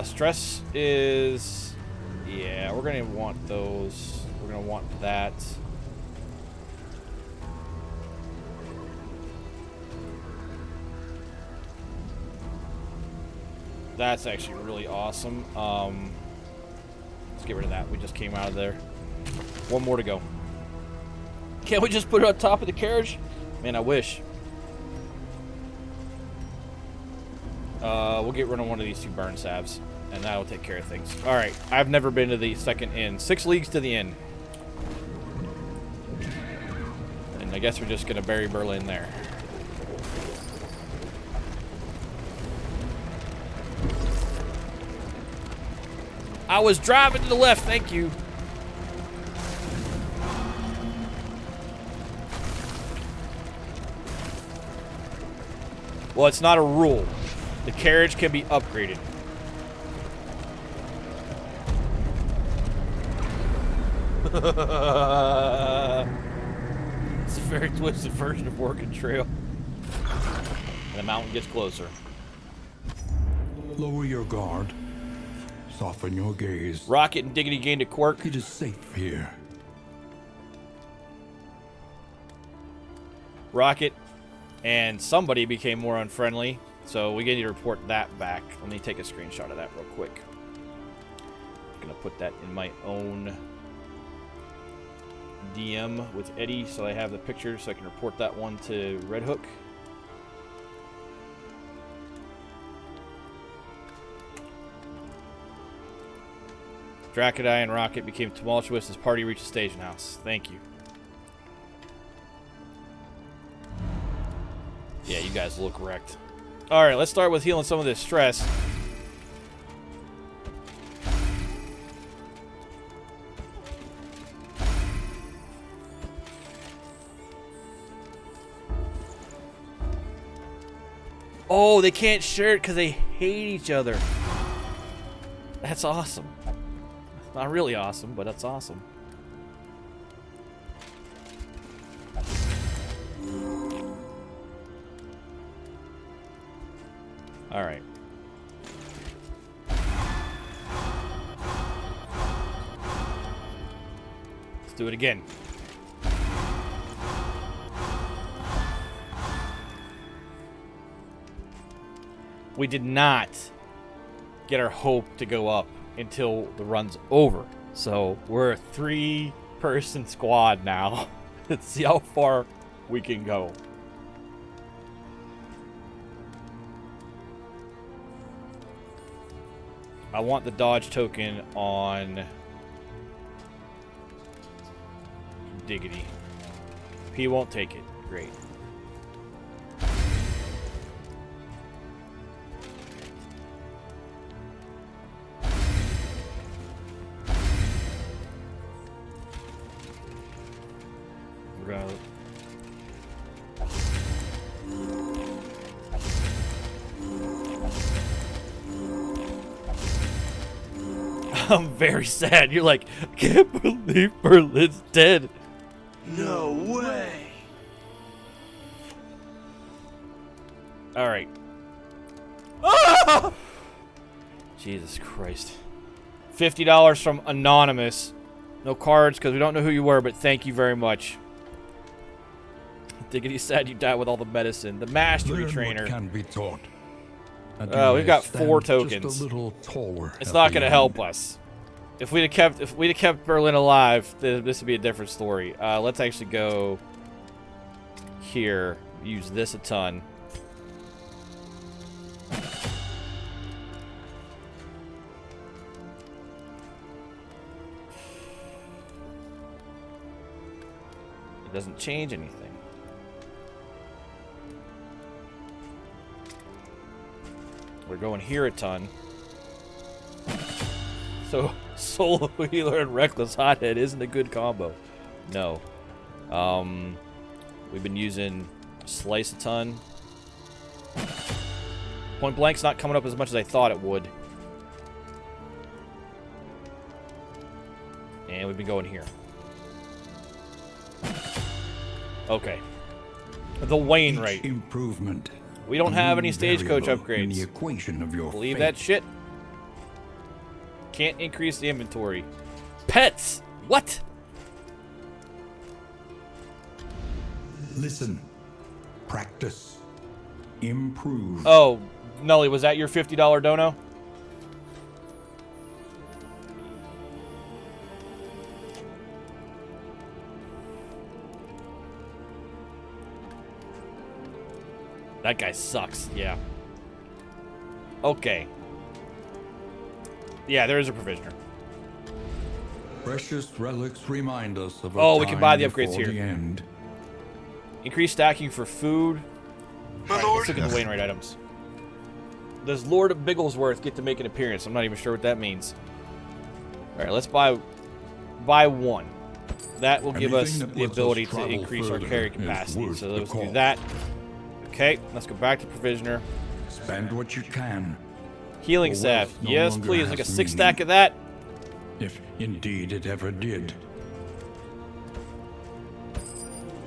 Speaker 2: Stress is... Yeah, we're going to want those. We're going to want that. That's actually really awesome. Let's get rid of that. We just came out of there. One more to go. Can't we just put it on top of the carriage? Man, I wish. We'll get rid of one of these 2 burn salves, and that'll take care of things. Alright, I've never been to the second inn. 6 leagues to the inn. And I guess we're just going to bury Berlin there. I was driving to the left, thank you. Well, it's not a rule. The carriage can be upgraded. It's a very twisted version of Working Trail. And the mountain gets closer.
Speaker 1: Lower your guard. Soften your gaze.
Speaker 2: Rocket and Diggity gained a quirk.
Speaker 1: It is safe here.
Speaker 2: Rocket and somebody became more unfriendly, so we need to report that back. Let me take a screenshot of that real quick. I'm gonna put that in my own DM with Eddie, so I have the picture, so I can report that one to Red Hook. Dracodai and Rocket became tumultuous as party reached the station house. Thank you. Yeah, you guys look wrecked. Alright, let's start with healing some of this stress. Oh, they can't share it because they hate each other. That's awesome. Not really awesome, but that's awesome. All right. Let's do it again. We did not get our hope to go up until the run's over. So we're a 3-person squad now. Let's see how far we can go. I want the dodge token on Diggity. He won't take it. Great. We're gonna... I'm very sad. You're like, I can't believe Berlin's dead.
Speaker 3: No way.
Speaker 2: All right. Ah! Jesus Christ. $50 from Anonymous. No cards because we don't know who you were, but thank you very much. Diggity said you died with all the medicine. The mastery
Speaker 5: Learn
Speaker 2: trainer.
Speaker 5: what can be taught. And
Speaker 2: Oh,
Speaker 5: you
Speaker 2: we've
Speaker 5: may
Speaker 2: got
Speaker 5: stand
Speaker 2: 4
Speaker 5: just
Speaker 2: tokens.
Speaker 5: a little taller
Speaker 2: It's
Speaker 5: at
Speaker 2: not
Speaker 5: the
Speaker 2: going to
Speaker 5: end.
Speaker 2: help us. If we'd have kept Berlin alive, this would be a different story. Let's actually go here. Use this a ton. It doesn't change anything. We're going here a ton. So, Soul Healer and Reckless Hothead isn't a good combo. No. We've been using Slice a ton. Point Blank's not coming up as much as I thought it would. And we've been going here. Okay. The Wainwright.
Speaker 5: Each improvement.
Speaker 2: We don't
Speaker 5: a
Speaker 2: have
Speaker 5: new
Speaker 2: any stagecoach
Speaker 5: variable in
Speaker 2: upgrades.
Speaker 5: the equation of your
Speaker 2: Believe
Speaker 5: fate.
Speaker 2: that shit? Can't increase the inventory. Pets! What?
Speaker 5: Listen. Practice. Improve.
Speaker 2: Oh, Nully, was that your $50 dono? That guy sucks, yeah. Okay. Yeah, there is a provisioner.
Speaker 5: Precious relics remind us of a
Speaker 2: Oh, we can
Speaker 5: time
Speaker 2: buy the upgrades
Speaker 5: before
Speaker 2: here.
Speaker 5: the end.
Speaker 2: Increased stacking for food.
Speaker 8: My
Speaker 2: Alright,
Speaker 8: lord.
Speaker 2: let's look at the Wainwright items. Does Lord of Bigglesworth get to make an appearance? I'm not even sure what that means. Alright, let's buy one. That will give us
Speaker 5: Anything that
Speaker 2: the
Speaker 5: lets us
Speaker 2: ability to
Speaker 5: travel
Speaker 2: increase our
Speaker 5: further
Speaker 2: carry
Speaker 5: is
Speaker 2: capacity.
Speaker 5: worth
Speaker 2: So
Speaker 5: the
Speaker 2: let's do
Speaker 5: cost.
Speaker 2: that. Okay, let's go back to Provisioner.
Speaker 5: Spend what you can,
Speaker 2: Healing
Speaker 5: Well,
Speaker 2: salve.
Speaker 5: wealth no
Speaker 2: Yes,
Speaker 5: longer
Speaker 2: please. Like a
Speaker 5: has
Speaker 2: 6
Speaker 5: meaning.
Speaker 2: stack of that.
Speaker 5: if indeed it ever did.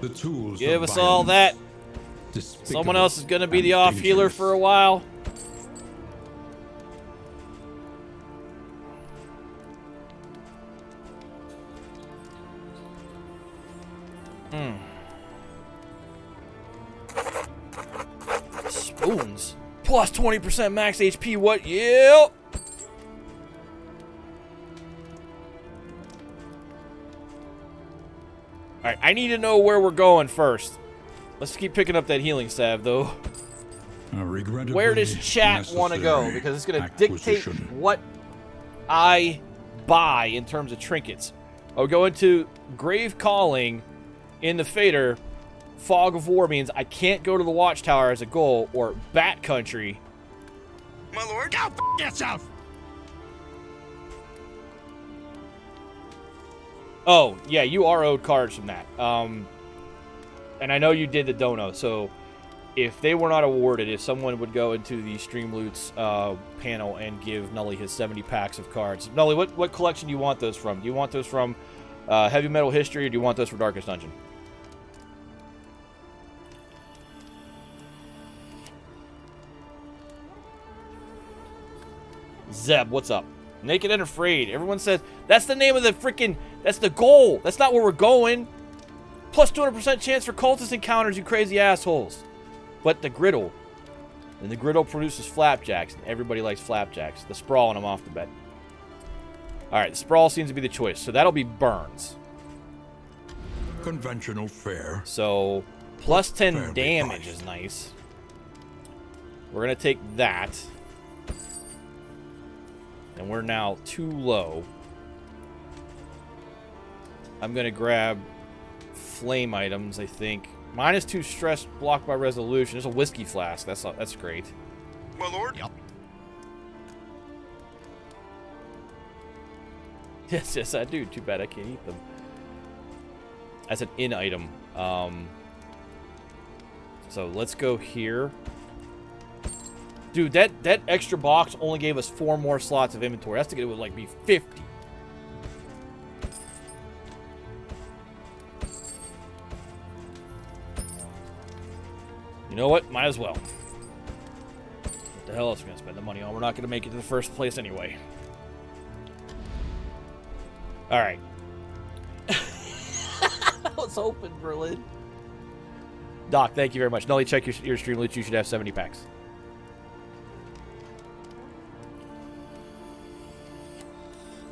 Speaker 5: The tools
Speaker 2: Give
Speaker 5: of
Speaker 2: us all that.
Speaker 5: violence, despicable
Speaker 2: Someone else is going to be
Speaker 5: and
Speaker 2: the off healer
Speaker 5: dangerous.
Speaker 2: for a while. Spoons. Plus 20% max HP. What? Yep. Alright, I need to know where we're going first. Let's keep picking up that healing salve, though.
Speaker 5: Regrettably
Speaker 2: Where does chat want to go?
Speaker 5: necessary
Speaker 2: Because it's going to dictate
Speaker 5: acquisition.
Speaker 2: what I buy in terms of trinkets. I'll go into Grave Calling in the Fader. Fog of War means I can't go to the Watchtower as a goal, or Bat Country.
Speaker 8: My lord. Go f yourself.
Speaker 2: Oh, yeah, you are owed cards from that. And I know you did the dono, so if they were not awarded, if someone would go into the Stream Loots panel and give Nully his 70 packs of cards. Nully, what collection do you want those from? Do you want those from Heavy Metal History, or do you want those from Darkest Dungeon? Zeb, what's up? Naked and Afraid. Everyone says, that's the name of the freaking... That's the goal. That's not where we're going. Plus 200% chance for cultist encounters, you crazy assholes. But the griddle. And the griddle produces flapjacks. And everybody likes flapjacks. The sprawl, and I'm off the bed. Alright, the sprawl seems to be the choice. So that'll be Burns.
Speaker 1: Conventional fare.
Speaker 2: So, plus 10
Speaker 1: Fairly
Speaker 2: damage
Speaker 1: priced.
Speaker 2: is nice. We're going to take that. And we're now too low. I'm going to grab flame items, I think. -2 stress blocked by resolution. There's a whiskey flask. That's great.
Speaker 8: My lord? Yep.
Speaker 2: Yes, I do. Too bad I can't eat them. That's an in item. So let's go here. Dude, that extra box only gave us 4 more slots of inventory. That's to get it would like be 50. You know what? Might as well. What the hell else are we gonna spend the money on? We're not gonna make it to the first place anyway. All right. I was hoping, Berlin. Doc, thank you very much. Nully, check your stream loot. You should have 70 packs.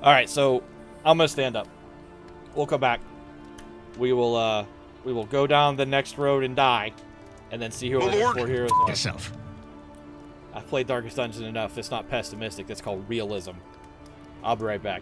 Speaker 2: All right, so I'm gonna stand up. We'll come back. We will go down the next road and die, and then see who our next 4 heroes are.
Speaker 8: Yourself.
Speaker 2: I've played Darkest Dungeon enough. It's not pessimistic. That's called realism. I'll be right back.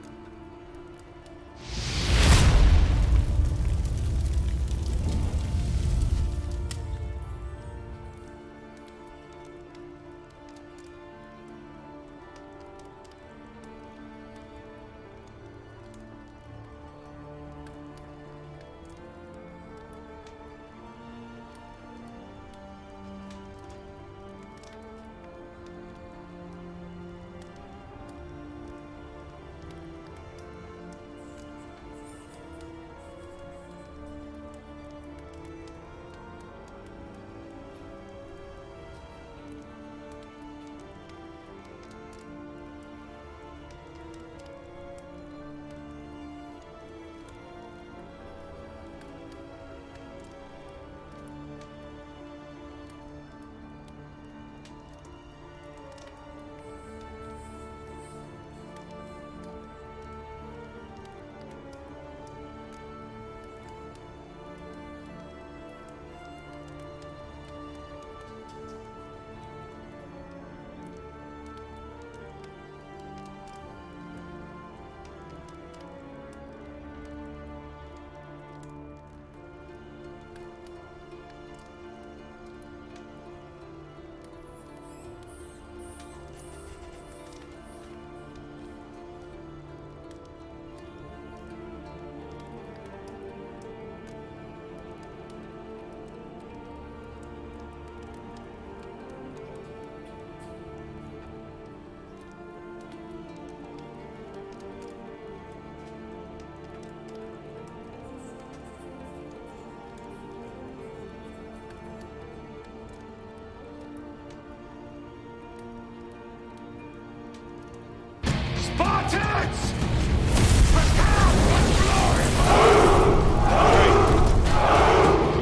Speaker 3: Spartans!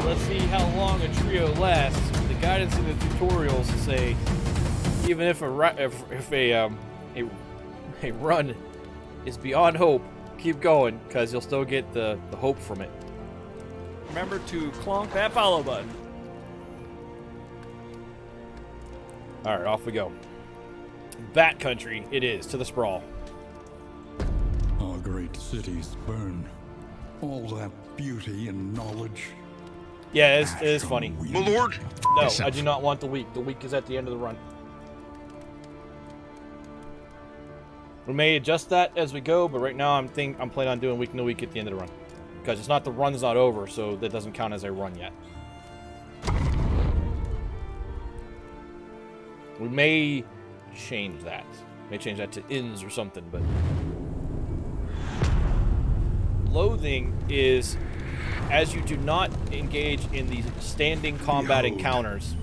Speaker 2: Let's see how long a trio lasts. The guidance in the tutorials say, even if a run is beyond hope, keep going, because you'll still get the hope from it.
Speaker 4: Remember to clonk that follow button.
Speaker 2: All right, off we go. Bat country it is, to the sprawl.
Speaker 1: Our great cities burn. All that beauty and knowledge.
Speaker 2: Yeah, it is funny.
Speaker 8: My lord?
Speaker 2: No,
Speaker 8: Yourself.
Speaker 2: I do not want the week. The week is at the end of the run. We may adjust that as we go, but right now I'm planning on doing week to week at the end of the run. Because it's not, the run's not over, so that doesn't count as a run yet. We may change that. May change that to ins or something, but... Loathing is, as you do not engage in these standing combat
Speaker 1: Behold.
Speaker 2: encounters,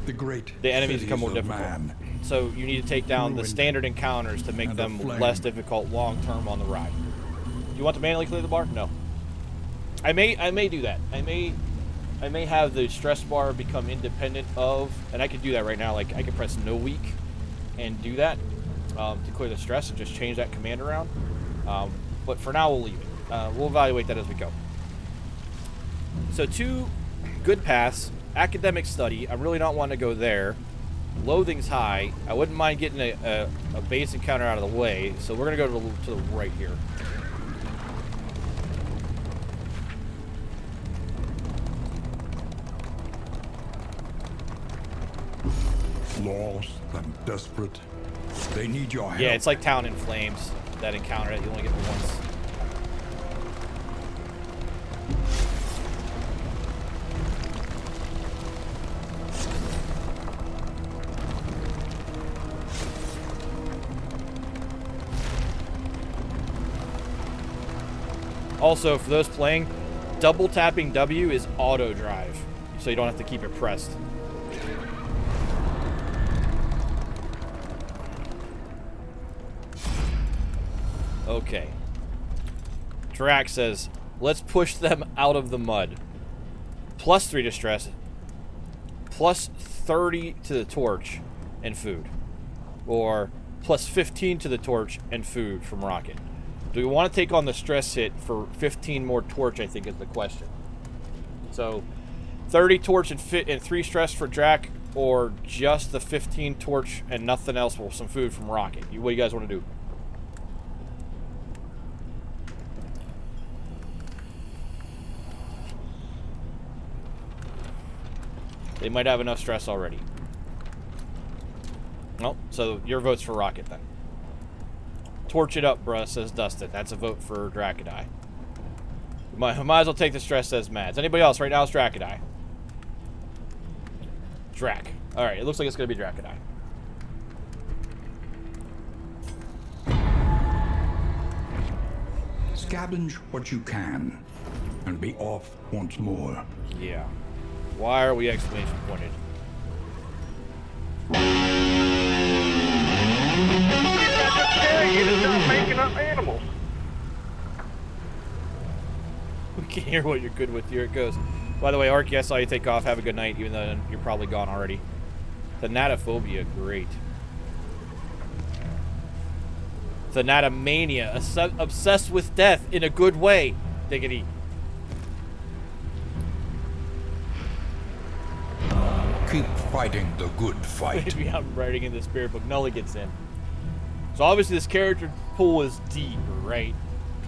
Speaker 1: The great
Speaker 2: the enemies become more
Speaker 1: cities of
Speaker 2: difficult.
Speaker 1: man,
Speaker 2: so you need to take down the
Speaker 1: Ruined.
Speaker 2: standard encounters to make
Speaker 1: And
Speaker 2: them
Speaker 1: aflame.
Speaker 2: less difficult long-term on the ride. You want to manually clear the bar? No. I may do that. I may have the stress bar become independent of, and I can do that right now. Like I can press no weak and do that to clear the stress and just change that command around. But for now, we'll leave it. We'll evaluate that as we go. So 2 good paths. Academic study. I'm really not wanting to go there. Loathing's high. I wouldn't mind getting a base encounter out of the way. So we're going to go to the right here.
Speaker 1: Lost and desperate. They need your help.
Speaker 2: Yeah, it's like Town in Flames. That encounter that you only get once. Also, for those playing, double tapping W is auto drive, so you don't have to keep it pressed. Okay. Drax says, let's push them out of the mud. +3 to stress, +30 to the torch and food. Or +15 to the torch and food from Rocket. Do we want to take on the stress hit for 15 more torch, I think is the question. So, 30 torch and 3 stress for Drac, or just the 15 torch and nothing else with some food from Rocket? What do you guys want to do? They might have enough stress already. Well, so your vote's for Rocket then. Torch it up, bruh, says Dustin. That's a vote for Dracodai. Might as well take the stress, says Mads. Anybody else? Right now it's Dracodai. Drac. Alright, it looks like it's going to be Dracodai.
Speaker 1: Scavenge what you can, and be off once more.
Speaker 2: Yeah. Why are we exclamation pointed?
Speaker 8: You to stop making up animals.
Speaker 2: We can hear what you're good with. Here it goes. By the way, Arky, I saw you take off. Have a good night, even though you're probably gone already. Thanatophobia, great. Thanatomania, obsessed with death in a good way. Diggity.
Speaker 1: Keep fighting the good fight.
Speaker 2: Maybe I'm writing in the spirit book. Nully gets in. So obviously this character pool is deep, right?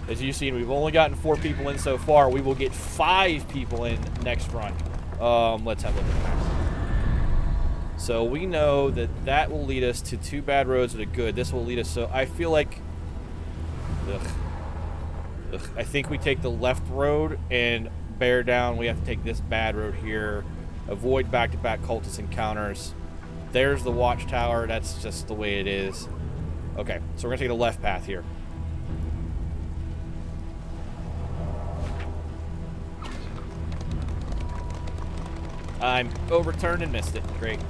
Speaker 2: As you've seen, we've only gotten 4 people in so far. We will get 5 people in next run. Let's have a look at that. So we know that that will lead us to 2 bad roads and a good. This will lead us, so I feel like... I think we take the left road and bear down. We have to take this bad road here. Avoid back-to-back cultist encounters. There's the watchtower. That's just the way it is. Okay, so we're going to take the left path here. I'm overturned and missed it. Great.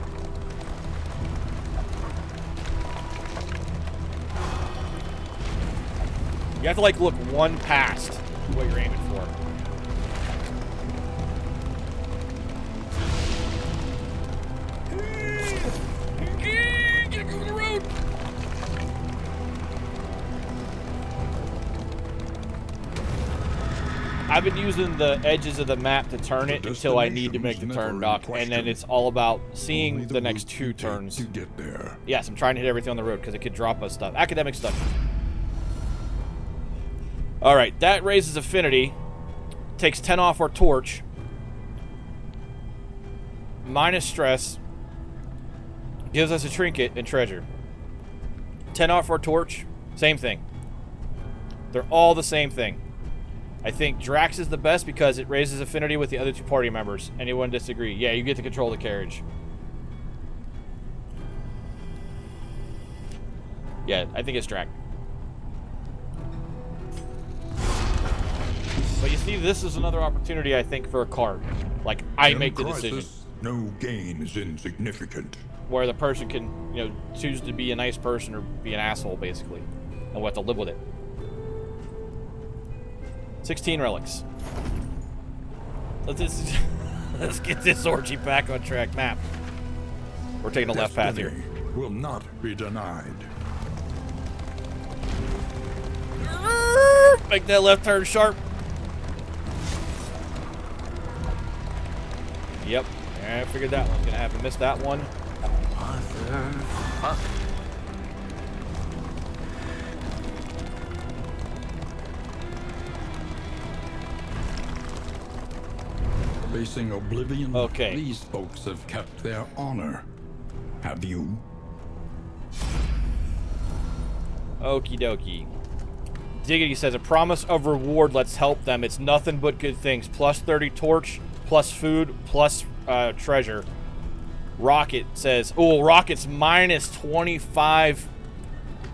Speaker 2: You have to, like, look one past what you're aiming for. Get over the road! I've been using the edges of the map to turn it until I need to make the turn, Doc, and then it's all about seeing the next 2 turns.
Speaker 1: To get there.
Speaker 2: Yes, I'm trying to hit everything on the road because it could drop us stuff. Academic stuff. Alright, that raises affinity. Takes 10 off our torch. Minus stress. Gives us a trinket and treasure. 10 off our torch. Same thing. They're all the same thing. I think Drax is the best because it raises affinity with the other 2 party members. Anyone disagree? Yeah, you get to control the carriage. Yeah, I think it's Drax. But you see, this is another opportunity, I think, for a card. Like, I
Speaker 1: In
Speaker 2: make the
Speaker 1: crisis,
Speaker 2: decision.
Speaker 1: No gain is insignificant.
Speaker 2: where the person can, you know, choose to be a nice person or be an asshole, basically. And we'll have to live with it. 16 relics. Let's get this orgy back on track. Map. We're taking a left path here.
Speaker 1: Will not be denied.
Speaker 2: Make that left turn sharp. Yep. I figured that one's gonna happen. Missed that one.
Speaker 1: Facing oblivion,
Speaker 2: Okay.
Speaker 1: these folks have kept their honor. Have you?
Speaker 2: Okie dokie. Diggity says, a promise of reward, let's help them. It's nothing but good things. Plus 30 torch, plus food, plus treasure. Rocket says, oh, Rocket's minus 25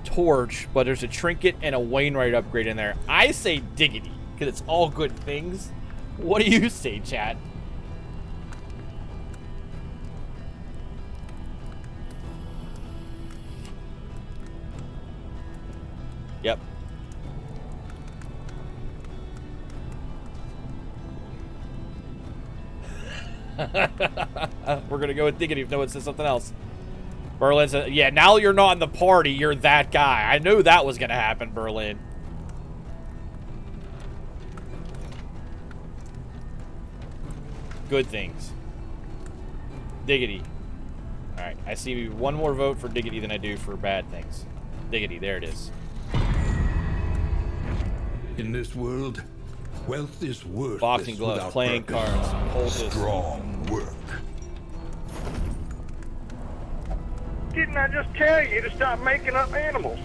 Speaker 2: torch, but there's a trinket and a Wainwright upgrade in there. I say Diggity, because it's all good things. What do you say, chat? Yep. We're gonna go with Diggity if no one says something else. Berlin says, yeah, now you're not in the party, you're that guy. I knew that was gonna happen, Berlin. Good things. Diggity. Alright, I see one more vote for Diggity than I do for bad things. Diggity, there it is.
Speaker 1: In this world, wealth is worthless.
Speaker 2: Boxing gloves,
Speaker 1: without
Speaker 2: playing
Speaker 1: purpose.
Speaker 2: cards, poultice.
Speaker 1: Strong work.
Speaker 8: Didn't I just tell you to stop making up animals?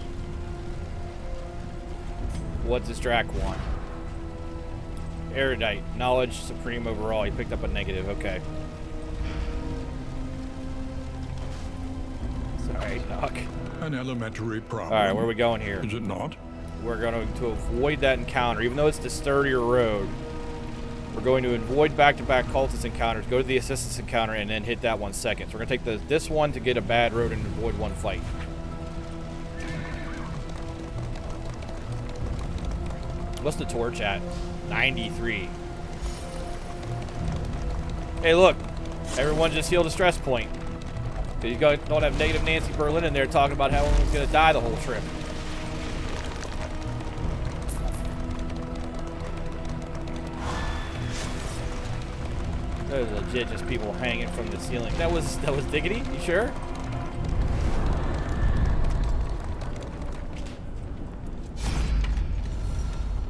Speaker 2: What does Drac want? Erudite. Knowledge supreme overall. He picked up a negative. Okay. Sorry, Doc.
Speaker 1: An elementary problem.
Speaker 2: Alright, where are we going here?
Speaker 1: Is it not?
Speaker 2: We're going to avoid that encounter. Even though it's the sturdier road, we're going to avoid back-to-back cultist encounters, go to the assistance encounter, and then hit that one second. So we're going to take this one to get a bad road and avoid one fight. What's the torch at? 93. Hey, look. Everyone just healed a stress point. You don't have negative Nancy Berlin in there talking about how everyone's going to die the whole trip. Those are legit just people hanging from the ceiling. That was Diggity? You sure?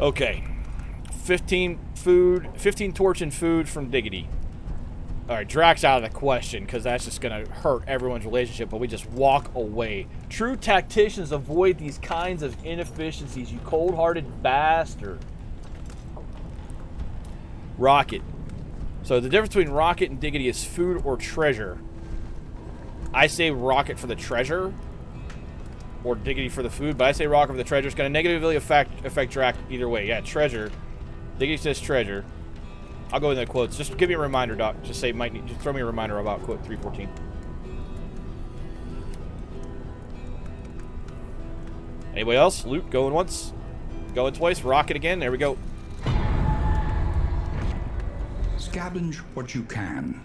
Speaker 2: Okay. 15 torch and food from Diggity. Alright, Drax out of the question, because that's just going to hurt everyone's relationship, but we just walk away. True tacticians avoid these kinds of inefficiencies, you cold-hearted bastard. Rocket. So the difference between Rocket and Diggity is food or treasure. I say Rocket for the treasure, or Diggity for the food, but I say Rocket for the treasure. It's going to negatively affect Drac either way. Yeah, treasure. Diggity says treasure. I'll go in the quotes. Just give me a reminder, Doc. Just say just throw me a reminder about quote 314. Anybody else? Loot going once, going twice. Rocket again. There we go.
Speaker 1: Scavenge what you can,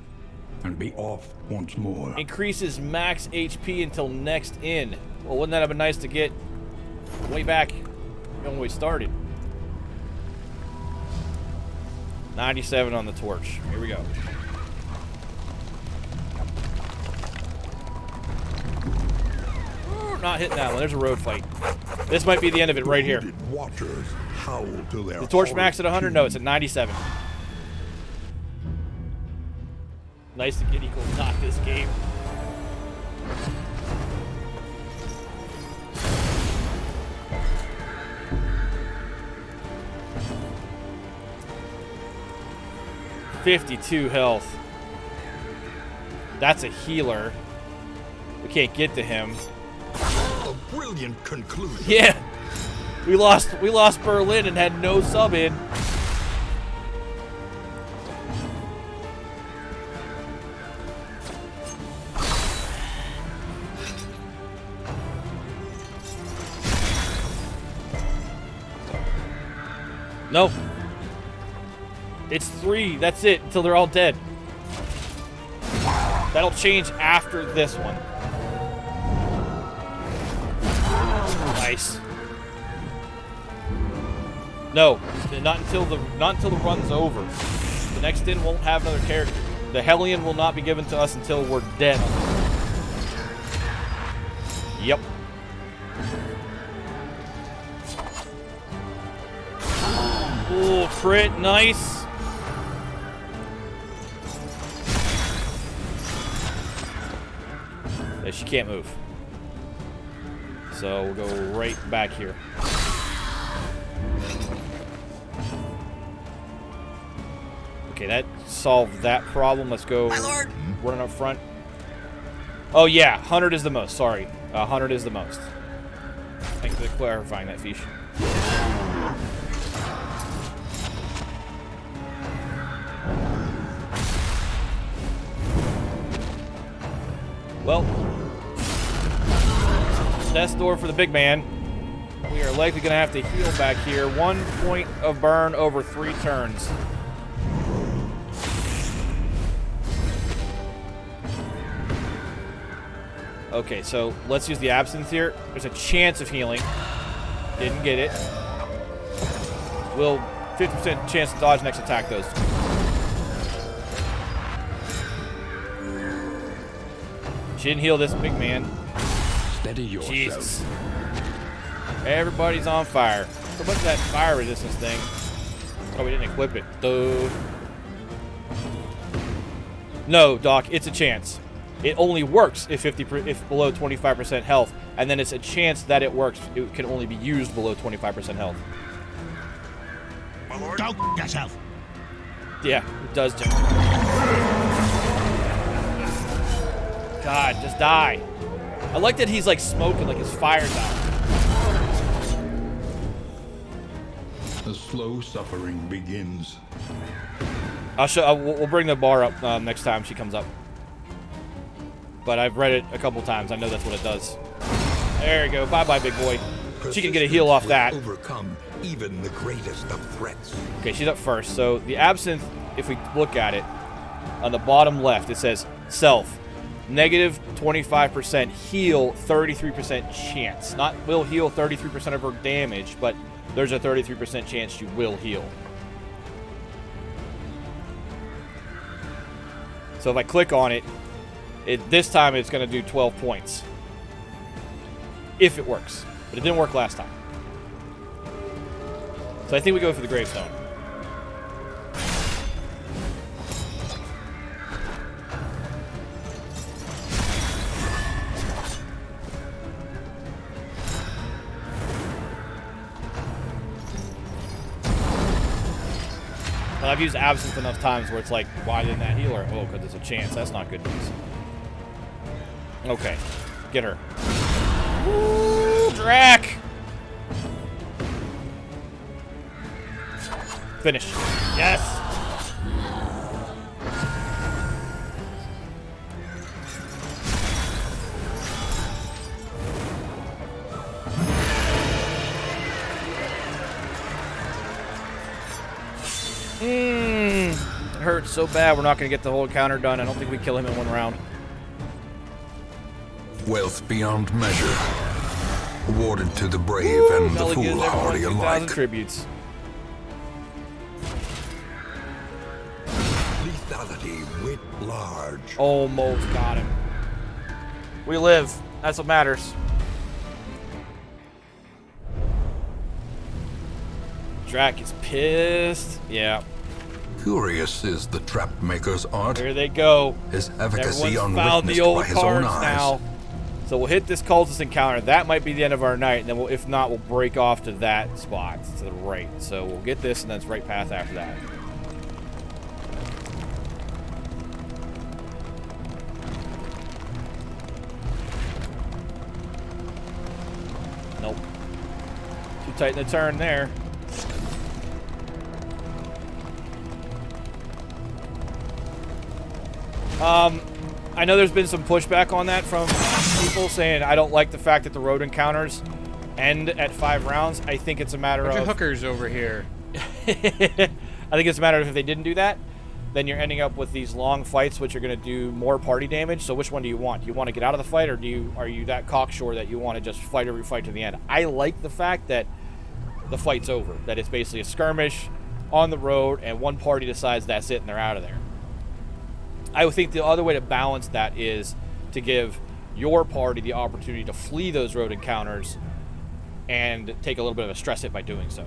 Speaker 1: and be off once more.
Speaker 2: Increases max HP until next in. Well, wouldn't that have been nice to get way back when we started? 97 on the torch. Here we go. Ooh, not hitting that one. There's a road fight. This might be the end of it right here.
Speaker 1: Watchers howl to their
Speaker 2: The torch max at 100? No, it's at 97. Nice to get equal knock this game. $52 health. That's a healer. We can't get to him.
Speaker 1: A brilliant conclusion.
Speaker 2: Yeah. We lost Berlin and had no sub in. No. It's 3. That's it until they're all dead. That'll change after this one. Nice. No, not until the run's over. The next in won't have another character. The Hellion will not be given to us until we're dead. Yep. Ooh, crit, nice. Yeah, she can't move. So we'll go right back here. Okay, that solved that problem. Let's go running up front. Oh yeah, 100 is the most. Sorry, 100 is the most. Thanks for clarifying that, Fish. Well, test door for the big man. We are likely going to have to heal back here. 1 point of burn over 3 turns. Okay, so let's use the absinthe here. There's a chance of healing. Didn't get it. Will 50% chance to dodge next attack, those. She didn't heal this big man.
Speaker 1: Steady yourself.
Speaker 2: Jesus. Everybody's on fire. So much of that fire resistance thing. Oh, we didn't equip it. Duh. No, Doc, it's a chance. It only works if below 25% health, and then it's a chance that it works. It can only be used below 25% health.
Speaker 8: My lord.
Speaker 9: Don't yourself.
Speaker 2: Yeah, it does. God, just die. I like that he's like smoking, like his fire's out.
Speaker 5: The slow suffering begins.
Speaker 2: I'll show. We'll bring the bar up next time she comes up. But I've read it a couple times. I know that's what it does. There you go. Bye-bye, big boy. She can get a heal off that.
Speaker 1: Overcome even the greatest of threats.
Speaker 2: Okay, she's up first. So the absinthe, if we look at it, on the bottom left, it says self. Negative 25% heal, 33% chance. Not will heal 33% of her damage, but there's a 33% chance she will heal. So if I click on it, this time it's going to do 12 points. If it works. But it didn't work last time. So I think we go for the gravestone. Well, I've used absinthe enough times where it's like, why didn't that heal her? Oh, because there's a chance. That's not good news. Okay. Get her. Woo, Drac! Finish. Yes! It hurts so bad we're not going to get the whole encounter done. I don't think we kill him in 1 round.
Speaker 1: Wealth beyond measure, awarded to the brave and the foolhardy alike.
Speaker 2: Tributes.
Speaker 1: Lethality writ large.
Speaker 2: Almost got him. We live. That's what matters. Drac is pissed. Yeah.
Speaker 5: Curious is the trap maker's art.
Speaker 2: Here they go.
Speaker 5: His efficacy
Speaker 2: Everyone's found the
Speaker 5: unwitnessed
Speaker 2: old
Speaker 5: by his own
Speaker 2: cards
Speaker 5: eyes.
Speaker 2: now. So we'll hit this cultist encounter. That might be the end of our night, and then if not, we'll break off to that spot to the right. So we'll get this, and then it's right path after that. Nope. Too tight in the turn there. I know there's been some pushback on that from people saying I don't like the fact that the road encounters end at 5 rounds. I think it's a matter
Speaker 4: Bunch
Speaker 2: of
Speaker 4: of hookers over here.
Speaker 2: I think it's a matter of if they didn't do that, then you're ending up with these long fights, which are going to do more party damage. So which one do you want? Do you want to get out of the fight, or are you that cocksure that you want to just fight every fight to the end? I like the fact that the fight's over, that it's basically a skirmish on the road, and one party decides that's it, and they're out of there. I would think the other way to balance that is to give your party the opportunity to flee those road encounters and take a little bit of a stress hit by doing so.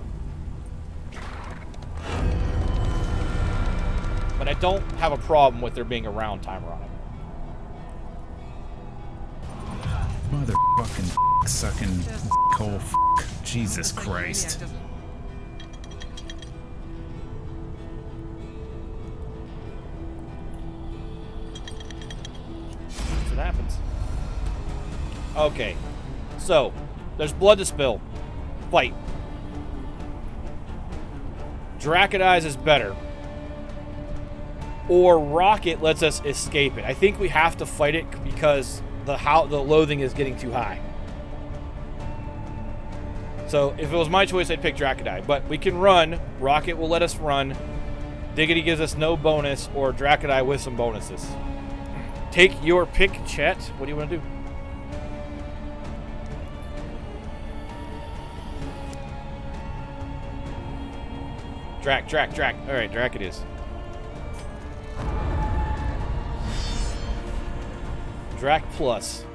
Speaker 2: But I don't have a problem with there being a round timer on it.
Speaker 9: Motherfucking sucking hole. Jesus Christ.
Speaker 2: That's what happens. Okay, so there's blood to spill. Fight. Draconize is better. Or Rocket lets us escape it. I think we have to fight it because the loathing is getting too high. So if it was my choice, I'd pick Draconize. But we can run. Rocket will let us run. Diggity gives us no bonus, or Draconize with some bonuses. Take your pick, chat. What do you want to do? Drac. All right, Drac it is. Drac plus.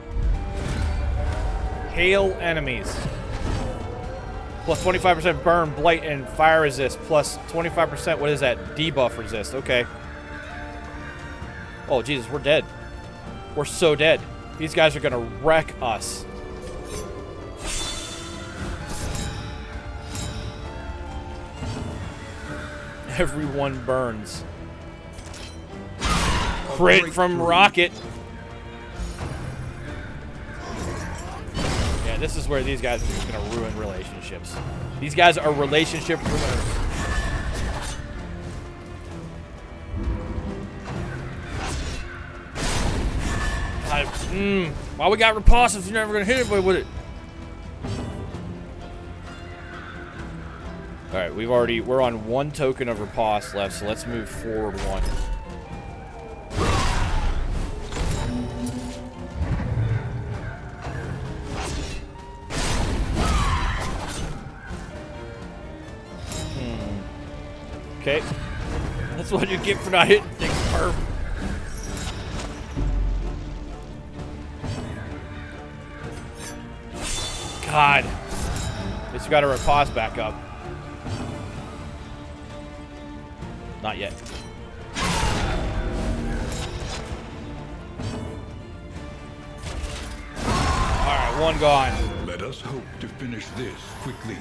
Speaker 2: Hail enemies. Plus 25% burn, blight, and fire resist. Plus 25%, what is that? Debuff resist. Okay. Oh, Jesus, we're dead. We're so dead. These guys are going to wreck us. Everyone burns. Crit from Rocket. Yeah, this is where these guys are just going to ruin relationships. These guys are relationship ruiners. Why we got riposte if you're never going to hit anybody with it? Alright, we're on one token of riposte left, so let's move forward one. Okay. That's what you get for not hitting things, perp. God. Guess you gotta riposte back up. Not yet. Alright, one gone.
Speaker 5: Let us hope to finish this quickly.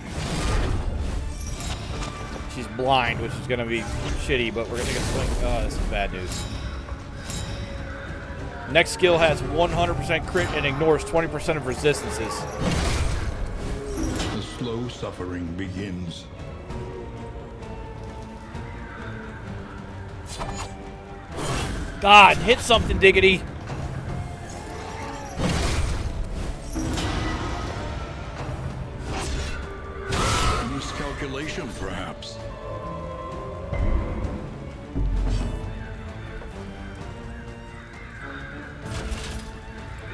Speaker 2: She's blind, which is gonna be shitty, but we're gonna get a swing. Oh, this is bad news. Next skill has 100% crit and ignores 20% of resistances.
Speaker 5: The slow suffering begins.
Speaker 2: God, hit something, Diggity.
Speaker 5: Miscalculation, perhaps.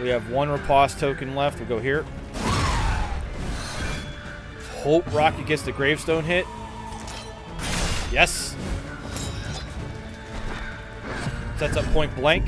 Speaker 2: We have one riposte token left. We'll go here. Hope Rocket gets the gravestone hit. Yes. Sets up point blank.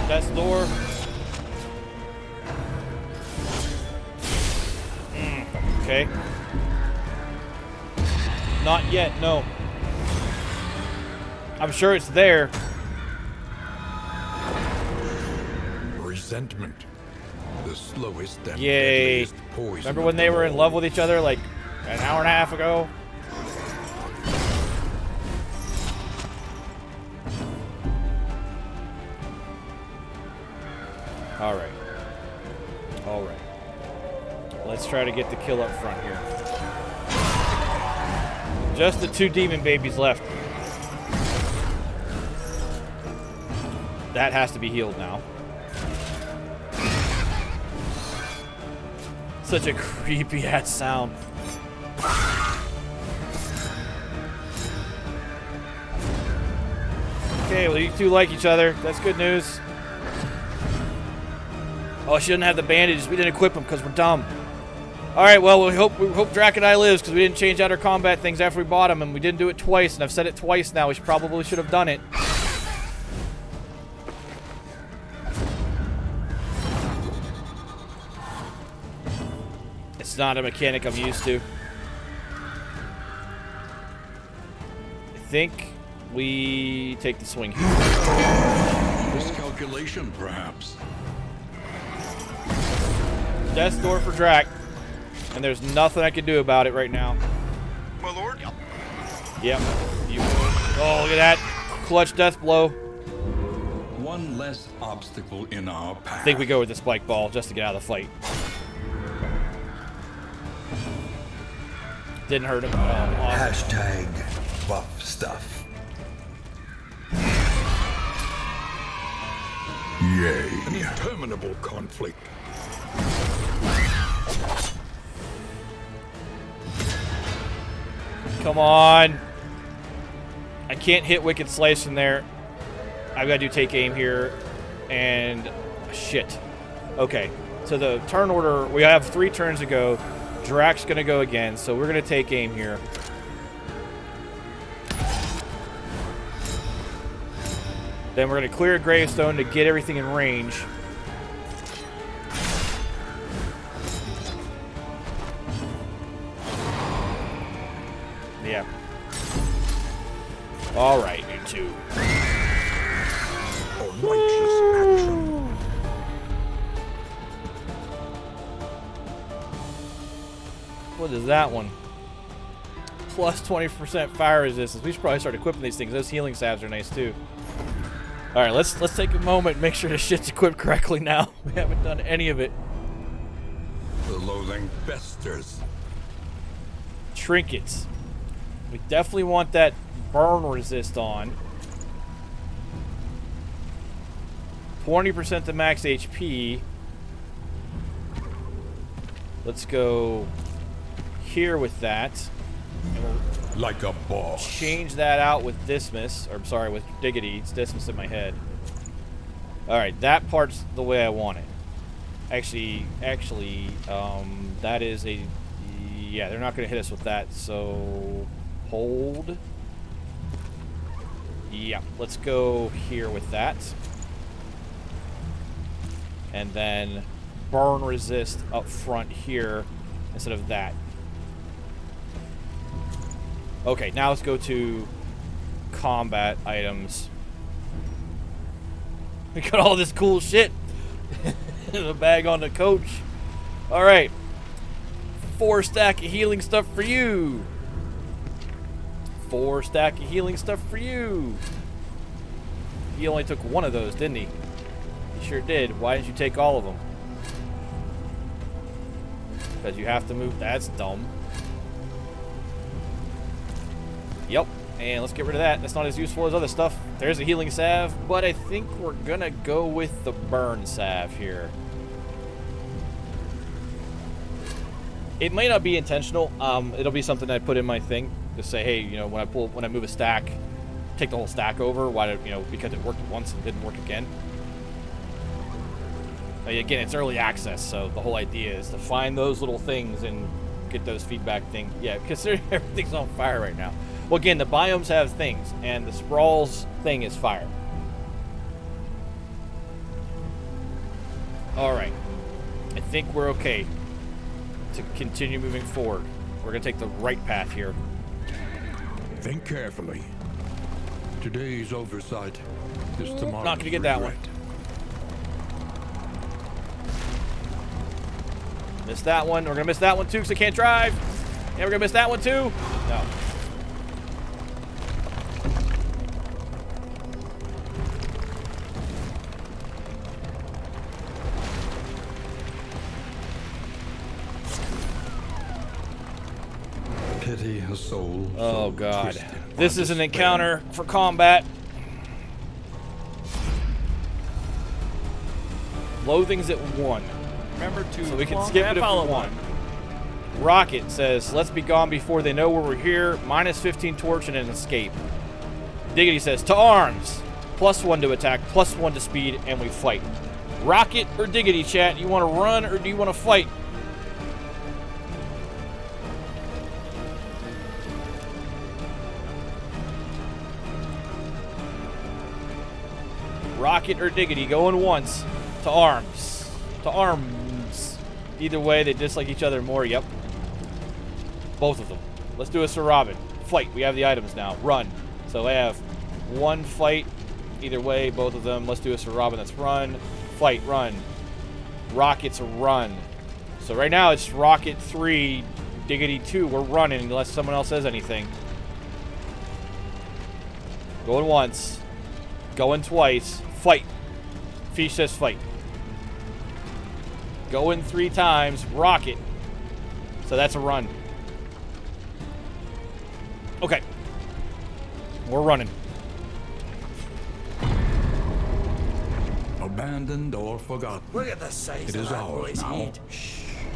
Speaker 2: That's door. Okay. Not yet, no. I'm sure it's there.
Speaker 5: Resentment. The slowest and
Speaker 2: Yay.
Speaker 5: deadliest poison.
Speaker 2: Remember when they were in love with each other like an hour and a half ago? Alright. Alright. Let's try to get the kill up front here. Just the 2 demon babies left. That has to be healed now. Such a creepy ass sound. Okay, well you two like each other. That's good news. Oh, she doesn't have the bandages. We didn't equip them because we're dumb. All right, well we hope Draconite lives because we didn't change out our combat things after we bought them, and we didn't do it twice. And I've said it twice now. We probably should have done it. It's not a mechanic I'm used to. I think we take the swing here.
Speaker 5: Miscalculation, perhaps.
Speaker 2: Death's door for Drac. And there's nothing I can do about it right now.
Speaker 8: My lord?
Speaker 2: Yep. Oh, look at that. Clutch death blow.
Speaker 5: One less obstacle in our path.
Speaker 2: I think we go with the spike ball just to get out of the fight. Didn't hurt him. Awesome.
Speaker 1: Hashtag buff stuff. Yay. An interminable conflict.
Speaker 2: Come on. I can't hit Wicked Slice in there. I've got to do take aim here. And shit. Okay. So the turn order, we have 3 turns to go. Drac's going to go again, so we're going to take aim here. Then we're going to clear a gravestone to get everything in range. Yeah. All right, you two.
Speaker 1: Righteous action.
Speaker 2: What is that one? Plus 20% fire resistance. We should probably start equipping these things. Those healing salves are nice too. All right, let's take a moment and make sure this shit's equipped correctly now. We haven't done any of it.
Speaker 5: The loathing festers.
Speaker 2: Trinkets. We definitely want that burn resist on. 20% to max HP. Let's go here with that. And we'll
Speaker 5: Like a boss.
Speaker 2: change that out with Dismiss. Or, I'm sorry, with Diggity. It's Dismiss in my head. Alright, that part's the way I want it. Actually, that is a... Yeah, they're not going to hit us with that, so... Hold. Yeah, let's go here with that. And then burn resist up front here instead of that. Okay, now let's go to combat items. We got all this cool shit in the bag on the coach. Alright. 4 stack of healing stuff for you. 4 stack of healing stuff for you. He only took 1 of those, didn't he? He sure did. Why didn't you take all of them? Because you have to move. That's dumb. Yep. And let's get rid of that. That's not as useful as other stuff. There's a healing salve, but I think we're gonna go with the burn salve here. It might not be intentional. It'll be something I put in my thing to say, hey, you know, when I move a stack, take the whole stack over. Why did, you know, because it worked once and didn't work again. Again, it's early access, so the whole idea is to find those little things and get those feedback things. Yeah, considering everything's on fire right now. Well, again, the biomes have things, and the sprawls thing is fire. All right, I think we're okay to continue moving forward. We're gonna take the right path here.
Speaker 1: Think carefully. Today's oversight is tomorrow's
Speaker 2: Not gonna get that one.
Speaker 1: regret.
Speaker 2: Missed that one. We're gonna miss that one too because I can't drive. And we're gonna miss that one too. No.
Speaker 5: pity a soul.
Speaker 2: Oh
Speaker 5: so
Speaker 2: god.
Speaker 5: twisted by
Speaker 2: This is an
Speaker 5: despair.
Speaker 2: encounter for combat. Loathing's at 1.
Speaker 4: Remember to
Speaker 2: So we can
Speaker 4: clonk
Speaker 2: skip
Speaker 4: that
Speaker 2: it if we
Speaker 4: follow
Speaker 2: want.
Speaker 4: button.
Speaker 2: Rocket says, let's be gone before they know we're here. Minus 15 torch and an escape. Diggity says, to arms. +1 to attack, +1 to speed, and we fight. Rocket or Diggity, chat? You want to run or do you want to fight? Rocket or Diggity, going once. To arms. To arms. Either way, they dislike each other more. Yep. Both of them. Let's do a Sir Robin. Fight. We have the items now. Run. So I have 1 fight. Either way, both of them. Let's do a Sir Robin. That's run. Fight. Run. Rocket's a run. So right now it's Rocket 3, Diggity 2. We're running unless someone else says anything. Going once. Going twice. Fight. Fish says fight. Going 3 times. Rocket. So that's a run. Okay. We're running.
Speaker 5: Abandoned or forgotten.
Speaker 3: Look at the size
Speaker 5: It
Speaker 3: of
Speaker 5: is
Speaker 3: that
Speaker 5: ours
Speaker 3: boy's
Speaker 5: now.
Speaker 3: head.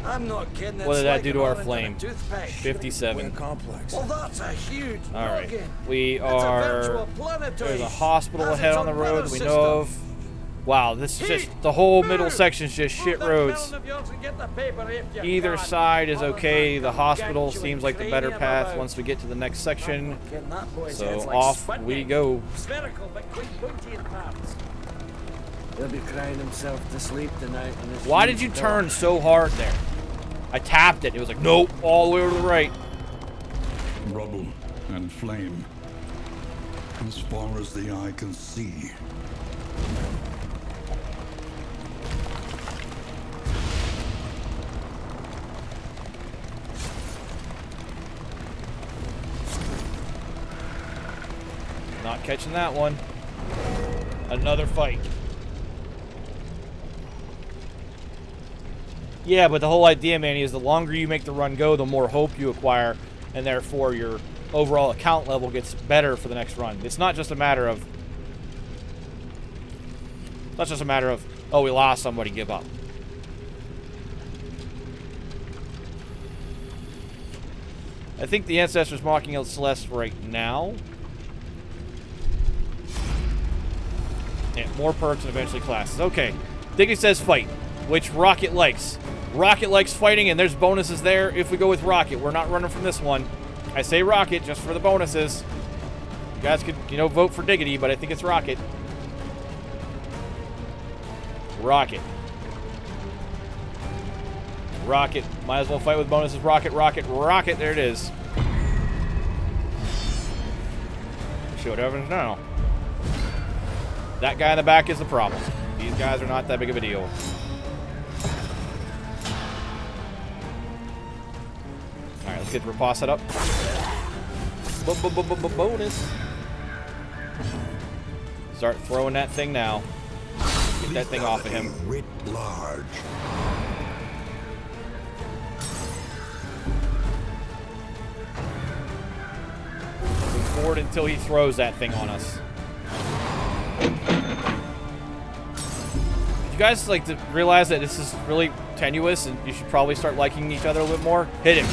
Speaker 3: I'm not kidding.
Speaker 2: What did
Speaker 3: it's
Speaker 2: that
Speaker 3: like
Speaker 2: do
Speaker 3: an
Speaker 2: to our
Speaker 3: orange on a
Speaker 2: flame?
Speaker 3: toothpick.
Speaker 2: 57.
Speaker 3: Complex. Well, that's a huge
Speaker 2: All right.
Speaker 3: noggin.
Speaker 2: We
Speaker 3: It's a
Speaker 2: are...
Speaker 3: virtual planetoid.
Speaker 2: There's a hospital
Speaker 3: Has
Speaker 2: ahead
Speaker 3: its
Speaker 2: on the
Speaker 3: own
Speaker 2: road
Speaker 3: weather
Speaker 2: that we
Speaker 3: system.
Speaker 2: know of. Wow, this is just... The whole middle section's just shit roads. Either side is okay. The hospital seems like the better path once we get to the next section. So off we go.
Speaker 3: Spherical, but quite pointy in parts. He'll be crying himself to sleep tonight.
Speaker 2: Why did you turn so hard there? I tapped it. It was like, nope, all the way over to the right.
Speaker 5: Rubble and flame. As far as the eye can see.
Speaker 2: Not catching that one. Another fight. Yeah, but the whole idea, Manny, is the longer you make the run go, the more hope you acquire, and therefore your overall account level gets better for the next run. It's not just a matter of... It's not just a matter of, oh, we lost somebody, give up. I think the Ancestor's mocking El Celeste right now. Yeah, more perks and eventually classes. Okay. Diggity says fight, which Rocket likes. Rocket likes fighting, and there's bonuses there if we go with Rocket. We're not running from this one. I say Rocket just for the bonuses. You guys could, you know, vote for Diggity, but I think it's Rocket. Rocket. Rocket. Might as well fight with bonuses. Rocket, Rocket, Rocket. There it is. See what happens now. That guy in the back is the problem. These guys are not that big of a deal. Alright, let's get the Rapaw set up. Bonus. Start throwing that thing now. Get that thing off of him.
Speaker 1: Writ large.
Speaker 2: Move forward until he throws that thing on us. You guys like to realize that this is really tenuous and you should probably start liking each other a little bit more? Hit him.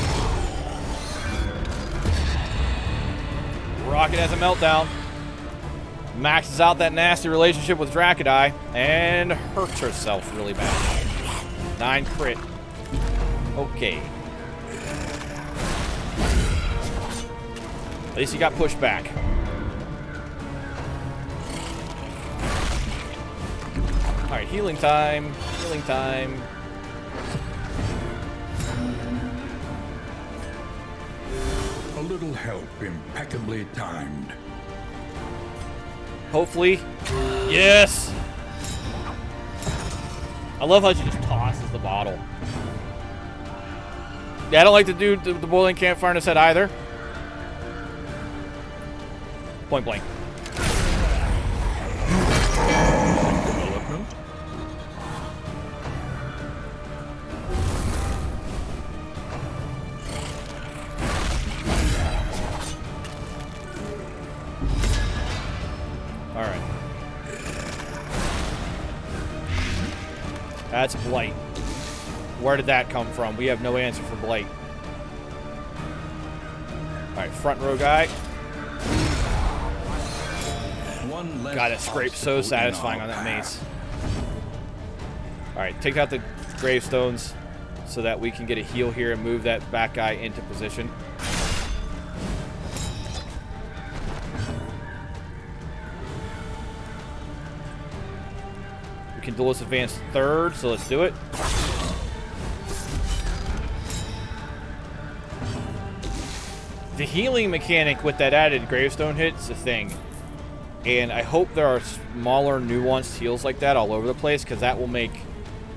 Speaker 2: Rocket has a meltdown. Maxes out that nasty relationship with Dracidai and hurts herself really bad. 9 crit. Okay. At least he got pushed back. Alright, healing time. Healing time.
Speaker 5: A little help impeccably timed.
Speaker 2: Hopefully. Yes! I love how she just tosses the bottle. Yeah, I don't like to do the boiling campfire in his head either. Point blank.
Speaker 5: Development.
Speaker 2: That's Blight. Where did that come from? We have no answer for Blight. Alright, front row guy. God, that scrape so satisfying on that mace. Alright, take out the gravestones so that we can get a heal here and move that back guy into position. We can duelist advance third, so let's do it. The healing mechanic with that added gravestone hit is a thing. And I hope there are smaller, nuanced heals like that all over the place, because that will make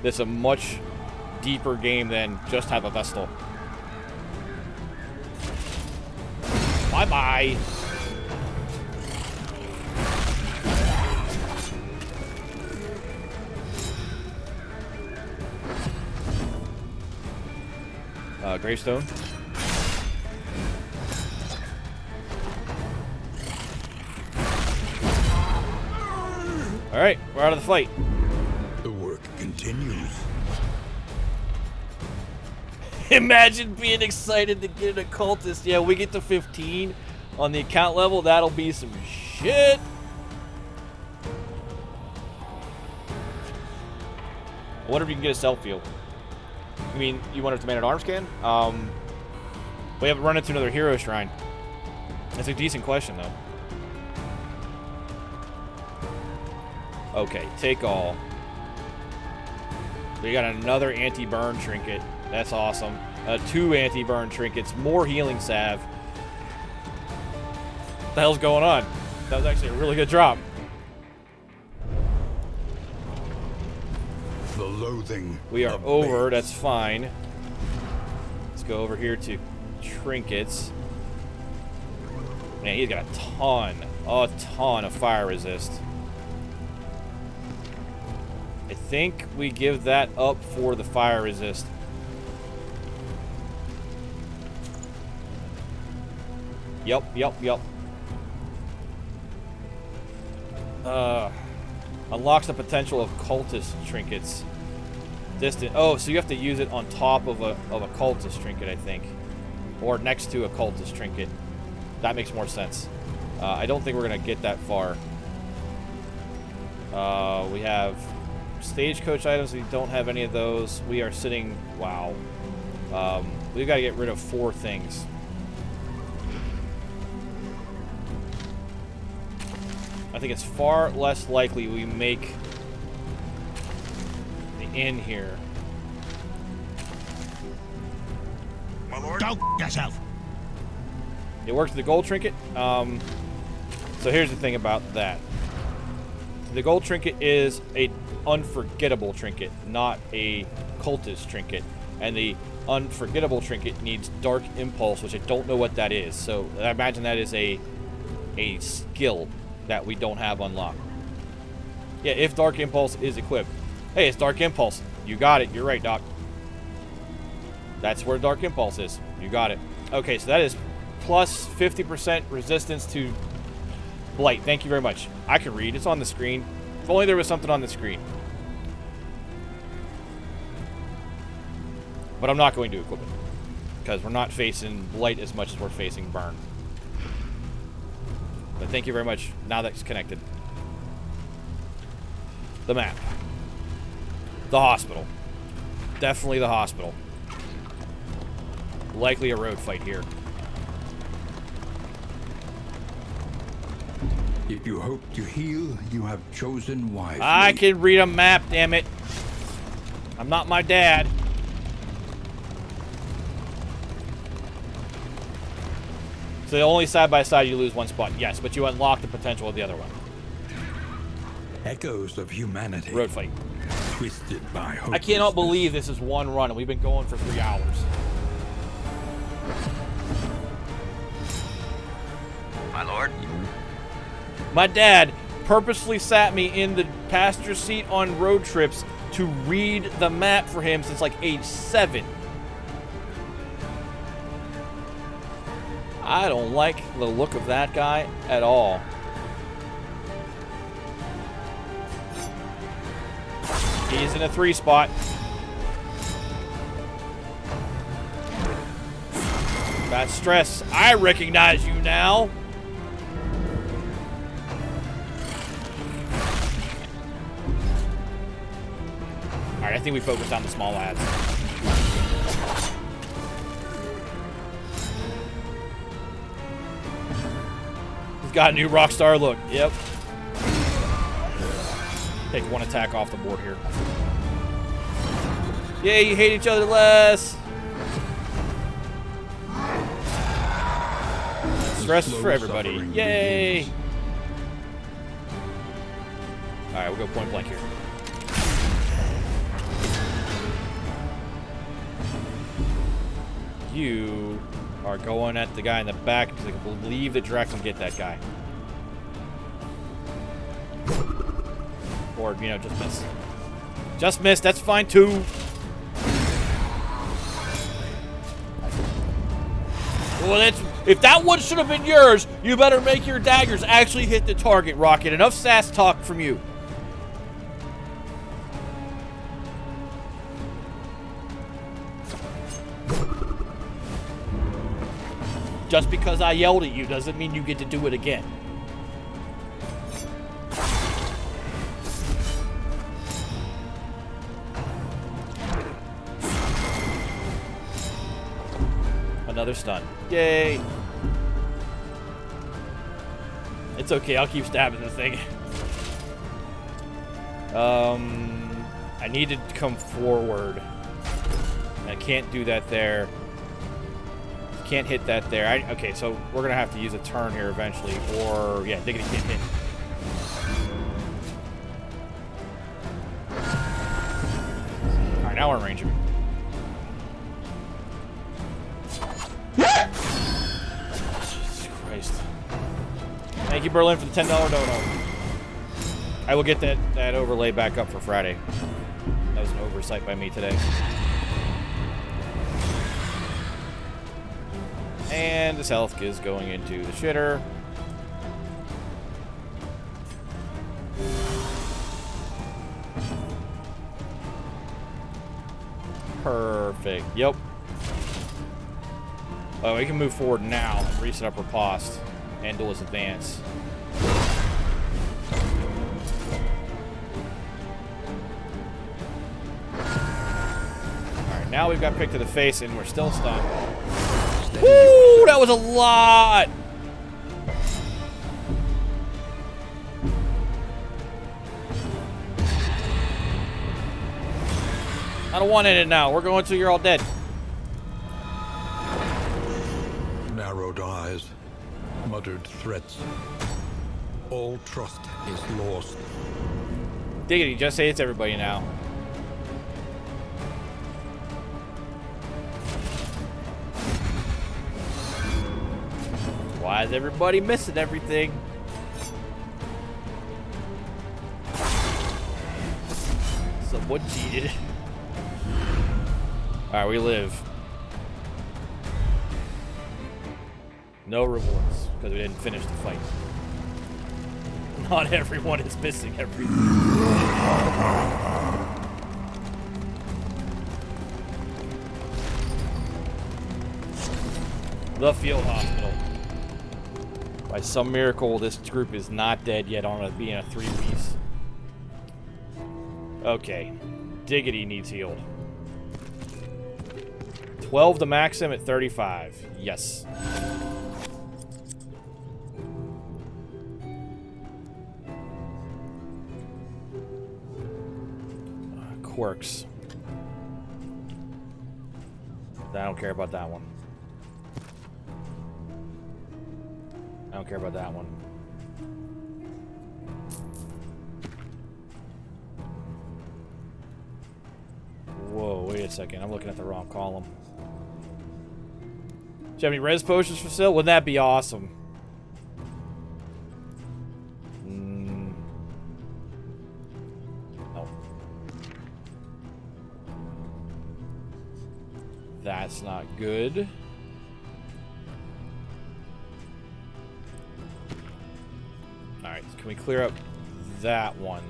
Speaker 2: this a much deeper game than just have a Vestal. Bye-bye. Gravestone. Alright, we're out of the fight.
Speaker 5: The work continues.
Speaker 2: Imagine being excited to get an occultist. Yeah, we get to 15 on the account level. That'll be some shit. I wonder if you can get a self-heal. I mean, you wonder if the Man-at-Arms can? We haven't run into another hero shrine. That's a decent question, though. Okay, take all. We got another anti-burn trinket. That's awesome. 2 anti-burn trinkets, more healing salve. What the hell's going on? That was actually a really good drop.
Speaker 5: The loathing.
Speaker 2: We are over, that's fine. Let's go over here to trinkets. Man, he's got a ton of fire resist. I think we give that up for the fire resist. Yep. Unlocks the potential of cultist trinkets. Distant. Oh, so you have to use it on top of a cultist trinket, I think, or next to a cultist trinket. That makes more sense. I don't think we're gonna get that far. We have stagecoach items. We don't have any of those. We are sitting. Wow. We've got to get rid of 4 things. I think it's far less likely we make the inn here.
Speaker 10: My lord. Go yourself.
Speaker 2: It works with the gold trinket. So here's the thing about that. The gold trinket is a unforgettable trinket, not a cultist trinket. And the unforgettable trinket needs Dark Impulse, which I don't know what that is. So I imagine that is a skill that we don't have unlocked. Yeah, if Dark Impulse is equipped. Hey, it's Dark Impulse. You got it. You're right, Doc. That's where Dark Impulse is. You got it. Okay, so that is plus 50% resistance to Blight. Thank you very much. I can read. It's on the screen. If only there was something on the screen. But I'm not going to equip it, because we're not facing Blight as much as we're facing Burn. But thank you very much. Now that's connected. The map. The hospital. Definitely the hospital. Likely a road fight here.
Speaker 5: If you hope to heal, you have chosen wisely.
Speaker 2: I can read a map, damn it. I'm not my dad. So only side by side you lose 1 spot. Yes, but you unlock the potential of the other one.
Speaker 5: Echoes of humanity.
Speaker 2: Road fight.
Speaker 5: Twisted by
Speaker 2: I cannot believe this is 1 run and we've been going for 3 hours.
Speaker 10: My lord.
Speaker 2: My dad purposely sat me in the passenger seat on road trips to read the map for him since like age 7. I don't like the look of that guy at all. He's in a 3 spot. Got stress. I recognize you now. Alright, I think we focused on the small lads. He's got a new Rockstar look. Yep. Take 1 attack off the board here. Yay, you hate each other less. Stress for everybody. Yay! Alright, we'll go point blank here. You are going at the guy in the back because I believe that Drax can get that guy. Or, you know, just miss. Just miss, that's fine too. Well, that's... If that one should have been yours, you better make your daggers actually hit the target, Rocket. Enough sass talk from you. Just because I yelled at you doesn't mean you get to do it again. Another stun. Yay! It's okay, I'll keep stabbing the thing. I need to come forward. I can't do that there. Can't hit that there. Okay, so we're gonna have to use a turn here eventually, or yeah, Diggity can't hit. All right, now we're in range of him. Jesus Christ! Thank you, Berlin, for the $10 dono. I will get that overlay back up for Friday. That was an oversight by me today. And this health is going into the shitter. Perfect. Yep. Oh, we can move forward now and reset up riposte and duelist advance. Alright, now we've got pick to the face and we're still stunned. Woo! That was a lot! I don't want it now. We're going till you're all dead.
Speaker 5: Narrowed eyes, muttered threats. All trust is lost.
Speaker 2: Diggity, just say it's everybody now. Why is everybody missing everything? Someone cheated. Alright, we live. No rewards, because we didn't finish the fight. Not everyone is missing everything. The field hospital. By some miracle, this group is not dead yet on being a 3-piece. Okay. Diggity needs healed. 12 to max him at 35. Yes. Quirks. I don't care about that one. I don't care about that one. Whoa, wait a second. I'm looking at the wrong column. Do you have any res potions for sale? Wouldn't that be awesome? No. That's not good. Alright, can we clear up that one?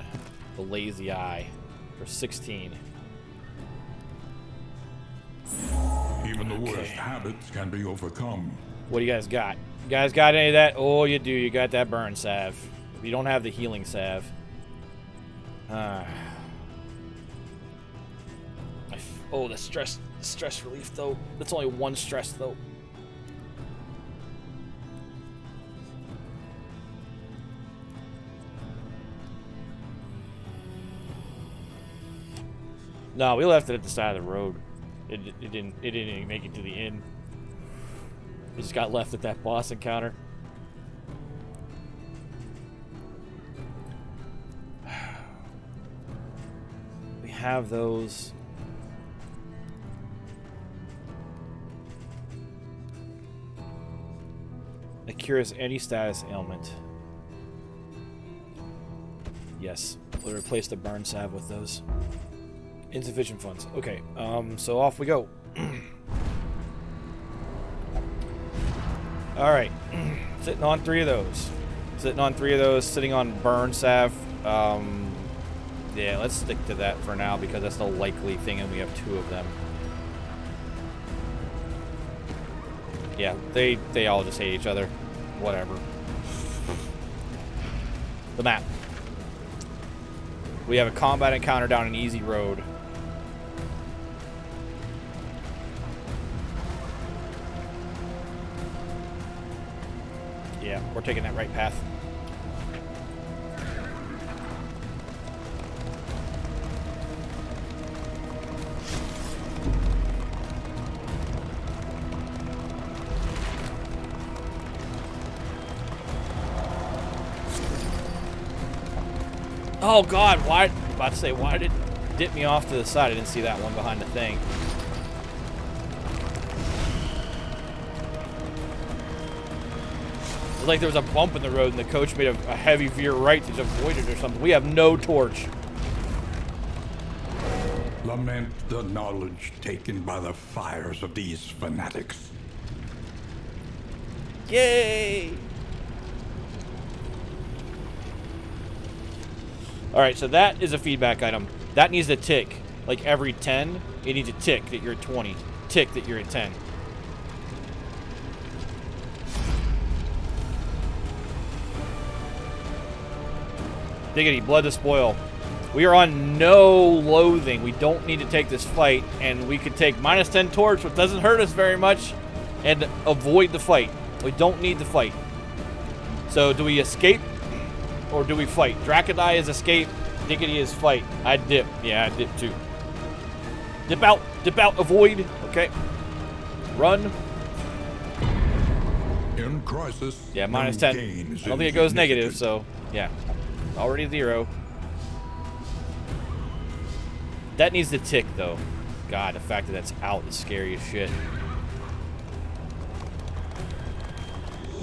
Speaker 2: The lazy eye. for 16.
Speaker 1: Even the worst habits can be overcome.
Speaker 2: What do you guys got? You guys got any of that? Oh, you do. You got that burn salve. You don't have the healing salve. Oh, the stress relief though. That's only one stress though. No, we left it at the side of the road. It didn't even make it to the inn. It just got left at that boss encounter. We have those. It cures any status ailment. Yes, we'll replace the burn salve with those. Insufficient funds. Okay, so off we go. Alright. Sitting on 3 of those. Sitting on burn salve. Yeah, let's stick to that for now because that's the likely thing and we have 2 of them. Yeah, they all just hate each other. Whatever. The map. We have a combat encounter down an easy road. Yeah, we're taking that right path. Oh God, why? I'm about to say, why did it dip me off to the side? I didn't see that one behind the thing. It was like there was a bump in the road and the coach made a heavy veer right to just avoid it or something. We have no torch.
Speaker 1: Lament the knowledge taken by the fires of these fanatics.
Speaker 2: Yay! Alright, so that is a feedback item. That needs to tick. Like every 10, it needs to tick that you're at 20. Tick that you're at 10. Diggity, blood to spoil. We are on no loathing. We don't need to take this fight, and we could take minus 10 torch, which doesn't hurt us very much, and avoid the fight. We don't need the fight. So do we escape? Or do we fight? Dracodai is escape. Diggity is fight. I'd dip. Yeah, I'd dip too. Dip out. Dip out. Avoid. Okay. Run.
Speaker 1: In crisis.
Speaker 2: Yeah, minus 10. I don't think it goes negative, so yeah. Already 0. That needs to tick though. God, the fact that that's out is scary as shit.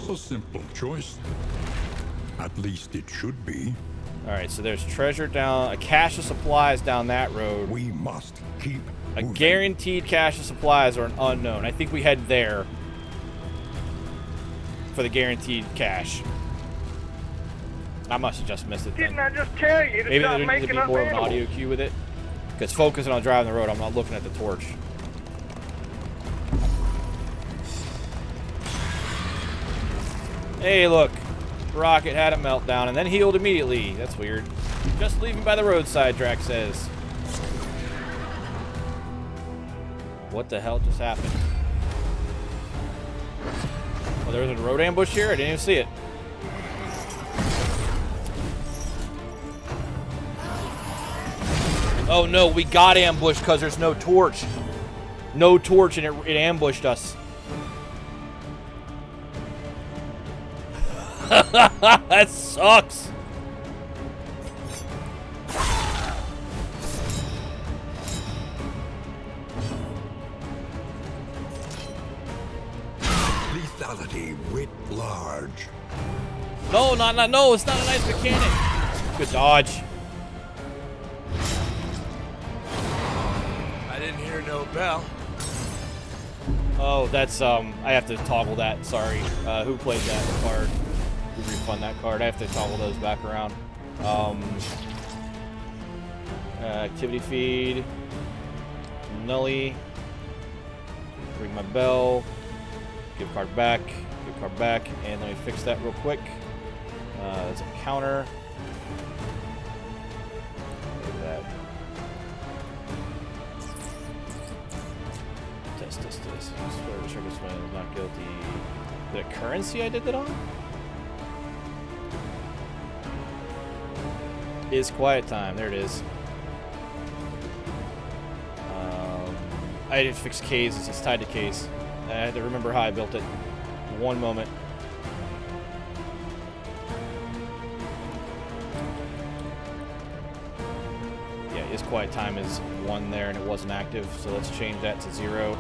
Speaker 1: A simple choice. At least it should be.
Speaker 2: Alright, so there's treasure down, a cache of supplies down that road.
Speaker 1: We must keep
Speaker 2: a
Speaker 1: moving.
Speaker 2: guaranteed cache of supplies or an unknown. I think we head there for the guaranteed cache. I must have just missed it then.
Speaker 8: Didn't I just tell you to
Speaker 2: Maybe
Speaker 8: stop
Speaker 2: there needs to
Speaker 8: making
Speaker 2: be
Speaker 8: up
Speaker 2: more of an
Speaker 8: animals?
Speaker 2: audio cue with it. Because focusing on driving the road, I'm not looking at the torch. Hey, look. Rocket had a meltdown and then healed immediately. That's weird. Just leaving by the roadside, Drax says. What the hell just happened? Oh, there was a road ambush here? I didn't even see it. Oh no, we got ambushed because there's no torch. No torch and it ambushed us. That sucks.
Speaker 1: Lethality writ large.
Speaker 2: No, no, it's not a nice mechanic. Good dodge.
Speaker 3: I didn't hear no bell.
Speaker 2: Oh, that's, I have to toggle that, sorry. Who played that card? Who refund that card? I have to toggle those back around. Activity feed. Nully. Ring my bell. Gift card back. Gift card back. And let me fix that real quick. There's a counter. Look at that. Test. Swear to trigger swing is not guilty. Is it a currency I did that on? Is quiet time. There it is. I didn't fix K's. It's tied to K's. I had to remember how I built it. One moment. Yeah, is quiet time is 1 there, and it wasn't active. So let's change that to 0.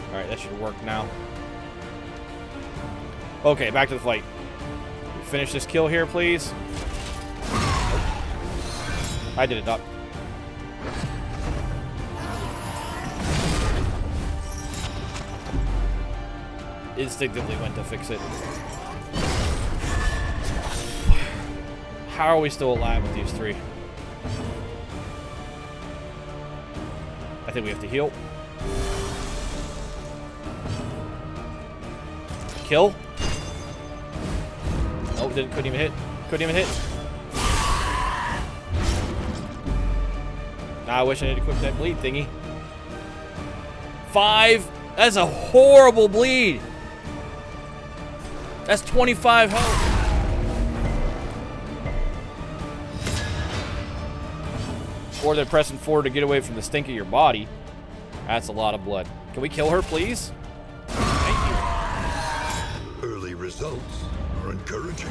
Speaker 2: All right, that should work now. Okay, back to the fight. Finish this kill here, please. I did it up. Instinctively went to fix it. How are we still alive with these 3? I think we have to heal. Kill. Oh, couldn't even hit. Couldn't even hit. Now I wish I had equipped that bleed thingy. 5. That's a horrible bleed. That's 25 health. Or they're pressing forward to get away from the stink of your body. That's a lot of blood. Can we kill her, please? Thank you.
Speaker 1: Early results are encouraging.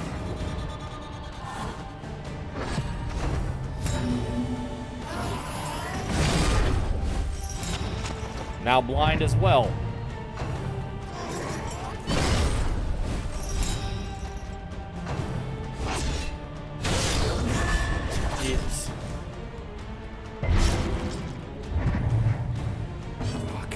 Speaker 2: Now blind as well. Jesus. Fuck.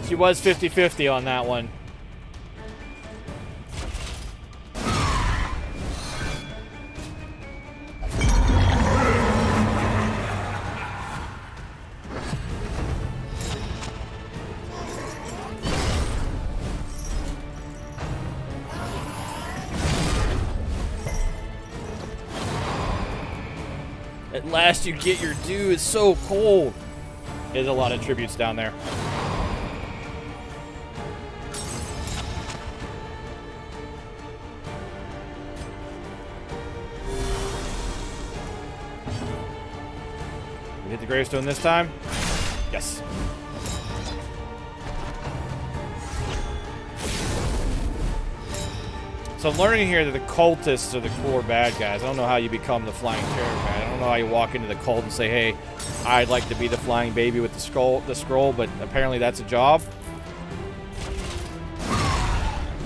Speaker 2: She was 50-50 on that one. At last you get your due. It's so cold. There's a lot of tributes down there. We hit the gravestone this time? Yes. So I'm learning here that the cultists are the core bad guys. I don't know how you become the flying terror guy. I don't know how you walk into the cult and say, hey, I'd like to be the flying baby with the scroll, but apparently that's a job.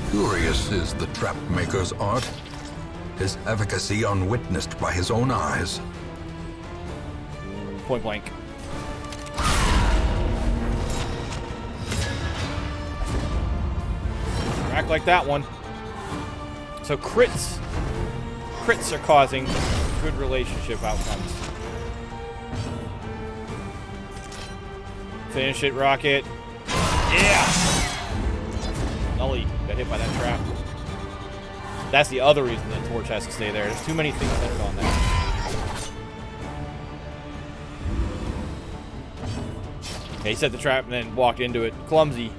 Speaker 1: Curious is the trap maker's art. His efficacy unwitnessed by his own eyes.
Speaker 2: Point blank. Act like that one. So crits are causing good relationship outcomes. Finish it, Rocket. Yeah! Nully got hit by that trap. That's the other reason the torch has to stay there. There's too many things centered on that. Okay, he set the trap and then walked into it. Clumsy.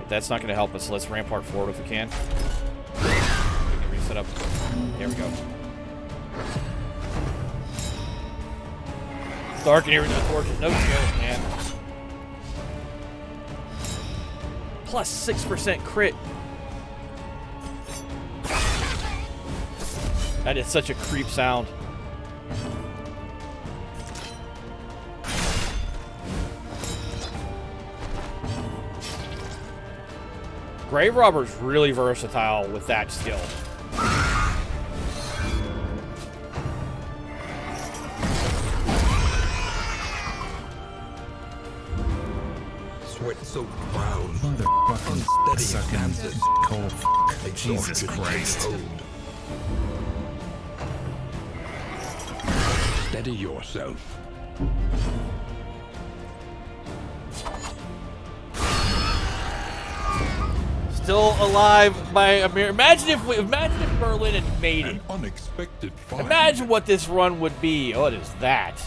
Speaker 2: That's not going to help us. Let's rampart forward if we can. We can reset up. There we go. It's dark in here with no torches. No skills, man. Plus 6% crit. That is such a creep sound. Grave Robber's really versatile with that skill.
Speaker 1: Sweat-soaked brows,
Speaker 9: Motherfucking
Speaker 1: unsteady
Speaker 9: sucking
Speaker 1: stances,
Speaker 9: coal. Jesus
Speaker 1: exhaustion
Speaker 9: Christ.
Speaker 1: takes hold. Steady yourself.
Speaker 2: Still alive by a mere. Imagine if Berlin had made it.
Speaker 1: An unexpected find.
Speaker 2: Imagine what this run would be. Oh, it is that.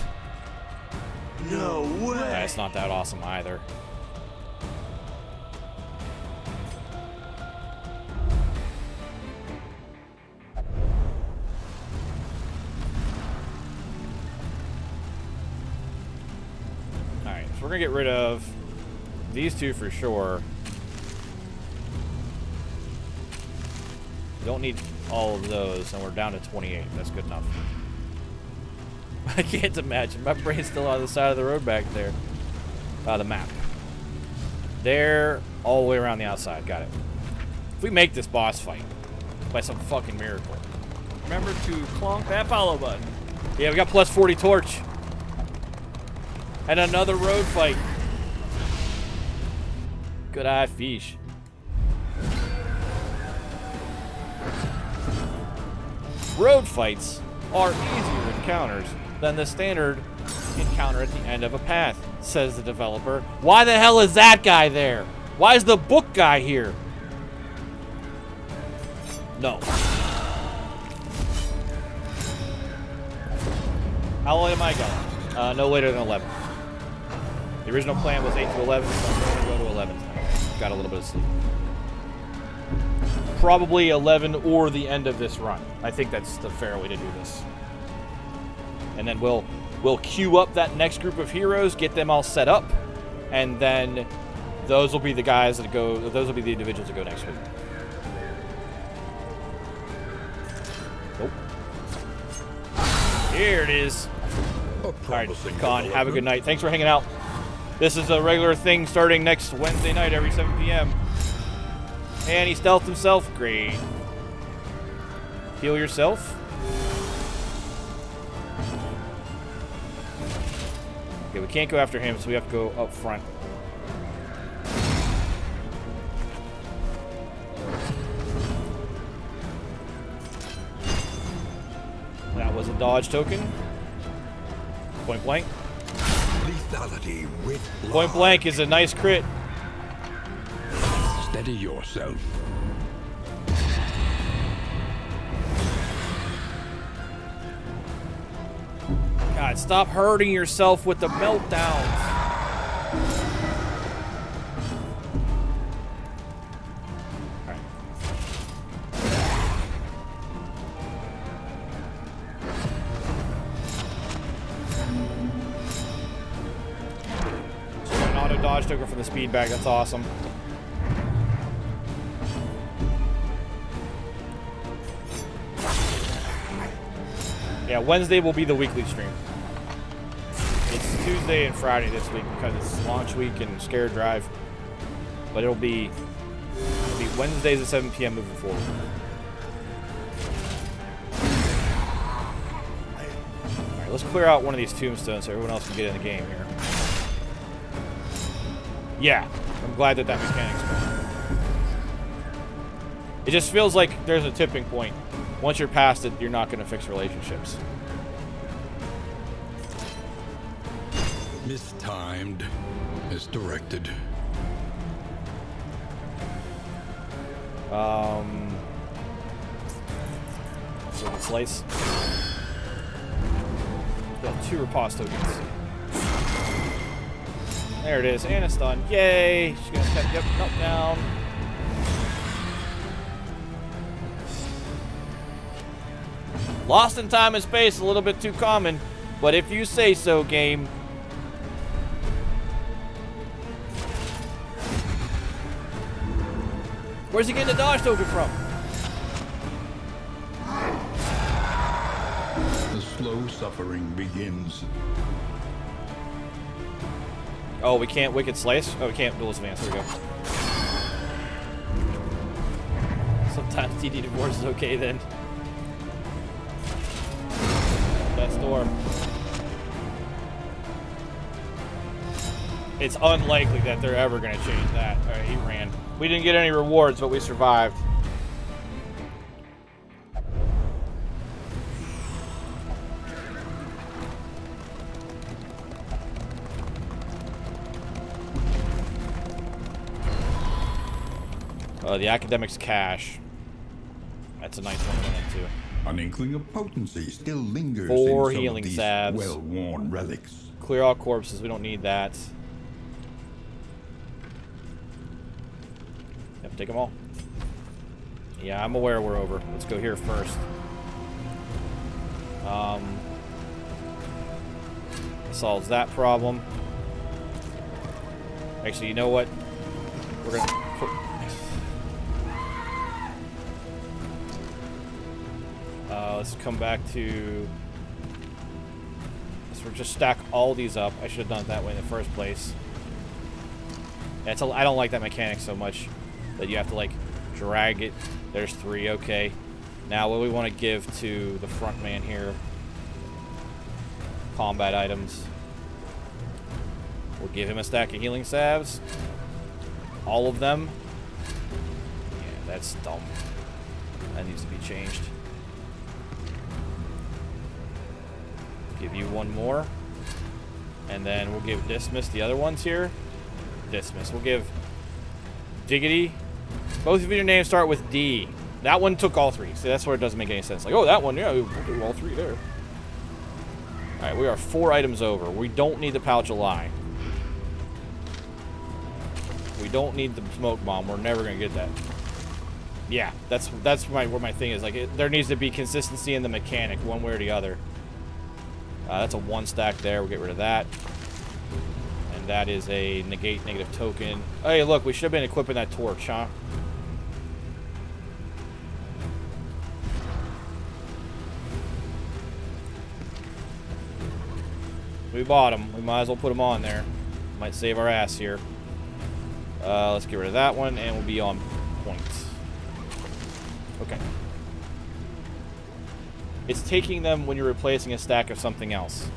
Speaker 10: No way.
Speaker 2: That's not that awesome either. Alright, so we're gonna get rid of these two for sure. Don't need all of those, and we're down to 28. That's good enough. I can't imagine. My brain's still on the side of the road back there. The map. There, all the way around the outside. Got it. If we make this boss fight, by some fucking miracle.
Speaker 4: Remember to clonk that follow button.
Speaker 2: Yeah, we got plus 40 torch. And another road fight. Good eye, fish. Road fights are easier encounters than the standard encounter at the end of a path, says the developer. Why the hell is that guy there? Why is the book guy here? No. How long am I going? No later than 11. The original plan was 8 to 11, so I'm going to go to 11 tonight. Got a little bit of sleep. Probably 11 or the end of this run. I think that's the fair way to do this. And then we'll queue up that next group of heroes, get them all set up, and then those will be the guys that go. Those will be the individuals that go next week. Nope. Here it is. All right, Con, have a good night. Thanks for hanging out. This is a regular thing starting next Wednesday night every 7 p.m. And he stealthed himself. Great. Heal yourself. Okay, we can't go after him, so we have to go up front. That was a dodge token. Point blank.
Speaker 1: Lethality with
Speaker 2: Point blank is a nice crit.
Speaker 1: Steady yourself.
Speaker 2: God, stop hurting yourself with the meltdowns. Alright. So an auto dodge token for the speed bag, that's awesome. Yeah, Wednesday will be the weekly stream. It's Tuesday and Friday this week because it's launch week and Scare Drive. But it'll be Wednesdays at 7 p.m. moving forward. Alright, let's clear out one of these tombstones so everyone else can get in the game here. Yeah, I'm glad that mechanic's gone. It just feels like there's a tipping point. Once you're past it, you're not going to fix relationships.
Speaker 5: Mistimed, misdirected.
Speaker 2: So the slice. Got 2 riposte tokens. There it is, and a stun. Yay! She's gonna step, yep, up, down. Lost in time and space, a little bit too common, but if you say so, game. Where's he getting the dodge token from?
Speaker 1: The slow suffering begins.
Speaker 2: Oh, we can't Wicked Slice? Oh, we can't Duelist Advance. There we go. Sometimes DD divorce is okay then. That storm. It's unlikely that they're ever going to change that. Alright, he ran. We didn't get any rewards, but we survived. The academic's cache. That's a nice one to run into.
Speaker 1: An inkling of potency still lingers
Speaker 2: 4
Speaker 1: in some
Speaker 2: healing
Speaker 1: of these
Speaker 2: salves.
Speaker 1: well-worn relics.
Speaker 2: Clear all corpses. We don't need that. Yep, take them all. Yeah, I'm aware we're over. Let's go here first. Solves that problem. Actually, you know what? We're gonna put... let's come back to... Let's just stack all these up. I should have done it that way in the first place. Yeah, I don't like that mechanic so much that you have to, like, drag it. There's 3, okay. Now, what we want to give to the front man here. Combat items. We'll give him a stack of healing salves. All of them. Yeah, that's dumb. That needs to be changed. Give you one more. And then we'll give Dismiss the other ones here. Dismiss. We'll give Diggity. Both of your names start with D. That one took all 3. See, that's where it doesn't make any sense. Like, oh, that one, yeah, we'll do all 3 there. Alright, we are 4 items over. We don't need the pouch of lie. We don't need the smoke bomb. We're never going to get that. Yeah, that's where my thing is. Like, there needs to be consistency in the mechanic, one way or the other. That's a 1 stack there. We'll get rid of that. And that is a negate negative token. Oh, hey, look, we should have been equipping that torch, huh? We bought them. We might as well put them on there. Might save our ass here. Let's get rid of that one, and we'll be on point. Okay. It's taking them when you're replacing a stack of something else.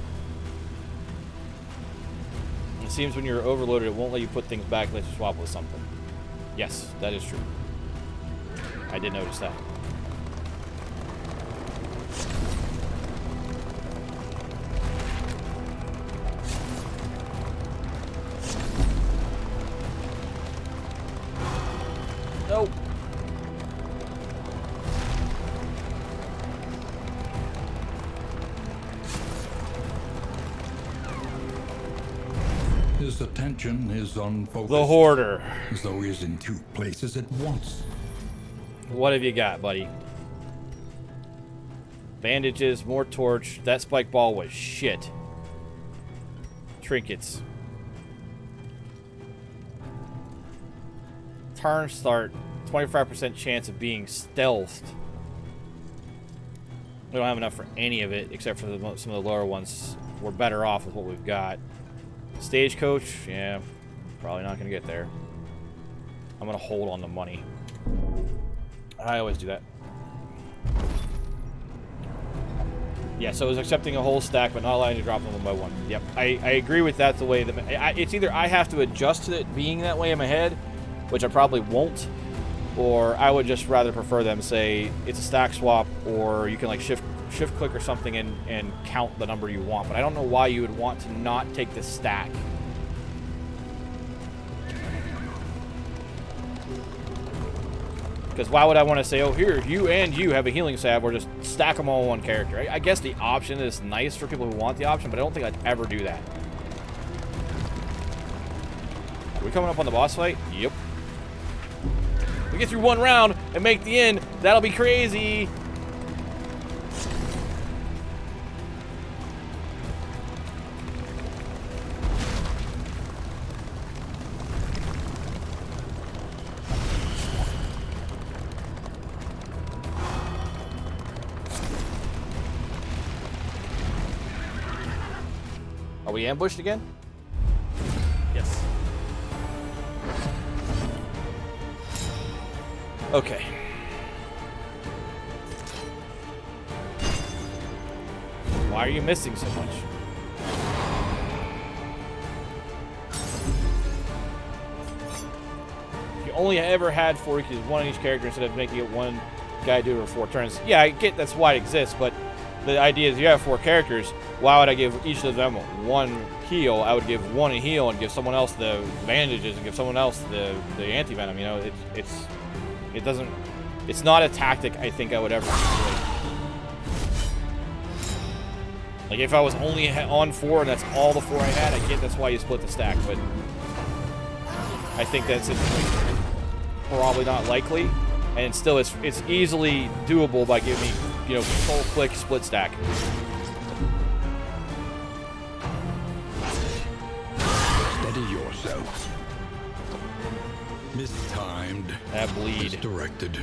Speaker 2: It seems when you're overloaded, it won't let you put things back unless you swap with something. Yes, that is true. I did notice that. Nope.
Speaker 1: His attention is unfocused.
Speaker 2: The Hoarder.
Speaker 1: As though he is in 2 places at once.
Speaker 2: What have you got, buddy? Bandages, more torch. That spike ball was shit. Trinkets. Turn start. 25% chance of being stealthed. We don't have enough for any of it, except for some of the lower ones. We're better off with what we've got. Stagecoach, yeah, probably not going to get there. I'm going to hold on the money. I always do that. Yeah, so it was accepting a whole stack, but not allowing you to drop them one by one. Yep, I agree with that. The way that it's either I have to adjust to it being that way in my head, which I probably won't, or I would just rather prefer them say it's a stack swap, or you can like shift click or something and count the number you want. But I don't know why you would want to not take the stack. Because why would I want to say, oh, here, you and you have a healing salve, or just stack them all on one character? I guess the option is nice for people who want the option, but I don't think I'd ever do that. Are we coming up on the boss fight? Yep. We get through 1 round and make the end. That'll be crazy. Are we ambushed again? Yes. Okay. Why are you missing so much? If you only ever had 4, you could use one on each character instead of making it one guy do it for 4 turns. Yeah, I get that's why it exists, but the idea is you have 4 characters. Why would I give each of them 1 heal? I would give 1 a heal and give someone else the bandages and give someone else the anti-venom. You know, it doesn't. It's not a tactic I think I would ever employ. Like if I was only on 4 and that's all the 4 I had, I get that's why you split the stack, but I think that's probably not likely. And still, it's easily doable by giving me, you know, control click split stack.
Speaker 5: Steady yourself. Mistimed.
Speaker 2: That bleed.
Speaker 5: Misdirected.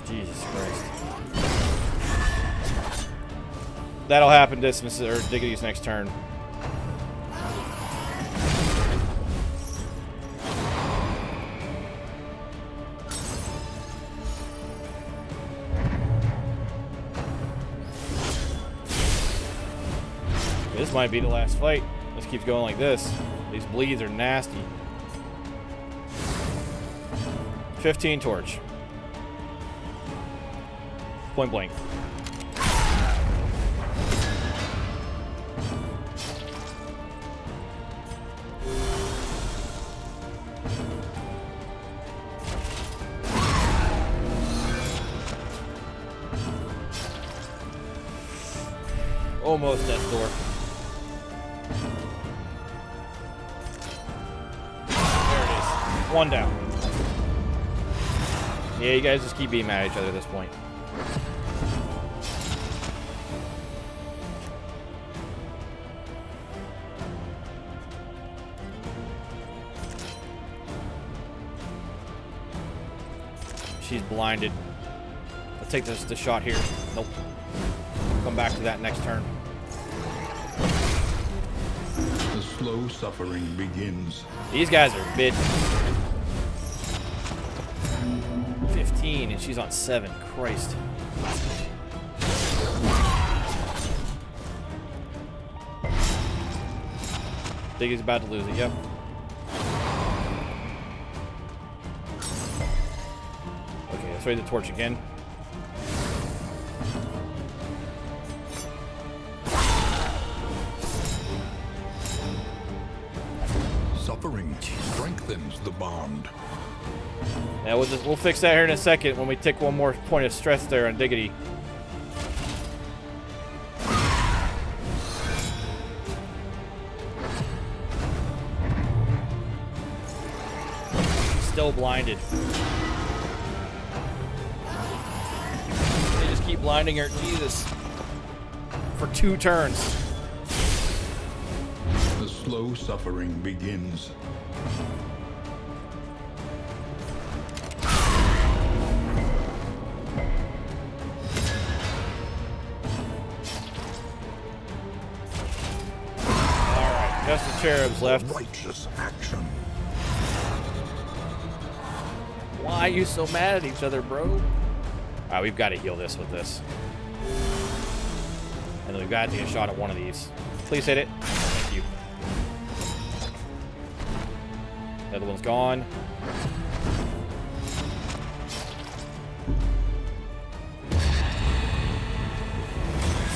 Speaker 2: Jesus Christ. That'll happen to Diggity's next turn. This might be the last fight. This keeps going like this. These bleeds are nasty. 15 torch. Point blank. Almost death door. There it is. 1 down. Yeah, you guys just keep being mad at each other at this point. She's blinded. Let's take the shot here. Nope. Come back to that next turn.
Speaker 5: The slow suffering begins.
Speaker 2: These guys are bitch. 15 and she's on 7. Christ. Diggy's about to lose it. Yep. Okay, let's raise the torch again.
Speaker 5: Suffering strengthens the bond.
Speaker 2: Yeah, we'll fix that here in a second when we take one more point of stress there on Diggity. Still blinded. They just keep blinding her. Jesus. For 2 turns.
Speaker 5: The slow suffering begins.
Speaker 2: Alright, just the cherubs left.
Speaker 5: Righteous action.
Speaker 2: Why are you so mad at each other, bro? Alright, we've got to heal this with this. And then we've got to take a shot at one of these. Please hit it. Thank you. The other one's gone.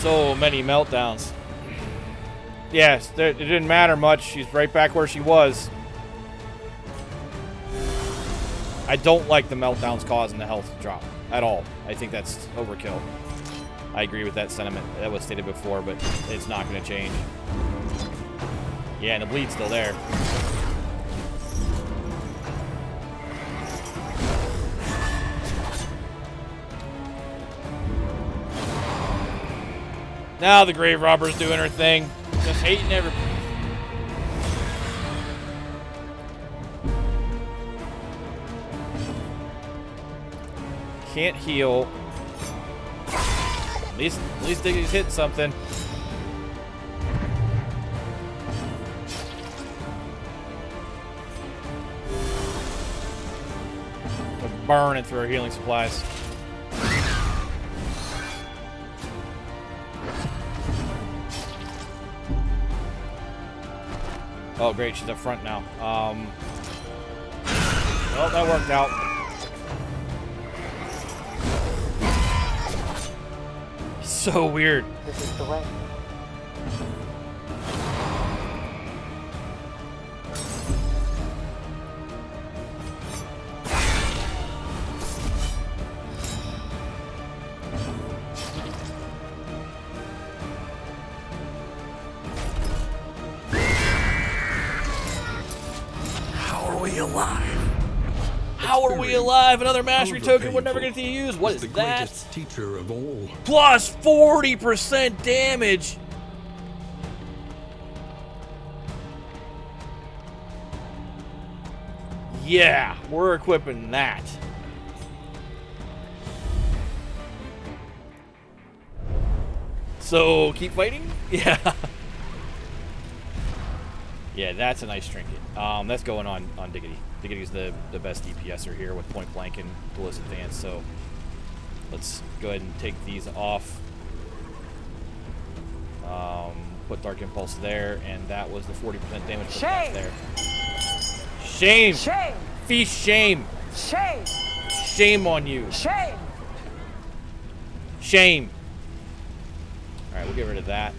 Speaker 2: So many meltdowns. Yes, it didn't matter much. She's right back where she was. I don't like the meltdowns causing the health drop at all. I think that's overkill. I agree with that sentiment. That was stated before, but it's not going to change. Yeah, and the bleed's still there. Now the grave robber's doing her thing. Just hating everybody. Can't heal. At least Diggy's hitting something. burning through her healing supplies. Oh, great. She's up front now. Well, that worked out. So weird.
Speaker 7: This is the way.
Speaker 2: How are we alive? Another mastery token we're never going to use. What is
Speaker 5: the
Speaker 2: that?
Speaker 5: greatest teacher of all.
Speaker 2: Plus 40% damage. Yeah, we're equipping that. So, keep fighting? Yeah. Yeah, that's a nice trinket. That's going on Diggity. Diggity's the best DPSer here with point blank and duelist advance, so let's go ahead and take these off. Put Dark Impulse there, and that was the 40% damage put back there. Shame!
Speaker 7: Shame!
Speaker 2: Feast shame!
Speaker 7: Shame!
Speaker 2: Shame on you!
Speaker 7: Shame!
Speaker 2: Shame! Alright, we'll get rid of that.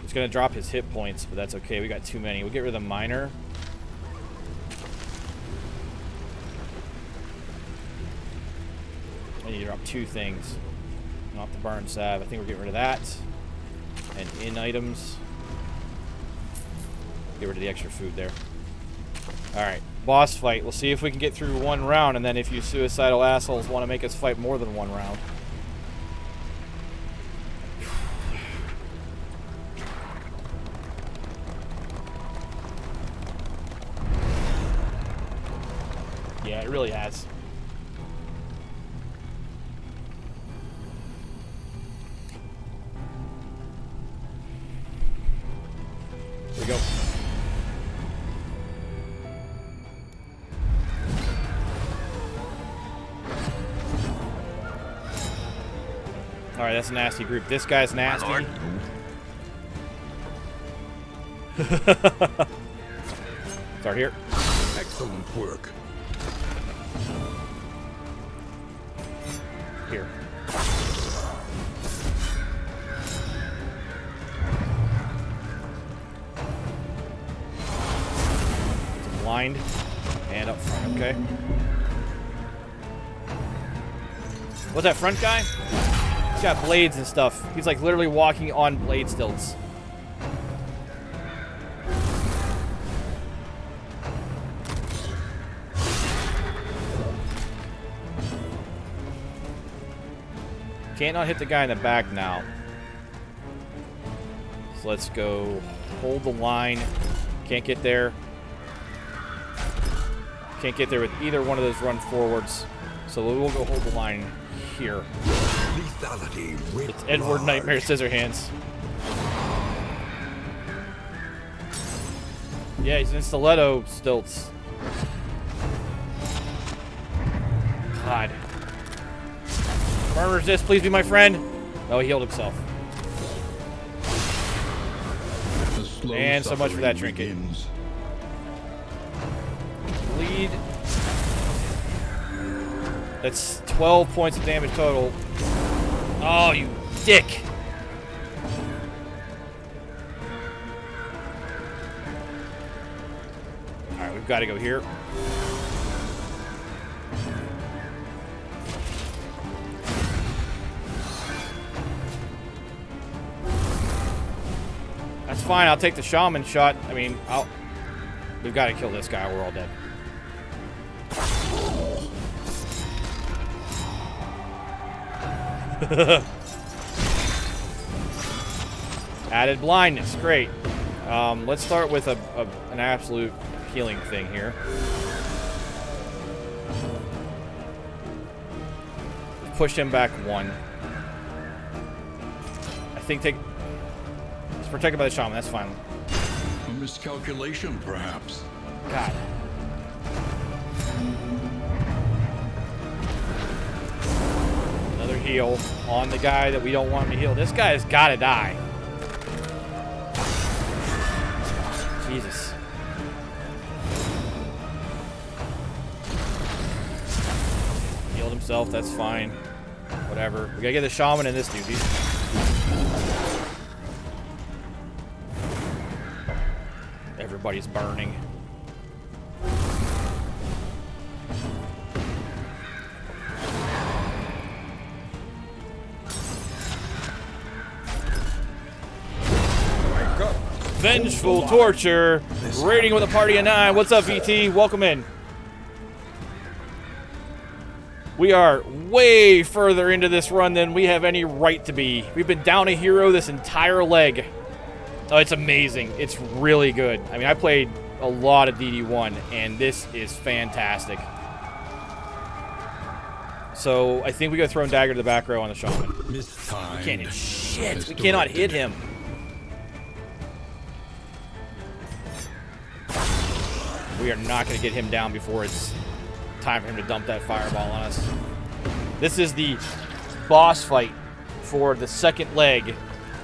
Speaker 2: It's gonna drop his hit points, but that's okay. We got too many. We'll get rid of the miner. I need to drop two things. Not the burn salve. I think we're getting rid of that. And in items. Get rid of the extra food there. Alright, boss fight. We'll see if we can get through one round, and then if you suicidal assholes want to make us fight more than one round. Yeah, it really has. Here we go. Alright, that's a nasty group. This guy's nasty. Start here.
Speaker 5: Excellent work.
Speaker 2: Here. It's blind and up front, okay. What's that front guy? He's got blades and stuff. He's like literally walking on blade stilts. Can't not hit the guy in the back now. So let's go hold the line. Can't get there. Can't get there with either one of those run forwards. So we'll go hold the line here.
Speaker 1: Lethality writ
Speaker 2: It's Edward
Speaker 1: large.
Speaker 2: Nightmare Scissorhands. Yeah, he's in stiletto stilts. God. Burn resist, please be my friend. Oh, he healed himself.
Speaker 5: The slow
Speaker 2: And so much for that
Speaker 5: suffering
Speaker 2: trinket.
Speaker 5: begins.
Speaker 2: Bleed. That's 12 points of damage total. Oh, you dick. Alright, we've got to go here. That's fine, I'll take the shaman shot. I mean, we've got to kill this guy or we're all dead. Added blindness, great. Let's start with an absolute healing thing here. Push him back one. I think it's protected by the shaman, that's fine.
Speaker 5: A miscalculation, perhaps.
Speaker 2: God. Another heal on the guy that we don't want him to heal. This guy has got to die. Jesus. Healed himself, that's fine. Whatever. We gotta get the shaman in this dude. Everybody's burning. Vengeful torture. Raiding with a party of 9. What's up, VT? Welcome in. We are way further into this run than we have any right to be. We've been down a hero this entire leg. Oh, it's amazing. It's really good. I mean, I played a lot of DD1, and this is fantastic. So, I think we go Throwing Dagger to the back row on the shaman. We can't hit shit. We cannot hit him. We are not going to get him down before it's time for him to dump that fireball on us. This is the boss fight for the second leg,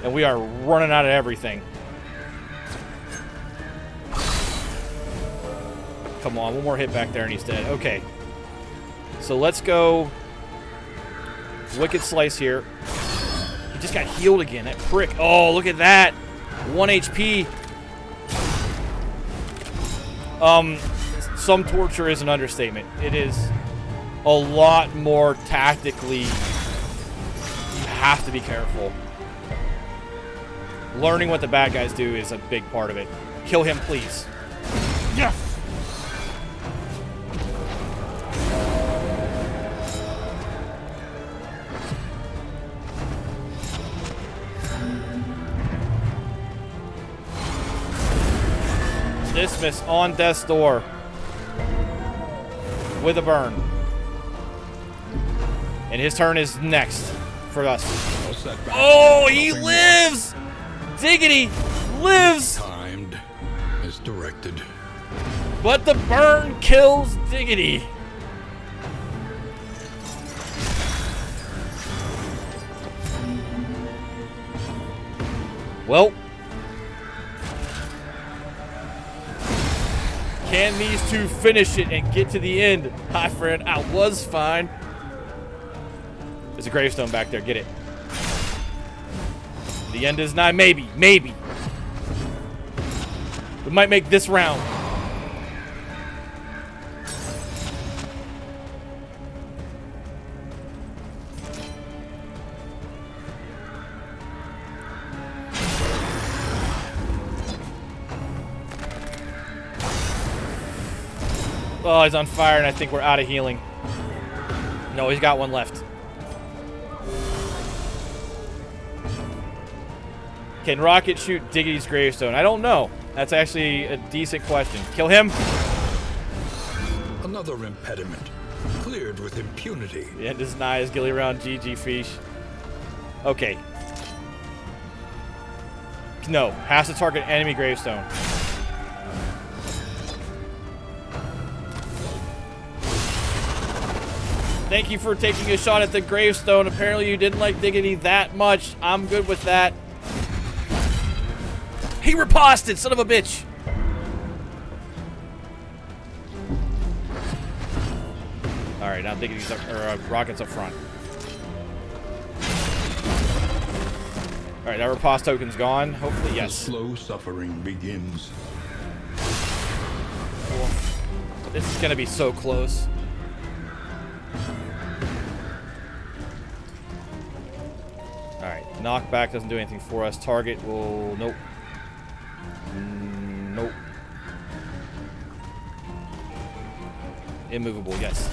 Speaker 2: and we are running out of everything. Come on, one more hit back there and he's dead. Okay. So let's go Wicked Slice here. He just got healed again, that prick. Oh, look at that. 1 HP. Some torture is an understatement. It is a lot more tactically. You have to be careful. Learning what the bad guys do is a big part of it. Kill him, please. Yes! Dismiss on death's door with a burn. And his turn is next for us. Oh, he lives! Diggity lives!
Speaker 5: Timed as directed.
Speaker 2: But the burn kills Diggity. Well, can these two finish it and get to the end? Hi, friend. I was fine. There's a gravestone back there. Get it. The end is nigh. Maybe. Maybe. We might make this round. Oh, he's on fire, and I think we're out of healing. No, he's got one left. Can Rocket shoot Diggity's gravestone? I don't know. That's actually a decent question. Kill him.
Speaker 5: Another impediment. Cleared with impunity.
Speaker 2: The end is nigh as Gilly round. GG Fish. Okay. No. Has to target enemy gravestone. Thank you for taking a shot at the gravestone. Apparently you didn't like Diggity that much. I'm good with that. He riposted, son of a bitch. All right, now Diggity's up, or Rocket's up front. All right, that riposte token's gone. Hopefully, yes.
Speaker 1: The slow suffering begins.
Speaker 2: Cool. This is gonna be so close. All right, knockback doesn't do anything for us. Target will, nope. Nope. Immovable, yes.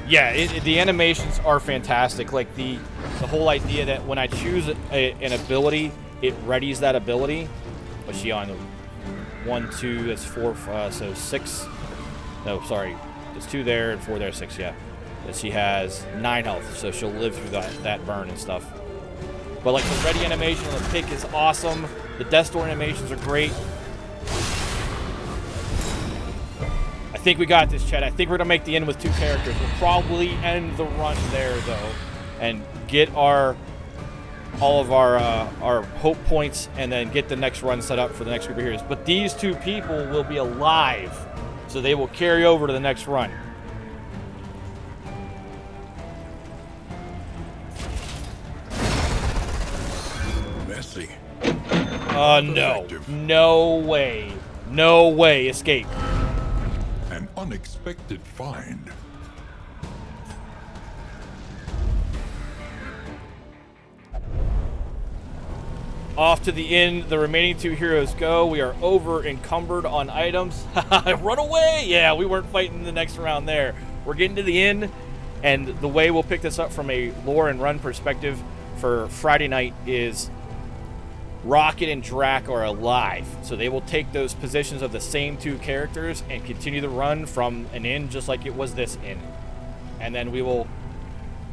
Speaker 2: Yeah, the animations are fantastic. Like the whole idea that when I choose an ability, it readies that ability. What's she on? 1, 2, that's 4, so 6. No, sorry. There's 2 there and 4 there, 6, yeah. And she has 9 health, so she'll live through that burn and stuff. But like the ready animation on the pick is awesome. The death door animations are great. think we got this, Chet. I think we're gonna make the end with 2 characters. We'll probably end the run there though, and get all of our hope points, and then get the next run set up for the next group of heroes. But these 2 people will be alive, so they will carry over to the next run.
Speaker 5: Messy.
Speaker 2: No. No way. No way. Escape.
Speaker 1: An unexpected find.
Speaker 2: Off to the inn, the remaining 2 heroes go. We are over encumbered on items. Run away! Yeah, we weren't fighting the next round there. We're getting to the inn, and the way we'll pick this up from a lore and run perspective for Friday night is Rocket and Drac are alive. So they will take those positions of the same 2 characters and continue the run from an inn just like it was this inn. And then we will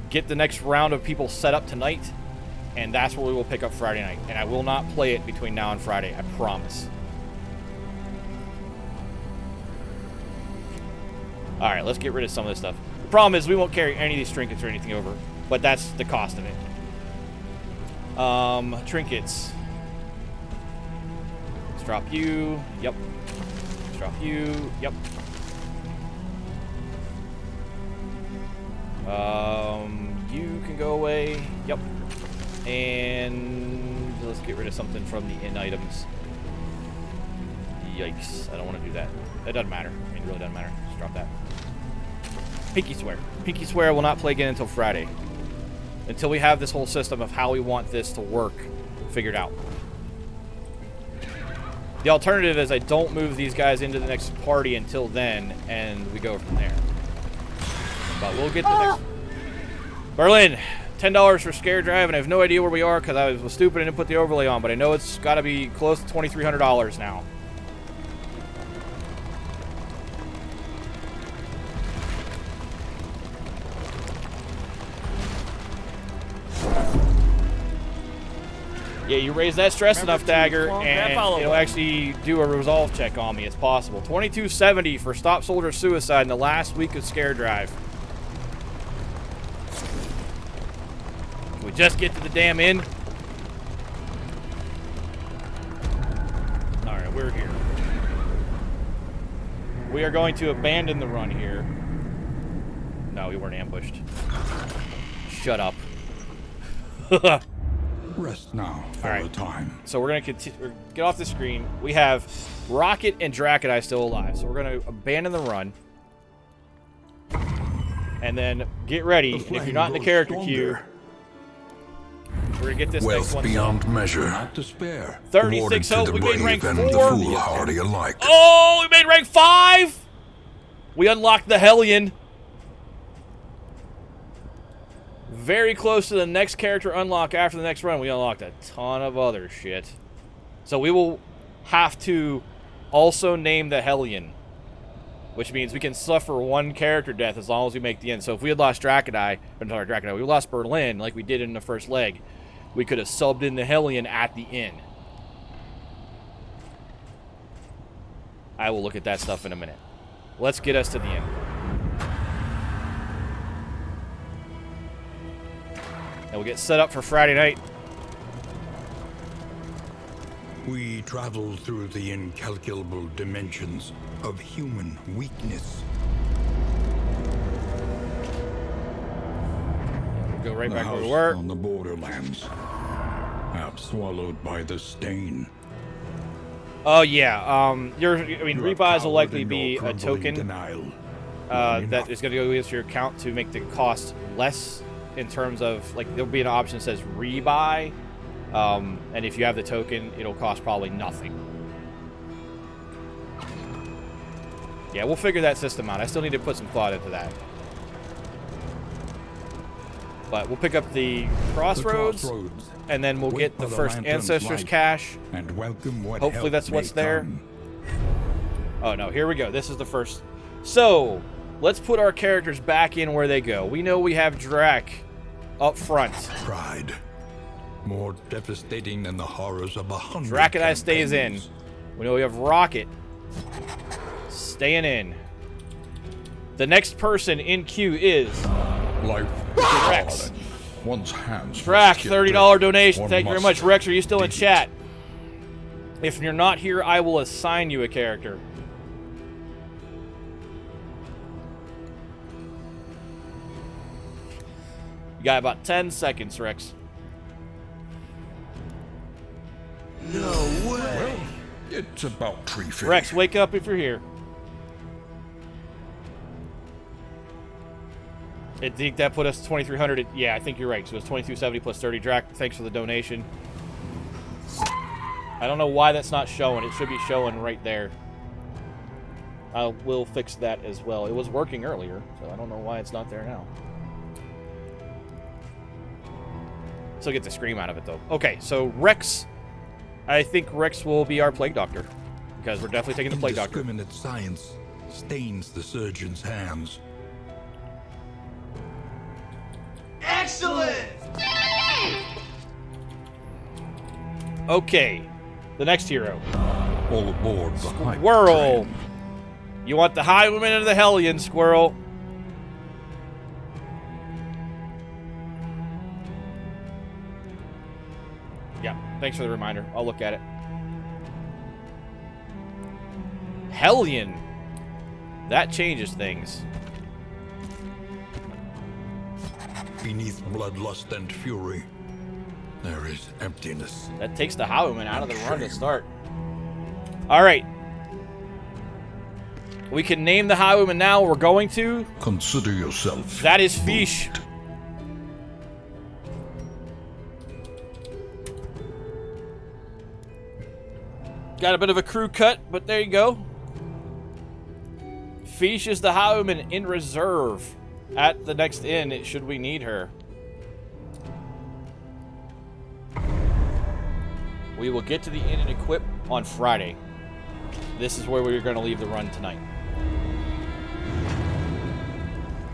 Speaker 2: get the next round of people set up tonight, and that's where we will pick up Friday night. And I will not play it between now and Friday, I promise. Alright, let's get rid of some of this stuff. The problem is we won't carry any of these trinkets or anything over, but that's the cost of it. Trinkets. Let's drop you. Yep. Let's drop you. Yep. You can go away. Yep. And let's get rid of something from the in items. Yikes. I don't want to do that. It doesn't matter. I mean, it really doesn't matter. Just drop that. Pinky swear. Pinky swear I will not play again until Friday. Until we have this whole system of how we want this to work figured out. The alternative is I don't move these guys into the next party until then, and we go from there. But we'll get the next... Berlin, $10 for Scare Drive, and I have no idea where we are because I was stupid and didn't put the overlay on, but I know it's got to be close to $2,300 now. Yeah, you raise that stress enough, Dagger, and it'll actually do a resolve check on me. It's possible. 2270 for Stop Soldier Suicide in the last week of Scare Drive. Can we just get to the damn inn? Alright, we're here. We are going to abandon the run here. No, we weren't ambushed. Shut up.
Speaker 5: Rest now for a time.
Speaker 2: So we're gonna continue. Get off the screen. We have Rocket and Dracodai still alive, so we're gonna abandon the run, and then get ready. And if you're not in the character queue, we're gonna get this next one.
Speaker 1: Beyond measure. Not to spare.
Speaker 2: 36 hope. We made rank 4.
Speaker 1: Foolhardy alike.
Speaker 2: Oh, we made rank 5. We unlocked the Hellion. Very close to the next character unlock after the next run. We unlocked a ton of other shit. So we will have to also name the Hellion, which means we can suffer 1 character death as long as we make the end. So if we had lost Dracodai, we lost Berlin like we did in the first leg, we could have subbed in the Hellion at the inn. I will look at that stuff in a minute. Let's get us to the end. And we'll get set up for Friday night.
Speaker 5: We travel through the incalculable dimensions of human weakness.
Speaker 2: Go right back where we were.
Speaker 5: On the borderlands, half swallowed by the stain.
Speaker 2: Oh yeah. Rebuys will likely be a token that is going to go against your account to make the cost less. In terms of, like, there'll be an option that says rebuy, and if you have the token, it'll cost probably nothing. Yeah, we'll figure that system out. I still need to put some thought into that. But we'll pick up the crossroads, and then we'll get the first Ancestors cache.
Speaker 5: And welcome what
Speaker 2: hopefully that's what's there. Oh no, here we go. This is the first. So, let's put our characters back in where they go. We know we have Drac up front.
Speaker 5: Pride. More devastating than the horrors of 100
Speaker 2: Dracodai stays in. We know we have Rocket staying in. The next person in queue is
Speaker 1: Life
Speaker 2: Rex.
Speaker 1: hard. One's hands.
Speaker 2: Track,
Speaker 1: must get
Speaker 2: $30
Speaker 1: dirty.
Speaker 2: donation.
Speaker 1: One
Speaker 2: Thank you very
Speaker 1: must
Speaker 2: much. Rex, are you still in
Speaker 1: dig
Speaker 2: chat? If you're not here, I will assign you a character. You got about 10 seconds, Rex.
Speaker 10: No way.
Speaker 1: It's about tree fitting.
Speaker 2: Rex, wake up if you're here. I think that put us to 2,300. Yeah, I think you're right. So it was 2,270 plus 30. Drac, thanks for the donation. I don't know why that's not showing. It should be showing right there. I will fix that as well. It was working earlier, so I don't know why it's not there now. Still get the scream out of it, though. Okay, so Rex. I think Rex will be our plague doctor. Because we're definitely taking the plague doctor.
Speaker 1: Indiscriminate science stains the surgeon's hands.
Speaker 10: Excellent!
Speaker 2: Okay, the next hero.
Speaker 1: All aboard the hype
Speaker 2: Squirrel.
Speaker 1: train.
Speaker 2: You want the highwayman of the Hellion, Squirrel. Yeah, thanks for the reminder. I'll look at it. Hellion. That changes things.
Speaker 1: Beneath bloodlust and fury, there is emptiness.
Speaker 2: That takes the highwayman out of the run to start. All right. We can name the highwayman now. We're going to.
Speaker 1: Consider yourself.
Speaker 2: That is Fish. Got a bit of a crew cut, but there you go. Fish is the highwayman in reserve at the next inn, should we need her. We will get to the inn and equip on Friday. This is where we're going to leave the run tonight.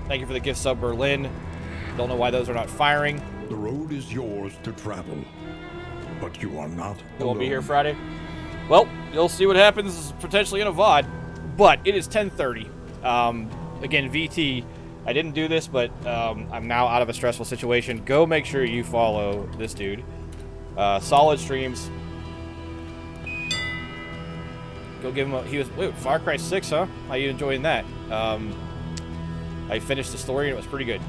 Speaker 2: Thank you for the gift sub, Berlin. Don't know why those are not firing.
Speaker 1: The road is yours to travel, but you are not
Speaker 2: You won't be here
Speaker 1: alone.
Speaker 2: Friday? Well, you'll see what happens potentially in a VOD. But it is 10:30. Again, VT, I didn't do this, but I'm now out of a stressful situation. Go make sure you follow this dude. Solid streams. Go give him a... He was... Wait, Far Cry 6, huh? How you enjoying that? I finished the story and it was pretty good.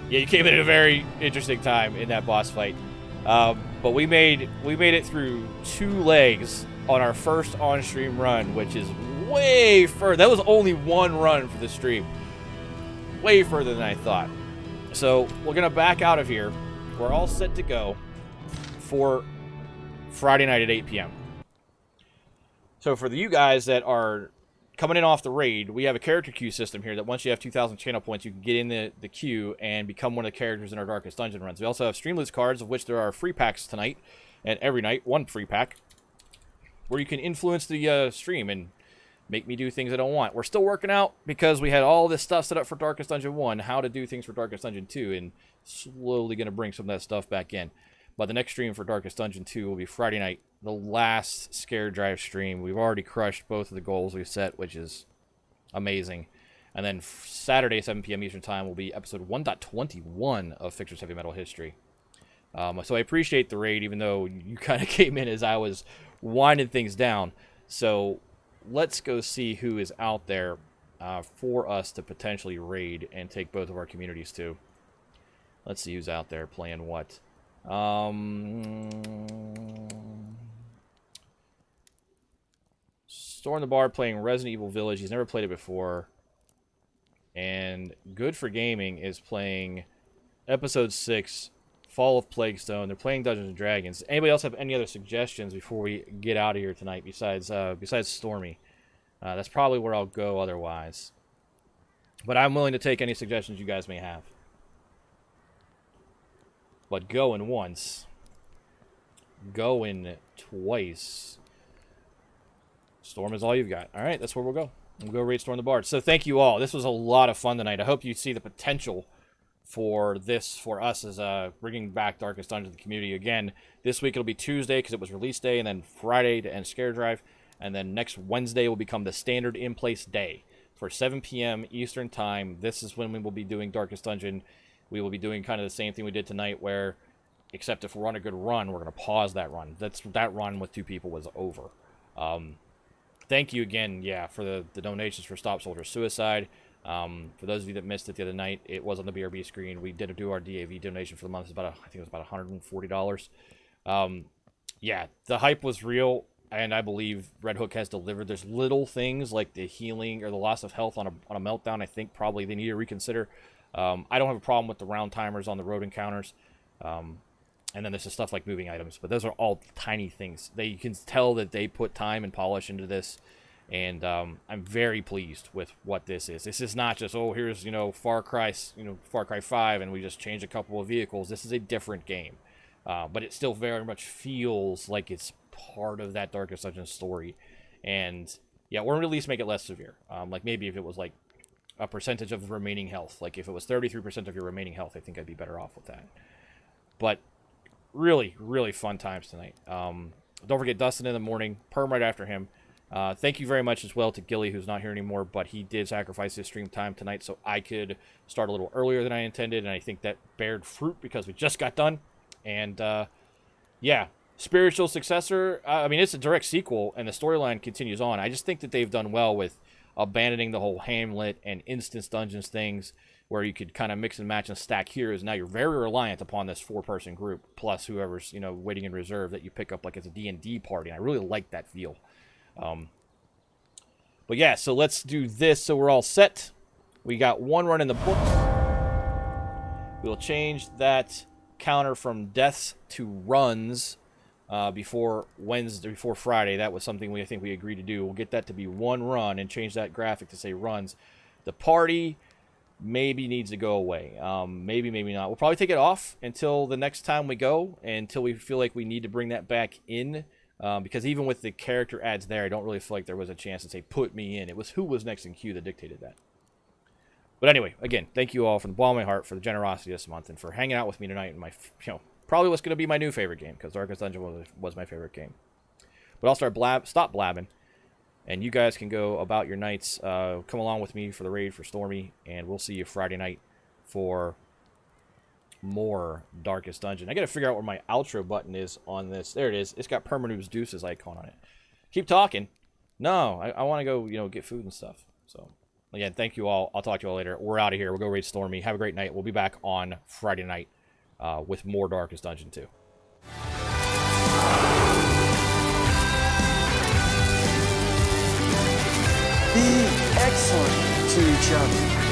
Speaker 2: Yeah, you came in at a very interesting time in that boss fight. But we made it through 2 legs on our first on-stream run, which is way further. That was only 1 run for the stream. Way further than I thought. So we're going to back out of here. We're all set to go for Friday night at 8 p.m. So for you guys that are coming in off the raid, we have a character queue system here that once you have 2,000 channel points, you can get in the queue and become one of the characters in our Darkest Dungeon runs. We also have Streamloots cards, of which there are free packs tonight and every night, 1 free pack, where you can influence the stream and make me do things I don't want. We're still working out, because we had all this stuff set up for Darkest Dungeon 1, how to do things for Darkest Dungeon 2, and slowly going to bring some of that stuff back in. But the next stream for Darkest Dungeon 2 will be Friday night, the last Scare Drive stream. We've already crushed both of the goals we've set, which is amazing. And then Saturday, 7 p.m. Eastern Time, will be episode 1.21 of Fixer's Heavy Metal History. So I appreciate the raid, even though you kind of came in as I was winding things down. So let's go see who is out there for us to potentially raid and take both of our communities to. Let's see who's out there playing what. Storm the Bar playing Resident Evil Village. He's never played it before. And Good for Gaming is playing Episode 6, Fall of Plaguestone. They're playing Dungeons & Dragons. Anybody else have any other suggestions before we get out of here tonight besides Stormy? That's probably where I'll go otherwise. But I'm willing to take any suggestions you guys may have. But going once. Going twice. Storm is all you've got. All right, that's where we'll go. We'll go raid Storm the Bard. So thank you all. This was a lot of fun tonight. I hope you see the potential for this, for us, as bringing back Darkest Dungeon to the community. Again, this week it'll be Tuesday because it was release day, and then Friday to end Scare Drive. And then next Wednesday will become the standard in-place day. for 7 p.m. Eastern Time. This is when we will be doing Darkest Dungeon. We will be doing kind of the same thing we did tonight, where, except if we're on a good run, we're going to pause that run. That run with 2 people was over. Thank you again, yeah, for the donations for Stop Soldier Suicide. For those of you that missed it the other night, it was on the BRB screen. We did do our DAV donation for the month. It's about I think it was about $140. Yeah, the hype was real, and I believe Red Hook has delivered. There's little things like the healing or the loss of health on a meltdown. I think probably they need to reconsider. I don't have a problem with the round timers on the road encounters. And then there's the stuff like moving items, but those are all tiny things. You can tell that they put time and polish into this, and I'm very pleased with what this is. This is not just, oh, here's, Far Cry 5, and we just changed a couple of vehicles. This is a different game, but it still very much feels like it's part of that Darkest Dungeon story. And yeah, or at least make it less severe. Like maybe if it was like a percentage of remaining health, like if it was 33% of your remaining health, I think I'd be better off with that. But really, really fun times tonight. Don't forget Dustin in the morning, Perm right after him. Thank you very much as well to Gilly, who's not here anymore, but he did sacrifice his stream time tonight so I could start a little earlier than I intended, and I think that bared fruit because we just got done. And yeah, spiritual successor. I mean, it's a direct sequel, and the storyline continues on. I just think that they've done well with abandoning the whole Hamlet and instance dungeons things, where you could kind of mix and match and stack heroes. Now you're very reliant upon this 4-person group, plus whoever's, waiting in reserve that you pick up like as a D&D party. And I really like that feel. But yeah, so let's do this so we're all set. We got 1 run in the book. We'll change that counter from deaths to runs before Friday. That was something I think we agreed to do. We'll get that to be 1 run and change that graphic to say runs. The party maybe needs to go away. Maybe not. We'll probably take it off until the next time we go, until we feel like we need to bring that back in. Because even with the character ads there, I don't really feel like there was a chance to say, put me in. It was who was next in queue that dictated that. But anyway, again, thank you all from the bottom of my heart for the generosity this month and for hanging out with me tonight in my, probably what's going to be my new favorite game, because Darkest Dungeon was my favorite game. But I'll stop blabbing, and you guys can go about your nights. Come along with me for the raid for Stormy, and we'll see you Friday night for more Darkest Dungeon. I got to figure out where my outro button is on this. There it is. It's got Permanoob's Deuces icon on it. Keep talking. No, I want to go, get food and stuff. So, again, thank you all. I'll talk to you all later. We're out of here. We'll go raid Stormy. Have a great night. We'll be back on Friday night with more Darkest Dungeon 2.
Speaker 7: Be excellent to each other.